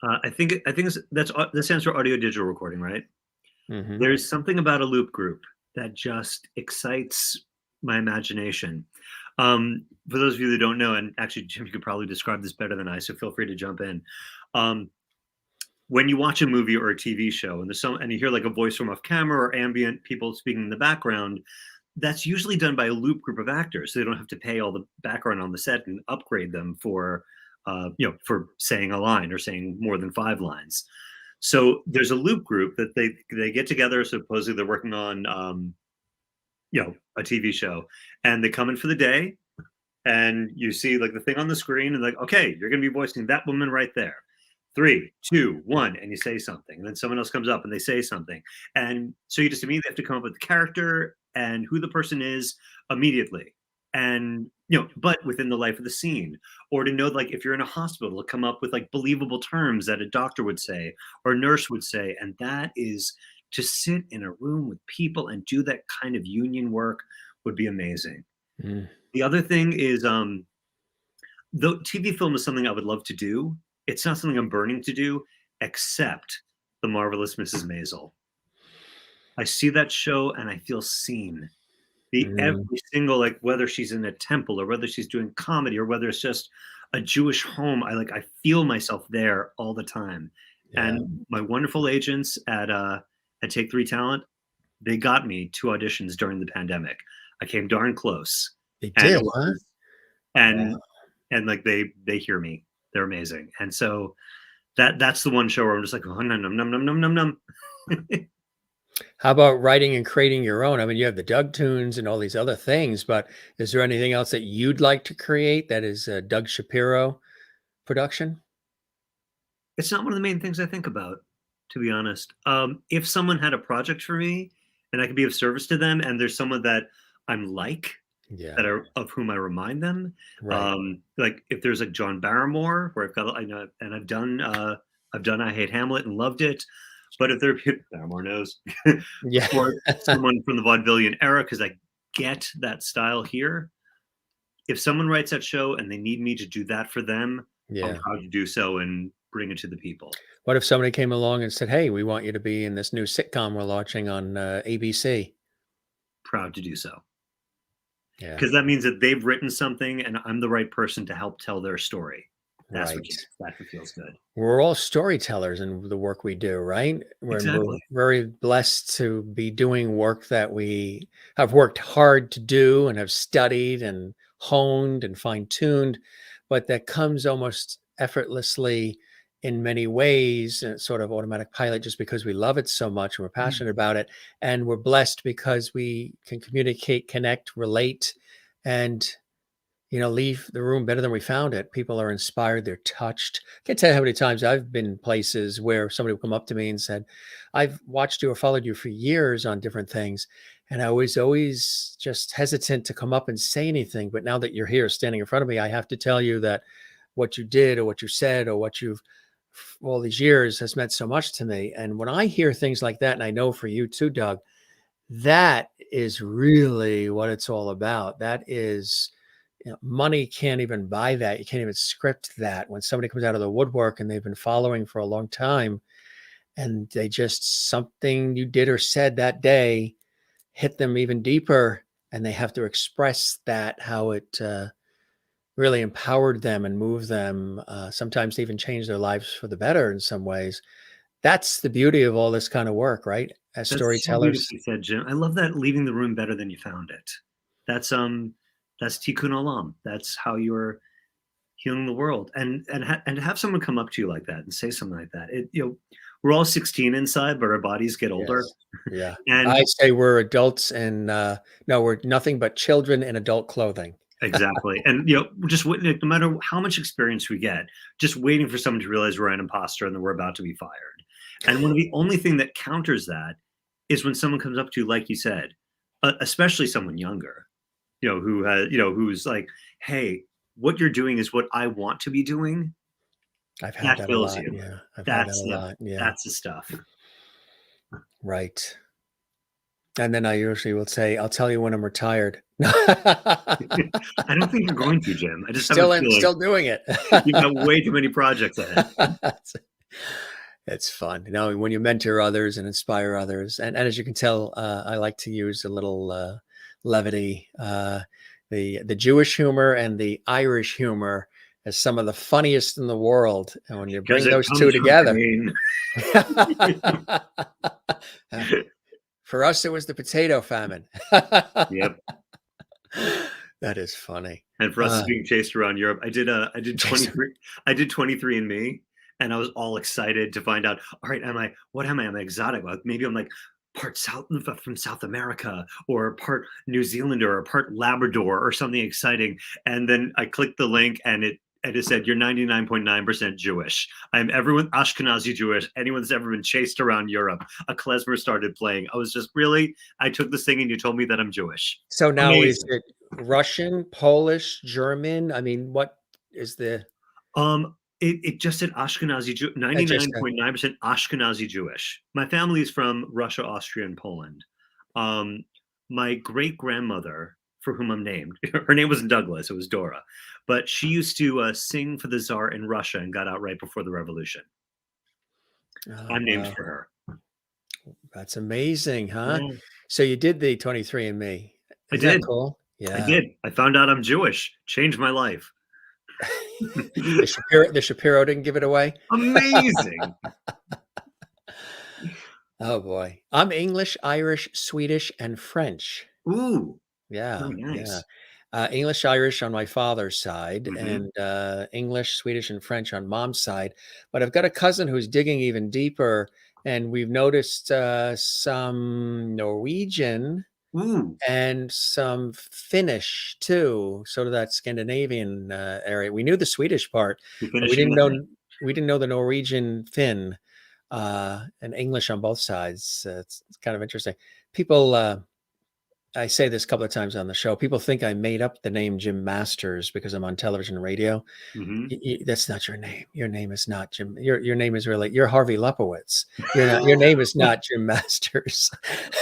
I think that stands for audio digital recording, right? Mm-hmm. There's something about a loop group that just excites my imagination. For those of you that don't know, and actually Jim, you could probably describe this better than I, so feel free to jump in. When you watch a movie or a TV show and you hear like a voice from off camera or ambient people speaking in the background, that's usually done by a loop group of actors. So they don't have to pay all the background on the set and upgrade them for saying a line or saying more than 5 lines. So there's a loop group that they get together. Supposedly they're working on, a TV show, and they come in for the day. and you see like the thing on the screen, and like, okay, you're gonna be voicing that woman right there. 3, 2, 1, and you say something, and then someone else comes up and they say something, and so you just immediately have to come up with the character and who the person is immediately, and but within the life of the scene, or to know like if you're in a hospital, to come up with like believable terms that a doctor would say or a nurse would say, and that is to sit in a room with people and do that kind of union work would be amazing. Mm. The other thing is, the TV film is something I would love to do. It's not something I'm burning to do, except The Marvelous Mrs. Maisel. I see that show and I feel seen. Every single, like, whether she's in a temple or whether she's doing comedy or whether it's just a Jewish home, I feel myself there all the time. Yeah. And my wonderful agents at Take 3 Talent, they got me 2 auditions during the pandemic. I came darn close. They And did, it huh? and Wow. and like they hear me. They're amazing. And so that's the one show where I'm just like, oh, num num num num num num num. How about writing and creating your own? I mean, you have the Doug tunes and all these other things, but is there anything else that you'd like to create that is Doug Shapiro production? It's not one of the main things I think about, to be honest. If someone had a project for me and I could be of service to them, and there's someone that I'm like, Yeah. that are of whom I remind them. Right. Like if there's like John Barrymore, where I know, and I've done I Hate Hamlet and loved it. But if they're Barrymore knows, Yeah. or someone from the vaudevillian era, because I get that style here. If someone writes that show and they need me to do that for them, Yeah. I'm proud to do so and bring it to the people. What if somebody came along and said, "Hey, we want you to be in this new sitcom we're launching on ABC"? Proud to do so. Yeah. Because that means that they've written something and I'm the right person to help tell their story. That's Right. what feels good. We're all storytellers in the work we do, right? We're Exactly. very blessed to be doing work that we have worked hard to do and have studied and honed and fine-tuned, but that comes almost effortlessly in many ways, and it's sort of automatic pilot just because we love it so much and we're passionate about it. And we're blessed because we can communicate, connect, relate, and leave the room better than we found it. People are inspired. They're touched. I can't tell you how many times I've been places where somebody will come up to me and said, "I've watched you or followed you for years on different things." And I was always just hesitant to come up and say anything. But now that you're here standing in front of me, I have to tell you that what you did or what you said or what you've all these years has meant so much to me. And when I hear things like that, and I know for you too, Doug, that is really what it's all about. That is, money can't even buy that. You can't even script that. When somebody comes out of the woodwork and they've been following for a long time, and they just something you did or said that day hit them even deeper, and they have to express that, how it really empowered them and moved them, sometimes to even change their lives for the better in some ways. That's the beauty of all this kind of work, right? As That's so storytellers. beautifully said, Jim. I love that, leaving the room better than you found it. That's tikkun olam. That's how you're healing the world. And to have someone come up to you like that and say something like that. We're all 16 inside, but our bodies get older. Yes. Yeah. And I say we're adults, and no, we're nothing but children in adult clothing. exactly. And just no matter how much experience we get, just waiting for someone to realize we're an imposter and that we're about to be fired. And one of the only thing that counters that is when someone comes up to you, like you said, especially someone younger, who has, who's like, "Hey, what you're doing is what I want to be doing." I've had that a fills lot. you. Yeah. I've had that a lot. Yeah. That's the stuff. Right. And then I usually will say, "I'll tell you when I'm retired." I don't think you're going to, Jim. I just have a feeling still doing it. you've got way too many projects ahead. It's fun. When you mentor others and inspire others. And as you can tell, I like to use a little levity. The Jewish humor and the Irish humor is some of the funniest in the world. And when you bring those two together. For us, it was the potato famine. Yep. That is funny. And for us being chased around Europe, I did 23andMe, and I was all excited to find out, all right, what am I? Am I exotic? Maybe I'm like part from South America, or part New Zealander, or part Labrador, or something exciting. And then I clicked the link, and it said, "You're 99.9% Jewish." I'm everyone Ashkenazi Jewish. Anyone that's ever been chased around Europe. A klezmer started playing. I was just, really? I took this thing and you told me that I'm Jewish. So now is Amazing. it Russian, Polish, German? I mean, what is the? It just said Ashkenazi Jew, I just 99.9% Ashkenazi Jewish. My family is from Russia, Austria, and Poland. My great grandmother, for whom I'm named, her name wasn't Douglas, it was Dora, but she used to sing for the Tsar in Russia and got out right before the revolution. Oh, I'm named wow. for her. That's amazing, huh? Yeah. So you did the 23andMe. I Isn't that did. cool? I Yeah. did. I found out I'm Jewish. Changed my life. The Shapiro didn't give it away. Amazing. Oh boy. I'm English, Irish, Swedish, and French. Ooh. Yeah. Oh, nice. Yeah. English, Irish on my father's side, Mhm. and English, Swedish, and French on mom's side. But I've got a cousin who's digging even deeper, and we've noticed some Norwegian Ooh. and some Finnish too, sort of that Scandinavian area. We knew the Swedish part, You but finishing that? we didn't know the Norwegian, Finn, and English on both sides. It's kind of interesting. People, I say this a couple of times on the show. People think I made up the name Jim Masters because I'm on television and radio. Mhm. That's not your name. Your name is not Jim. Your name is really, you're Harvey Lepowitz. Your name is not Jim Masters.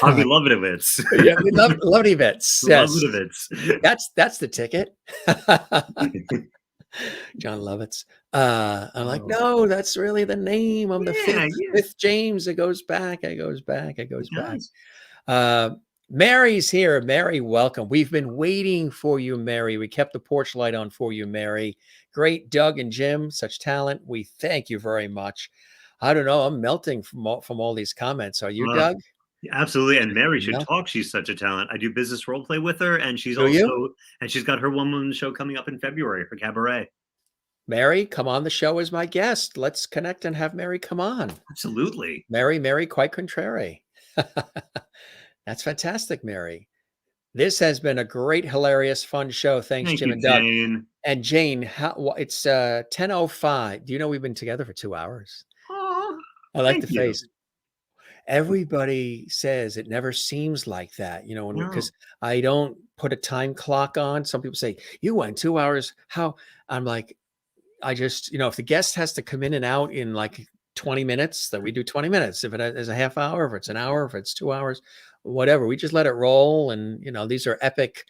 Harvey Lovitowitz. Yeah, we Lovitowitz. Yes, Lovitowitz. that's the ticket. John Lovitz. I'm like, Oh. no, that's really the name. I'm the Yeah, fifth James. It goes back. It goes back. Nice. Mary's here. Mary, welcome. We've been waiting for you, Mary. We kept the porch light on for you, Mary. Great, Doug and Jim, such talent. We thank you very much. I don't know. I'm melting from all these comments. Are you, Doug? Absolutely. And Mary should No. talk. She's such a talent. I do business role play with her, and she's Do also you? and she's got her one-woman show coming up in February, her cabaret. Mary, come on the show as my guest. Let's connect and have Mary come on. Absolutely. Mary, quite contrary. That's fantastic, Mary. This has been a great, hilarious, fun show. Thanks, Thank Jim you, and Doug. Jane. And Jane, it's 10:05. Do you know we've been together for 2 hours? Oh, I like the thank you. face. Everybody says it never seems like that, because I don't put a time clock on. Some people say, you went 2 hours. How? I'm like, I just, if the guest has to come in and out in like 20 minutes, then we do 20 minutes. If it is a half hour, if it's an hour, if it's 2 hours, whatever, we just let it roll. And, these are epic.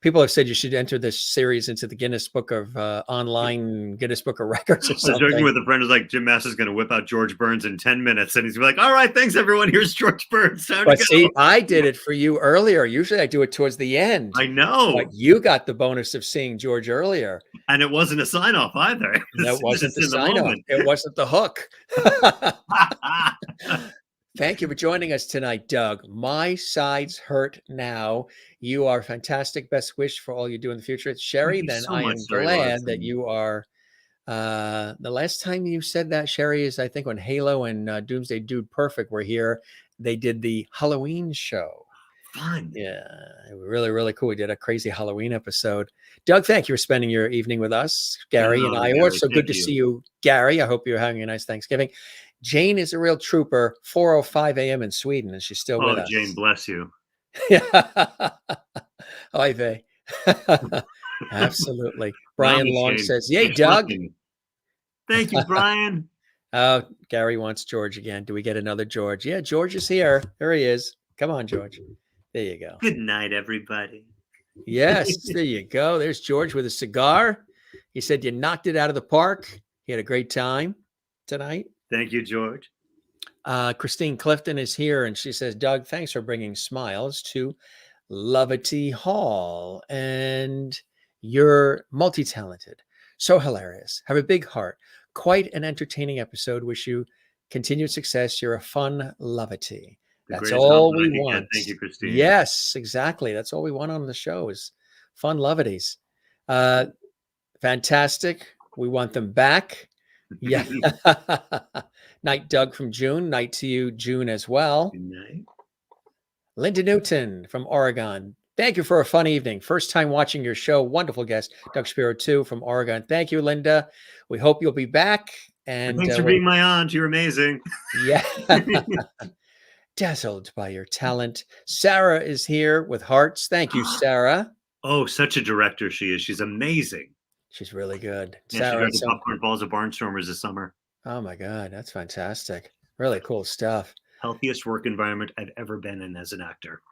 People have said you should enter this series into the Guinness Book of online Guinness Book of Records or I was something. joking with a friend who's like, Jim Master's going to whip out George Burns in 10 minutes. And he's gonna be like, all right, thanks, everyone. Here's George Burns. Time But to see, go. I did it for you earlier. Usually I do it towards the end. I know. But you got the bonus of seeing George earlier. And it wasn't a sign off either. That wasn't the sign off. It wasn't the hook. Thank you for joining us tonight, Doug. My sides hurt now. You are fantastic. Best wish for all you do in the future. It's Sherry. Then so I much, am Sherry glad Larson. that you are. The last time you said that, Sherry, is I think when Halo and Doomsday Dude Perfect were here. They did the Halloween show. Fun. Yeah, really, really cool. We did a crazy Halloween episode. Doug, thank you for spending your evening with us. Gary in Iowa. Gary, It's so good to thank see you, Gary. I hope you're having a nice Thanksgiving. Jane is a real trooper, 4:05 a.m. in Sweden, and she's still with us. Jane, bless you. Hi, Vay. Absolutely. Brian Mama Long Jane. says, yay, Thanks, Doug. listen. Thank you, Brian. Oh, Gary wants George again. Do we get another George? Yeah, George is here. There he is. Come on, George. There you go. Good night, everybody. Yes, there you go. There's George with a cigar. He said you knocked it out of the park. He had a great time tonight. Thank you, George. Christine Clifton is here, and she says, Doug, thanks for bringing smiles to Lovety Hall. And you're multi-talented, so hilarious, have a big heart, quite an entertaining episode. Wish you continued success. You're a fun Lovety. That's all we want. Thank you, Christine. Yes, exactly. That's all we want on the show is fun Loveties. Fantastic. We want them back. Yeah. Night, Doug from June. Night to you, June, as well. Good night. Linda Newton from Oregon. Thank you for a fun evening. First time watching your show. Wonderful guest. Doug Shapiro, too, from Oregon. Thank you, Linda. We hope you'll be back. And thanks for being my aunt. You're amazing. Yeah. Dazzled by your talent. Sarah is here with hearts. Thank you, Sarah. Oh, such a director she is. She's amazing. She's really good. Yeah, Sarah, she directed Popcorn Balls of Barnstormers this summer. oh my God, that's fantastic. Really cool stuff. Healthiest work environment I've ever been in as an actor.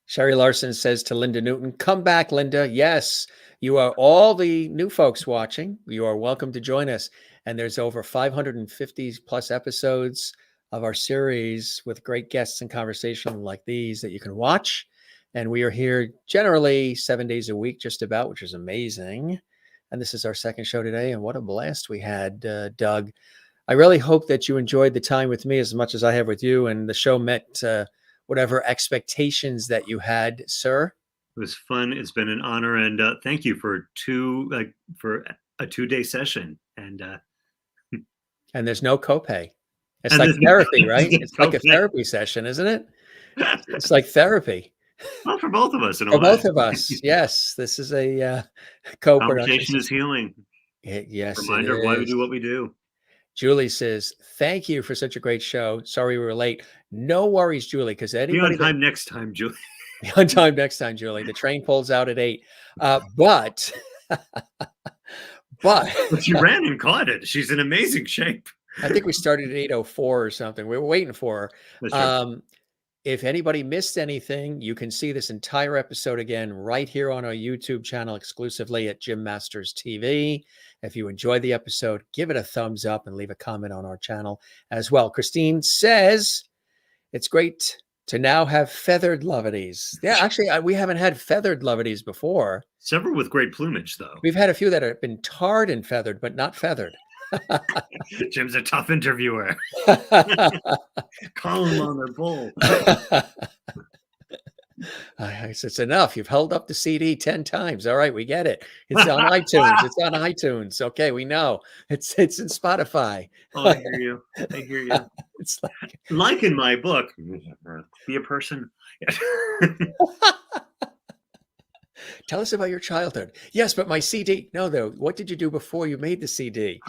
Sherry Larson says to Linda Newton, come back, Linda. Yes, you are all the new folks watching. You are welcome to join us. And there's over 550 plus episodes of our series with great guests and conversation like these that you can watch. And we are here generally 7 days a week, just about, which is amazing. And this is our second show today. And what a blast we had, Doug. I really hope that you enjoyed the time with me as much as I have with you. And the show met whatever expectations that you had, sir. It was fun. It's been an honor. And thank you for a 2-day session. And there's no copay. It's like therapy, right? It's like a therapy session, isn't it? It's like therapy. Well, for both of us. For both of us, yes. This is a co-production. Conversation is healing. Yes, reminder of why we do what we do. Julie says, thank you for such a great show. Sorry we were late. No worries, Julie, because anybody... Be on time next time, Julie. Be on time next time, Julie. The train pulls out at 8. But she ran and caught it. She's in amazing shape. I think we started at 8:04 or something. We were waiting for her. If anybody missed anything, you can see this entire episode again right here on our YouTube channel exclusively at Jim Masters TV. If you enjoyed the episode, give it a thumbs up and leave a comment on our channel as well. Christine says, it's great to now have feathered lovities. Yeah, actually, we haven't had feathered lovities before. Several with great plumage, though. We've had a few that have been tarred and feathered, but not feathered. Jim's a tough interviewer. Call him on their bull. It's enough. You've held up the CD 10 times. All right, we get it. It's on iTunes. It's on iTunes. Okay, we know. It's in Spotify. Oh, I hear you. I hear you. It's like in my book, be a person. Tell us about your childhood. Yes, but my CD. No, though. What did you do before you made the CD?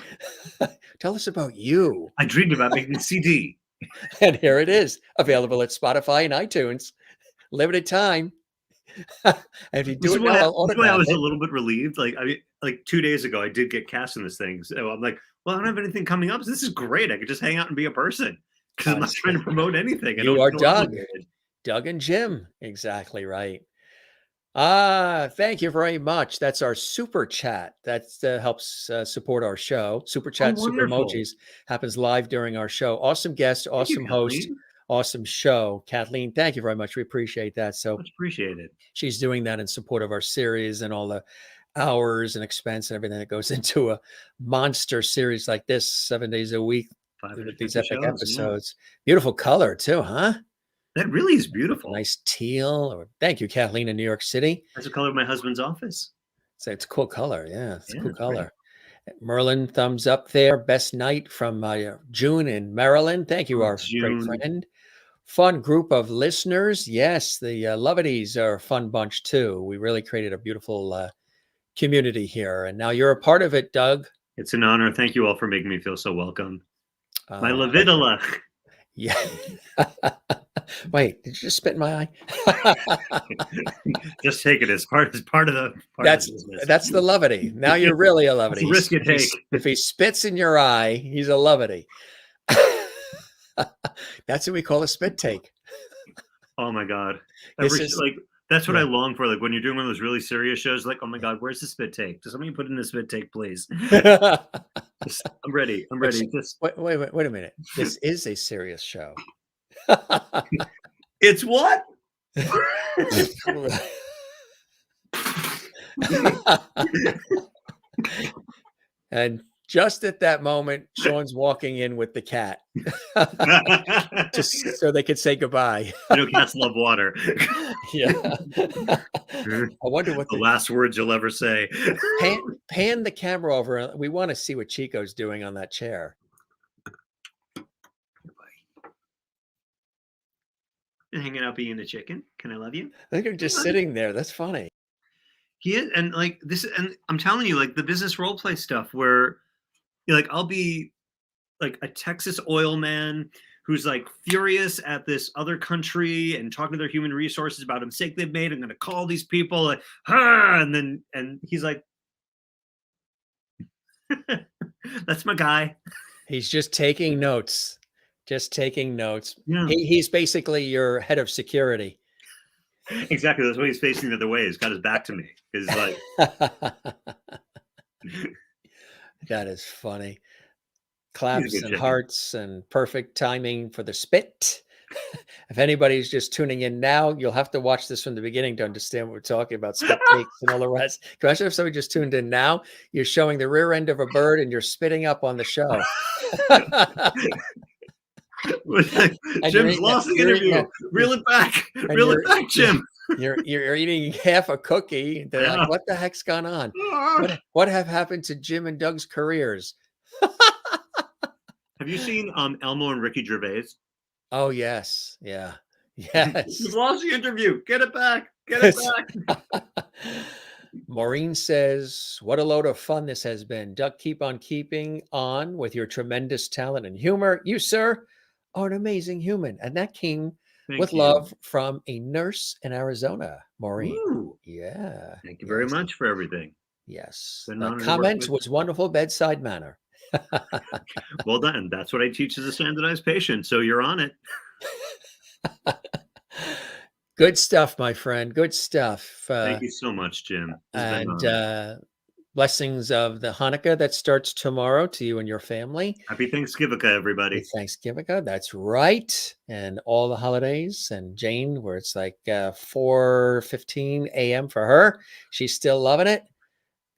Tell us about you. I dreamed about making a CD. And here it is, available at Spotify and iTunes. Limited time. And if you do it now, I'll autograph I was it. a little bit relieved. Like 2 days ago, I did get cast in this thing. So I'm like, well, I don't have anything coming up. So this is great. I could just hang out and be a person because I'm not trying to promote anything. You are Doug. Doug and Jim. Exactly right. Thank you very much. That's our super chat. That helps support our show. Super chat, super emojis happens live during our show. Awesome guest, awesome host, awesome show. Kathleen, thank you very much. We appreciate that. So much appreciated. She's doing that in support of our series and all the hours and expense and everything that goes into a monster series like this, 7 days a week with these epic episodes. Yeah. Beautiful color too, huh? That really is beautiful. Nice teal. Thank you, Kathleen in New York City. That's the color of my husband's office. So it's a cool color. Yeah, it's a cool color. Great. Merlin, thumbs up there. Best night from June in Maryland. Thank you, our great friend. Fun group of listeners. Yes, the Lovities are a fun bunch too. We really created a beautiful community here. And now you're a part of it, Doug. It's an honor. Thank you all for making me feel so welcome. My Levidala. Yeah. Wait, did you just spit in my eye? Just take it as part of the that's the levity. Now you're really a levity. Risk you take. If he spits in your eye, he's a levity. That's what we call a spit take. Oh my God. That's what I long for. Like when you're doing one of those really serious shows, like, oh my God, where's the spit take? Does somebody put in the spit take, please? I'm ready. I'm ready. Wait a minute. This is a serious show. It's what? And just at that moment, Sean's walking in with the cat, just so they could say goodbye. Cats love water. Yeah. I wonder what the last words you'll ever say. Pan the camera over. We want to see what Chico's doing on that chair. hanging out being a chicken. Can I love you? I think you're just sitting there. That's funny. He is, and like this, and I'm telling you, like the business role play stuff where, like, I'll be like a Texas oil man who's like furious at this other country and talking to their human resources about a mistake they've made. I'm going to call these people, like, and he's like, "That's my guy." He's just taking notes. Just taking notes. Yeah. He's basically your head of security. Exactly. That's why he's facing the other way. He's got his back to me. He's like, that is funny. He's a Claps good and chicken. hearts and perfect timing for the spit. If anybody's just tuning in now, you'll have to watch this from the beginning to understand what we're talking about, spit takes and all the rest. Imagine if somebody just tuned in now, you're showing the rear end of a bird and you're spitting up on the show. And Jim's lost the interview. Reel it back. Reel it back, Jim. You're eating half a cookie. They're like, what the heck's gone on? What have happened to Jim and Doug's careers? Have you seen Elmo and Ricky Gervais? Oh, yes. Yeah. Yes. You've lost the interview. Get it back. Get it back. Maureen says, what a load of fun this has been. Doug, keep on keeping on with your tremendous talent and humor. You, sir, are an amazing human. And that came with love from a nurse in Arizona, Maureen. Ooh. Yeah. Thank you very much for everything. Yes. Been an honor The to work comment with was wonderful bedside manner. Well done. That's what I teach as a standardized patient. So you're on it. Good stuff, my friend. Good stuff. Thank you so much, Jim. It's been an honor. And blessings of the Hanukkah that starts tomorrow to you and your family. Happy Thanksgiving, everybody. Happy Thanksgiving. That's right. And all the holidays. And Jane, where it's like 4:15 a.m. for her. She's still loving it.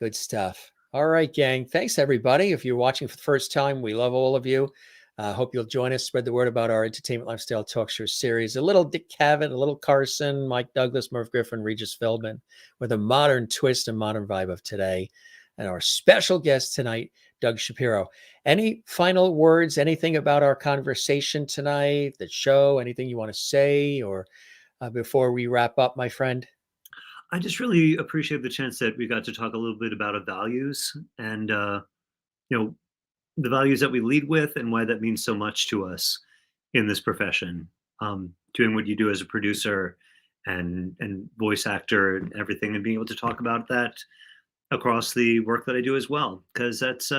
Good stuff. All right, gang. Thanks, everybody. If you're watching for the first time, we love all of you. Hope you'll join us. Spread the word about our entertainment lifestyle talk show series. A little Dick Cavett, a little Carson, Mike Douglas, Merv Griffin, Regis Philbin, with a modern twist and modern vibe of today. And our special guest tonight, Doug Shapiro. Any final words, anything about our conversation tonight, the show, anything you want to say, or before we wrap up, my friend? I just really appreciate the chance that we got to talk a little bit about our values and, the values that we lead with and why that means so much to us in this profession. Doing what you do as a producer and voice actor and everything, and being able to talk about that across the work that I do as well, because that's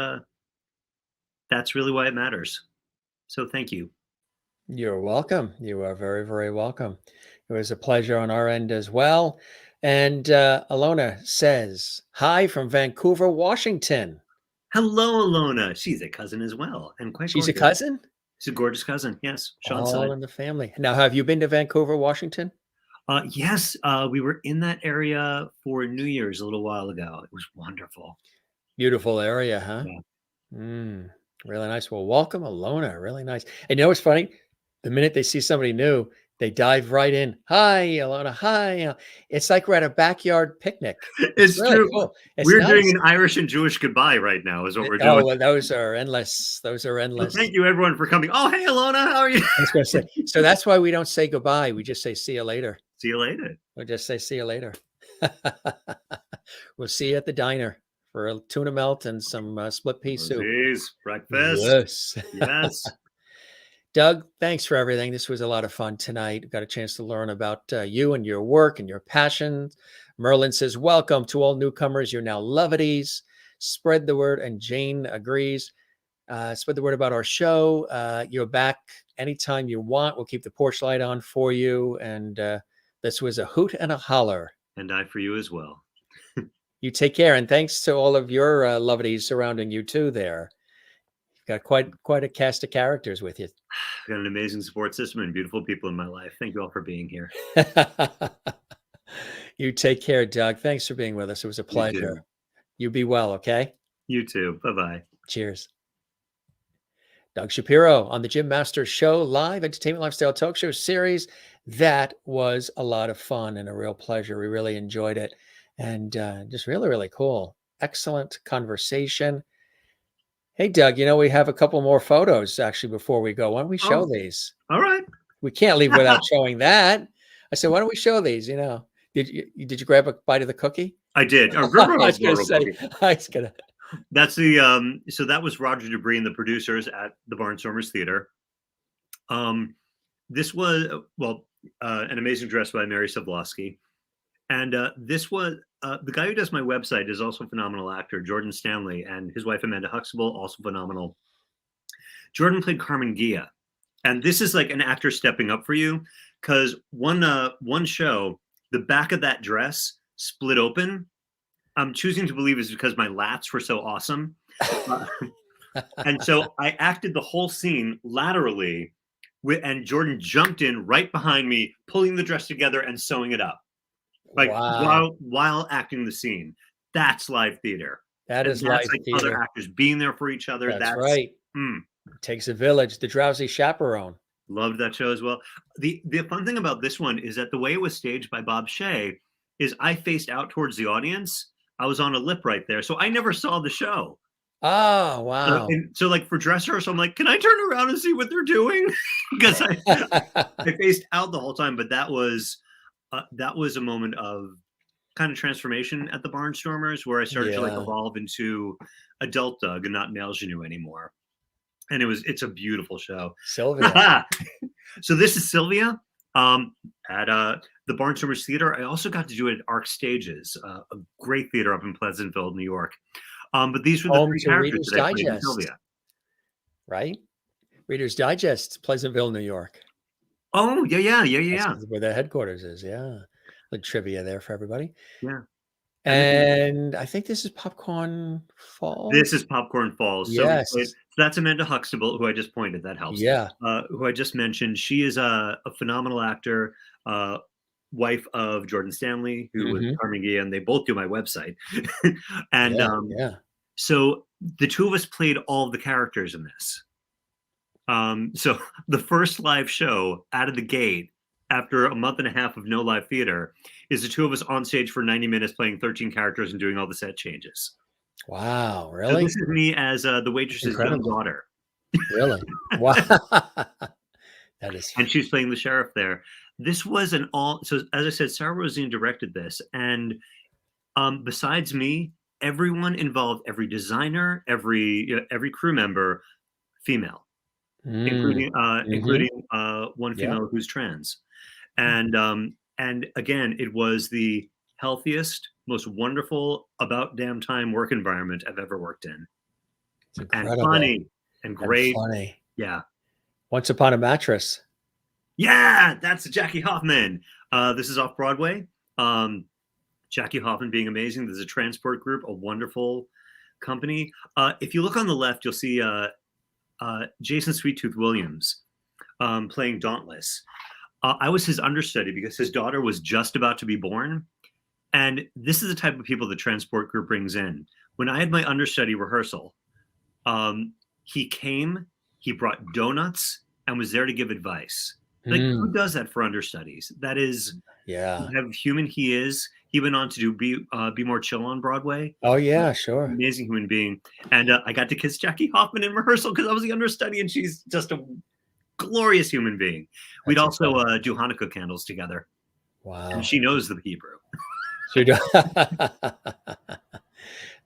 really why it matters. So thank you. You're welcome. You are very, very welcome. It was a pleasure on our end as well. And Alona says, hi from Vancouver, Washington. Hello, Alona. She's a cousin as well. And quite She's gorgeous. a cousin? She's a gorgeous cousin. Yes. Sean's All side. in the family. Now, have you been to Vancouver, Washington? Yes. We were in that area for New Year's a little while ago. It was wonderful. Beautiful area, huh? Yeah. Really nice. Well, welcome, Alona. Really nice. And you know what's funny? The minute they see somebody new, they dive right in. Hi, Alona. Hi. It's like we're at a backyard picnic. It's really true. Cool. We're doing an Irish and Jewish goodbye right now is what we're doing. Oh, well, those are endless. Those are endless. Well, thank you, everyone, for coming. Oh, hey, Alona. How are you? I was going to say. So that's why we don't say goodbye. We just say see you later. See you later. We'll just say see you later. We'll see you at the diner for a tuna melt and some split pea soup. Please, breakfast. Yes. Yes. Doug, thanks for everything. This was a lot of fun tonight. Got a chance to learn about you and your work and your passion. Merlin says, welcome to all newcomers. You're now lovities. Spread the word. And Jane agrees. Spread the word about our show. You're back anytime you want. We'll keep the porch light on for you. And this was a hoot and a holler. And I for you as well. You take care. And thanks to all of your lovities surrounding you too there. Got quite a cast of characters with you. I've got an amazing support system and beautiful people in my life. Thank you all for being here. You take care, Doug. Thanks for being with us. It was a pleasure. You be well, okay? You too. Bye-bye. Cheers. Doug Shapiro on the Jim Masters Show, live entertainment lifestyle talk show series. That was a lot of fun and a real pleasure. We really enjoyed it. And just really, really cool. Excellent conversation. Hey, Doug, we have a couple more photos actually before we go. Why don't we show these? All right. We can't leave without showing that. I said, why don't we show these? You know, did you grab a bite of the cookie? I did. I was going to say, I was going to. That's the so that was Roger Debris and the producers at the Barnstormers Theater. This was an amazing dress by Mary Savlosky, and this was the guy who does my website is also a phenomenal actor, Jordan Stanley, and his wife Amanda Huxtable, also phenomenal. Jordan played Carmen Gia, and this is like an actor stepping up for you, because one show, the back of that dress split open. I'm choosing to believe is because my lats were so awesome. And so I acted the whole scene laterally, and Jordan jumped in right behind me, pulling the dress together and sewing it up. Like while acting the scene. That's live theater. That is live like theater. Other actors being there for each other. That's right. It takes a village. The Drowsy Chaperone. Loved that show as well. The fun thing about this one is that the way it was staged by Bob Shea is I faced out towards the audience. I was on a lip right there, so I never saw the show. Oh, wow. So like for dress rehearsal, I'm like, can I turn around and see what they're doing? Because I faced out the whole time. But that was a moment of kind of transformation at the Barnstormers, where I started to like evolve into adult Doug and not male Genu anymore. And it's a beautiful show. Sylvia. So this is Sylvia at the Barnstormers Theater. I also got to do it at Arc Stages, a great theater up in Pleasantville, New York. But these were the three characters Reader's that I played in Digest. Sylvia. Right? Reader's Digest, Pleasantville, New York. Oh, yeah. That's where their headquarters is, yeah. The trivia there for everybody. Yeah. And I think this is Popcorn Falls. This is Popcorn Falls. Yes. So that's Amanda Huxtable, who I just pointed. That helps. Yeah. Who I just mentioned. She is a phenomenal actor, wife of Jordan Stanley, who was Carmen Gia, and they both do my website. And so the two of us played all of the characters in this. So the first live show out of the gate, after a month and a half of no live theater, is the two of us on stage for 90 minutes playing 13 characters and doing all the set changes. Wow, So really? this is me as the waitress's young daughter. Really? Wow. That is. And she's playing the sheriff there. This was so as I said, Sarah Rosine directed this. And besides me, everyone involved, every designer, every crew member, female. Including one female who's trans, and again, it was the healthiest, most wonderful, about damn time work environment I've ever worked in, and funny and great. Funny. Yeah. Once Upon a Mattress. Yeah, that's Jackie Hoffman. This is off Broadway. Jackie Hoffman being amazing. There's a transport group, a wonderful company. If you look on the left, you'll see Jason Sweet Tooth Williams playing Dauntless. I was his understudy because his daughter was just about to be born. And this is the type of people the transport group brings in. When I had my understudy rehearsal, he came, he brought donuts and was there to give advice. Like, who does that for understudies? That is, how human he is. He went on to do Be More Chill on Broadway. Oh, yeah, sure. Amazing human being. And I got to kiss Jackie Hoffman in rehearsal because I was the understudy, and she's just a glorious human being. We'd also do Hanukkah candles together. Wow. And she knows the Hebrew. She does. That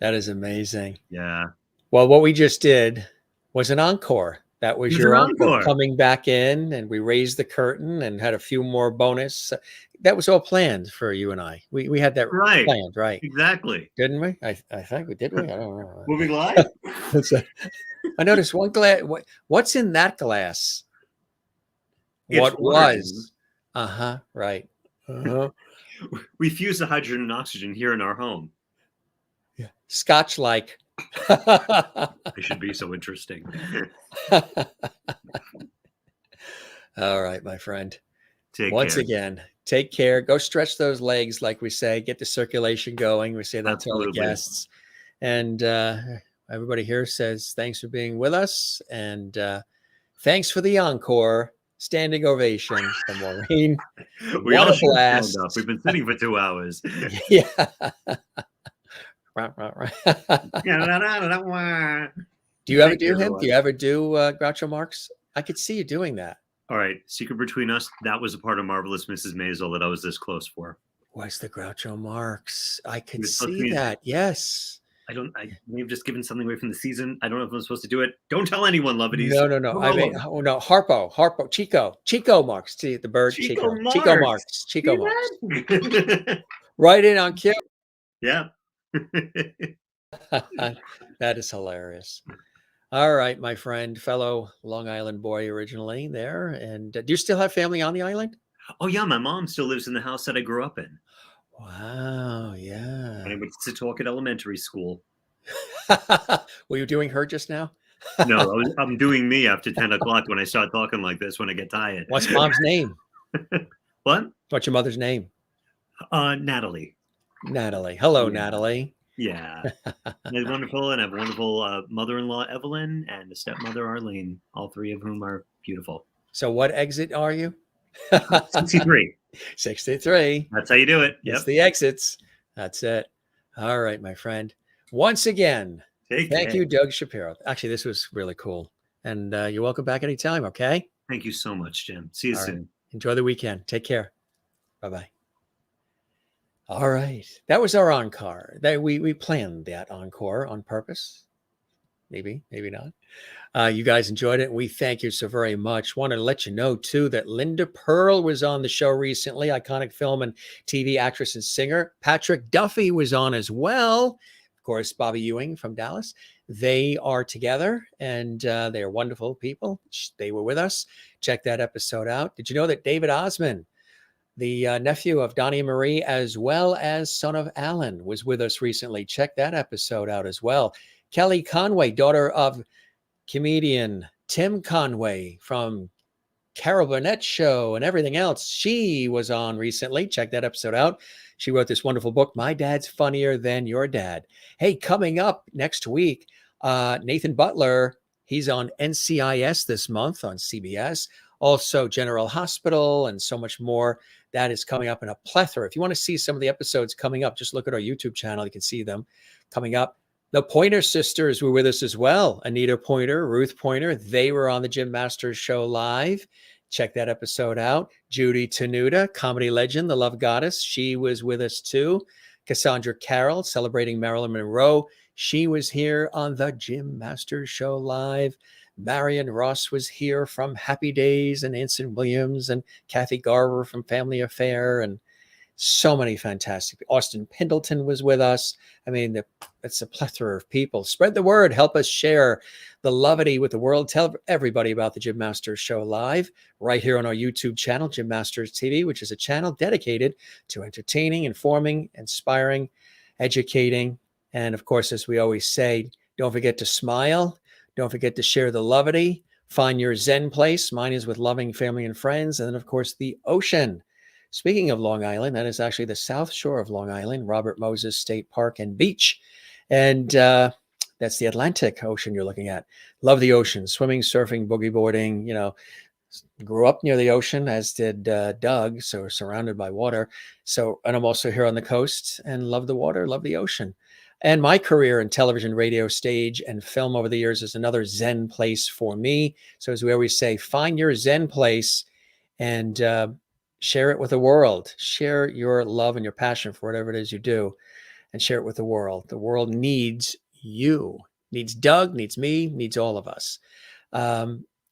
is amazing. Yeah. Well, what we just did was an encore. That was your encore coming back in, and we raised the curtain and had a few more bonus. That was all planned for you and I. We had that planned, right? Exactly. Didn't we? I think we did. I don't know. Moving live. I noticed one glass. What's in that glass? What was? Right. We fuse the hydrogen and oxygen here in our home. Yeah. Scotch-like. It should be so interesting. All right, my friend. Once again, take care. Go stretch those legs, like we say. Get the circulation going. We say that to all the guests. And everybody here says thanks for being with us. And thanks for the encore. Standing ovation from Maureen. We all should stand up. We've been sitting for 2 hours. Yeah. Do you ever do him? Do you ever do Groucho Marx? I could see you doing that. All right, secret between us. That was a part of Marvelous Mrs. Maisel that I was this close for. Was the Groucho Marx? I He could was supposed to see be- that. Yes. I may have just given something away from the season. I don't know if I'm supposed to do it. Don't tell anyone, Lovedies. No. I mean, oh no, Harpo, Chico Marx. See the bird, Chico Marx. See that? Right in on cue. Yeah. That is hilarious. All right, my friend, fellow Long Island boy originally there. And do you still have family on the island? Oh yeah, my mom still lives in the house that I grew up in. Wow, yeah. And I went to Talk at elementary school. Were you doing her just now? No, I'm doing me after 10 o'clock when I start talking like this when I get tired. What's mom's name? What? What's your mother's name? Natalie. Natalie. Hello, Yeah. Natalie. Yeah. It's wonderful. And I have a wonderful mother-in-law, Evelyn, and a stepmother, Arlene, all three of whom are beautiful. So what exit are you? 63. 63. That's how you do it. That's Yep. the exits. That's it. All right, my friend. Once again, thank you, Doug Shapiro. Actually, this was really cool. And you're welcome back anytime, okay? Thank you so much, Jim. See you All right. soon. Enjoy the weekend. Take care. Bye-bye. All right. That was our encore. We planned that encore on purpose. Maybe not. You guys enjoyed it. We thank you so very much. Wanted to let you know, too, that Linda Pearl was on the show recently, iconic film and TV actress and singer. Patrick Duffy was on as well. Of course, Bobby Ewing from Dallas. They are together, and they are wonderful people. They were with us. Check that episode out. Did you know that David Osmond, the nephew of Donnie and Marie, as well as son of Alan, was with us recently? Check that episode out as well. Kelly Conway, daughter of comedian Tim Conway from Carol Burnett Show and everything else. She was on recently. Check that episode out. She wrote this wonderful book, My Dad's Funnier Than Your Dad. Hey, coming up next week, Nathan Butler, he's on NCIS this month on CBS. Also General Hospital and so much more. That is coming up in a plethora. If you want to see some of the episodes coming up, just look at our YouTube channel. You can see them coming up. The Pointer Sisters were with us as well. Anita Pointer, Ruth Pointer, they were on the Jim Masters Show live. Check that episode out. Judy Tenuta, comedy legend, the Love Goddess, she was with us too. Cassandra Carroll, celebrating Marilyn Monroe, she was here on the Jim Masters Show live. Marion Ross was here from Happy Days, and Anson Williams, and Kathy Garver from Family Affair, and so many fantastic. Austin Pendleton was with us. I mean, it's a plethora of people. Spread the word. Help us share the levity with the world. Tell everybody about the Jim Masters Show live right here on our YouTube channel, Jim Masters TV, which is a channel dedicated to entertaining, informing, inspiring, educating. And of course, as we always say, don't forget to smile. Don't forget to share the levity. Find your Zen place. Mine is with loving family and friends. And then, of course, the ocean. Speaking of Long Island, that is actually the South Shore of Long Island, Robert Moses State Park and Beach. And that's the Atlantic Ocean you're looking at. Love the ocean, swimming, surfing, boogie boarding. You know, grew up near the ocean, as did Doug, so we're surrounded by water. So, and I'm also here on the coast and love the water, love the ocean. And my career in television, radio, stage, and film over the years is another Zen place for me. So as we always say, find your Zen place and share it with the world. Share your love and your passion for whatever it is you do and share it with the world. The world needs you, needs Doug, needs me, needs all of us.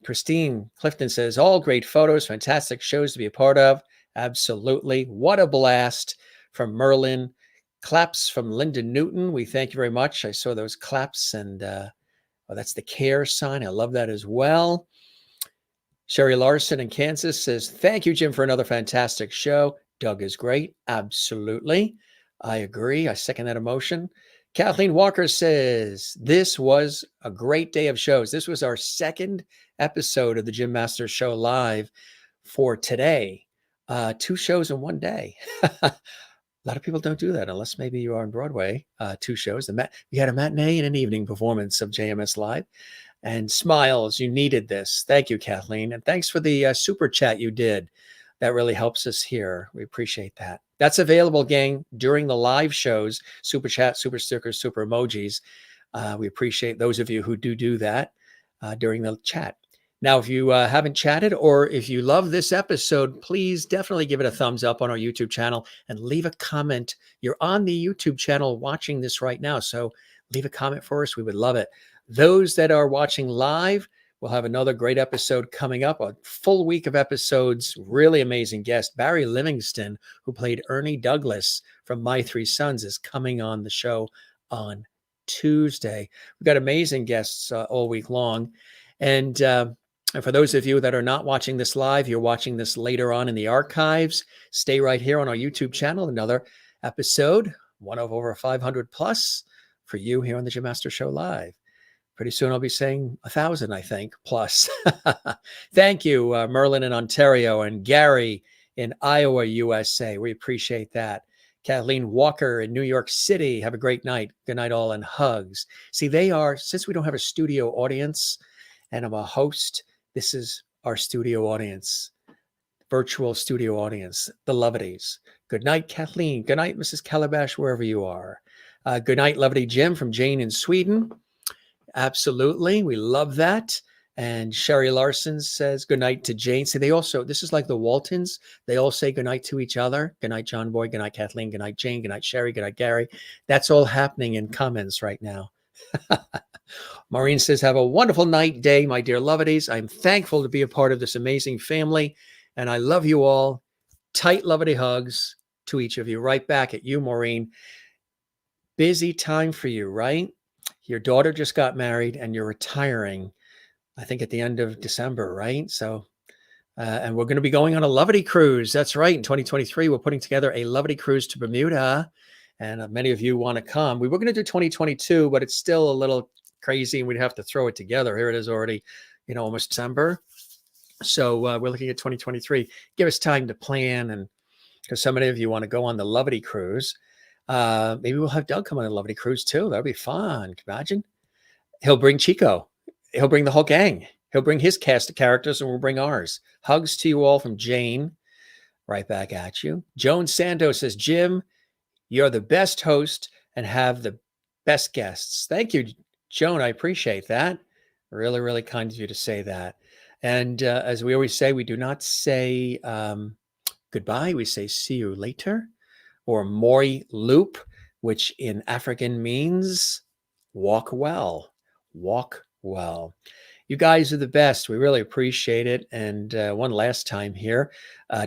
Christine Clifton says, all great photos, fantastic shows to be a part of. Absolutely. What a blast. From Merlin. Claps from Linda Newton. We thank you very much. I saw those claps, and that's the care sign. I love that as well. Sherry Larson in Kansas says, thank you, Jim, for another fantastic show. Doug is great. Absolutely. I agree. I second that emotion. Kathleen Walker says, this was a great day of shows. This was our second episode of the Jim Masters Show live for today. 2 shows in one day. A lot of people don't do that unless maybe you are on Broadway. 2 shows. You had a matinee and an evening performance of JMS Live. And smiles, you needed this. Thank you, Kathleen. And thanks for the super chat you did. That really helps us here. We appreciate that. That's available, gang, during the live shows. Super chat, super stickers, super emojis. We appreciate those of you who do that during the chat. Now, if you haven't chatted or if you love this episode, please definitely give it a thumbs up on our YouTube channel and leave a comment. You're on the YouTube channel watching this right now, so leave a comment for us. We would love it. Those that are watching live, we'll have another great episode coming up, a full week of episodes, really amazing guest. Barry Livingston, who played Ernie Douglas from My Three Sons, is coming on the show on Tuesday. We've got amazing guests all week long. And for those of you that are not watching this live, you're watching this later on in the archives, stay right here on our YouTube channel. Another episode, one of over 500 plus for you here on the Jim Master Show Live. Pretty soon I'll be saying 1,000, I think, plus. Thank you, Merlin in Ontario and Gary in Iowa, USA. We appreciate that. Kathleen Walker in New York City. Have a great night. Good night all and hugs. See, they are, since we don't have a studio audience and I'm a host, this is our studio audience, virtual studio audience, the Lovities. Good night, Kathleen. Good night, Mrs. Calabash, wherever you are. Good night, Lovity Jim from Jane in Sweden. Absolutely. We love that. And Sherry Larson says good night to Jane. See, they also, this is like the Waltons. They all say good night to each other. Good night, John Boy. Good night, Kathleen. Good night, Jane. Good night, Sherry. Good night, Gary. That's all happening in comments right now. Maureen says, have a wonderful night, day, my dear Lovities. I'm thankful to be a part of this amazing family, and I love you all. Tight Lovity hugs to each of you. Right back at you, Maureen. Busy time for you, right? Your daughter just got married, and you're retiring, I think, at the end of December, right? So, and we're going to be going on a Lovity cruise. That's right. In 2023, we're putting together a Lovity cruise to Bermuda, and many of you want to come. We were going to do 2022, but it's still a little crazy and we'd have to throw it together. Here it is already, almost December. So we're looking at 2023. Give us time to plan, and because so many of you want to go on the Lovity cruise. Maybe we'll have Doug come on a Lovity cruise too. That'd be fun. Can you imagine? He'll bring Chico. He'll bring the whole gang. He'll bring his cast of characters and we'll bring ours. Hugs to you all from Jane. Right back at you. Joan Santos says, Jim, you're the best host and have the best guests. Thank you, Joan. I appreciate that. Really, really kind of you to say that. And as we always say, we do not say goodbye. We say see you later, or moi loop, which in African means walk well. Walk well. You guys are the best. We really appreciate it. And one last time here,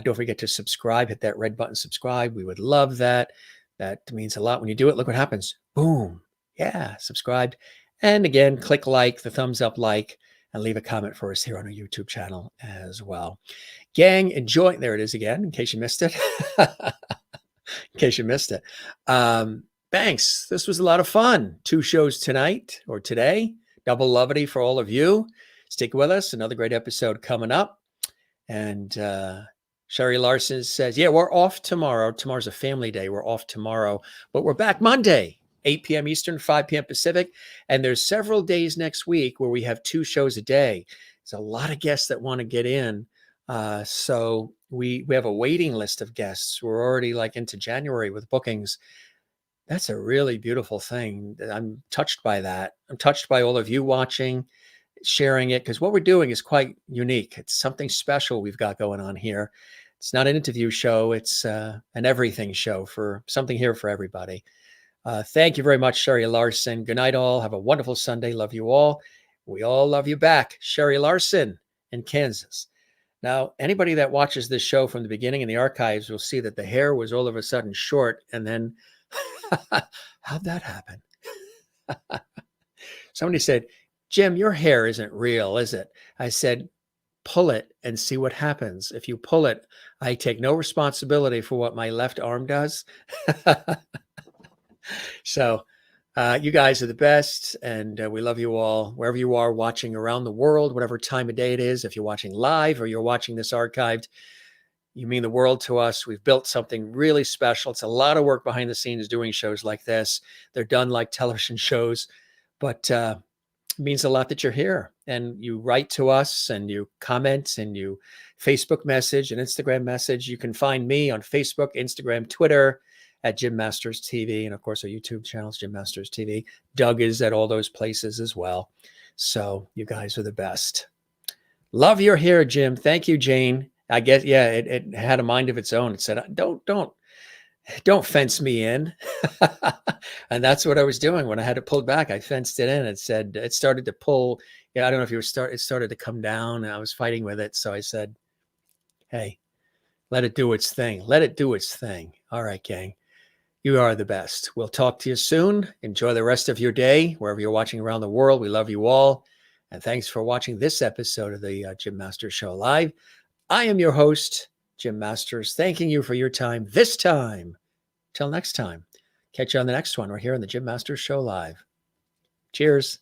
don't forget to subscribe. Hit that red button, subscribe. We would love that. That means a lot when you do it. Look what happens. Boom. Yeah, subscribed. And again, click like, the thumbs up like, and leave a comment for us here on our YouTube channel as well. Gang, enjoy. There it is again, in case you missed it. In case you missed it. Thanks. This was a lot of fun. 2 shows tonight or today. Double Lovity for all of you. Stick with us. Another great episode coming up. And Sherry Larson says, yeah, we're off tomorrow. Tomorrow's a family day. We're off tomorrow, but we're back Monday, 8 p.m. Eastern, 5 p.m. Pacific. And there's several days next week where we have 2 shows a day. There's a lot of guests that want to get in. So we have a waiting list of guests. We're already like into January with bookings. That's a really beautiful thing. I'm touched by that. I'm touched by all of you watching, sharing it, because what we're doing is quite unique. It's something special we've got going on here. It's not an interview show. It's an everything show, for something here for everybody. Thank you very much, Sherry Larson. Good night, all. Have a wonderful Sunday. Love you all. We all love you back. Sherry Larson in Kansas. Now, anybody that watches this show from the beginning in the archives will see that the hair was all of a sudden short, and then how'd that happen? Somebody said, Jim, your hair isn't real, is it? I said, pull it and see what happens. If you pull it, I take no responsibility for what my left arm does. So you guys are the best, and we love you all, wherever you are watching around the world, whatever time of day it is. If you're watching live or you're watching this archived, you mean the world to us. We've built something really special. It's a lot of work behind the scenes doing shows like this. They're done like television shows, but it means a lot that you're here and you write to us and you comment and you Facebook message and Instagram message. You can find me on Facebook, Instagram, Twitter at Jim Masters TV. And of course, our YouTube channel is Jim Masters TV. Doug is at all those places as well. So you guys are the best. Love your hair, Jim. Thank you, Jane. I guess, yeah, it had a mind of its own. It said, don't fence me in. And that's what I was doing when I had it pulled back. I fenced it in. It said, it started to pull. Yeah, I don't know if it started to come down and I was fighting with it. So I said, hey, let it do its thing. Let it do its thing. All right, gang. You are the best. We'll talk to you soon. Enjoy the rest of your day, wherever you're watching around the world. We love you all. And thanks for watching this episode of the Jim Masters Show Live. I am your host, Jim Masters, thanking you for your time this time. Till next time. Catch you on the next one. We're here on the Jim Masters Show Live. Cheers.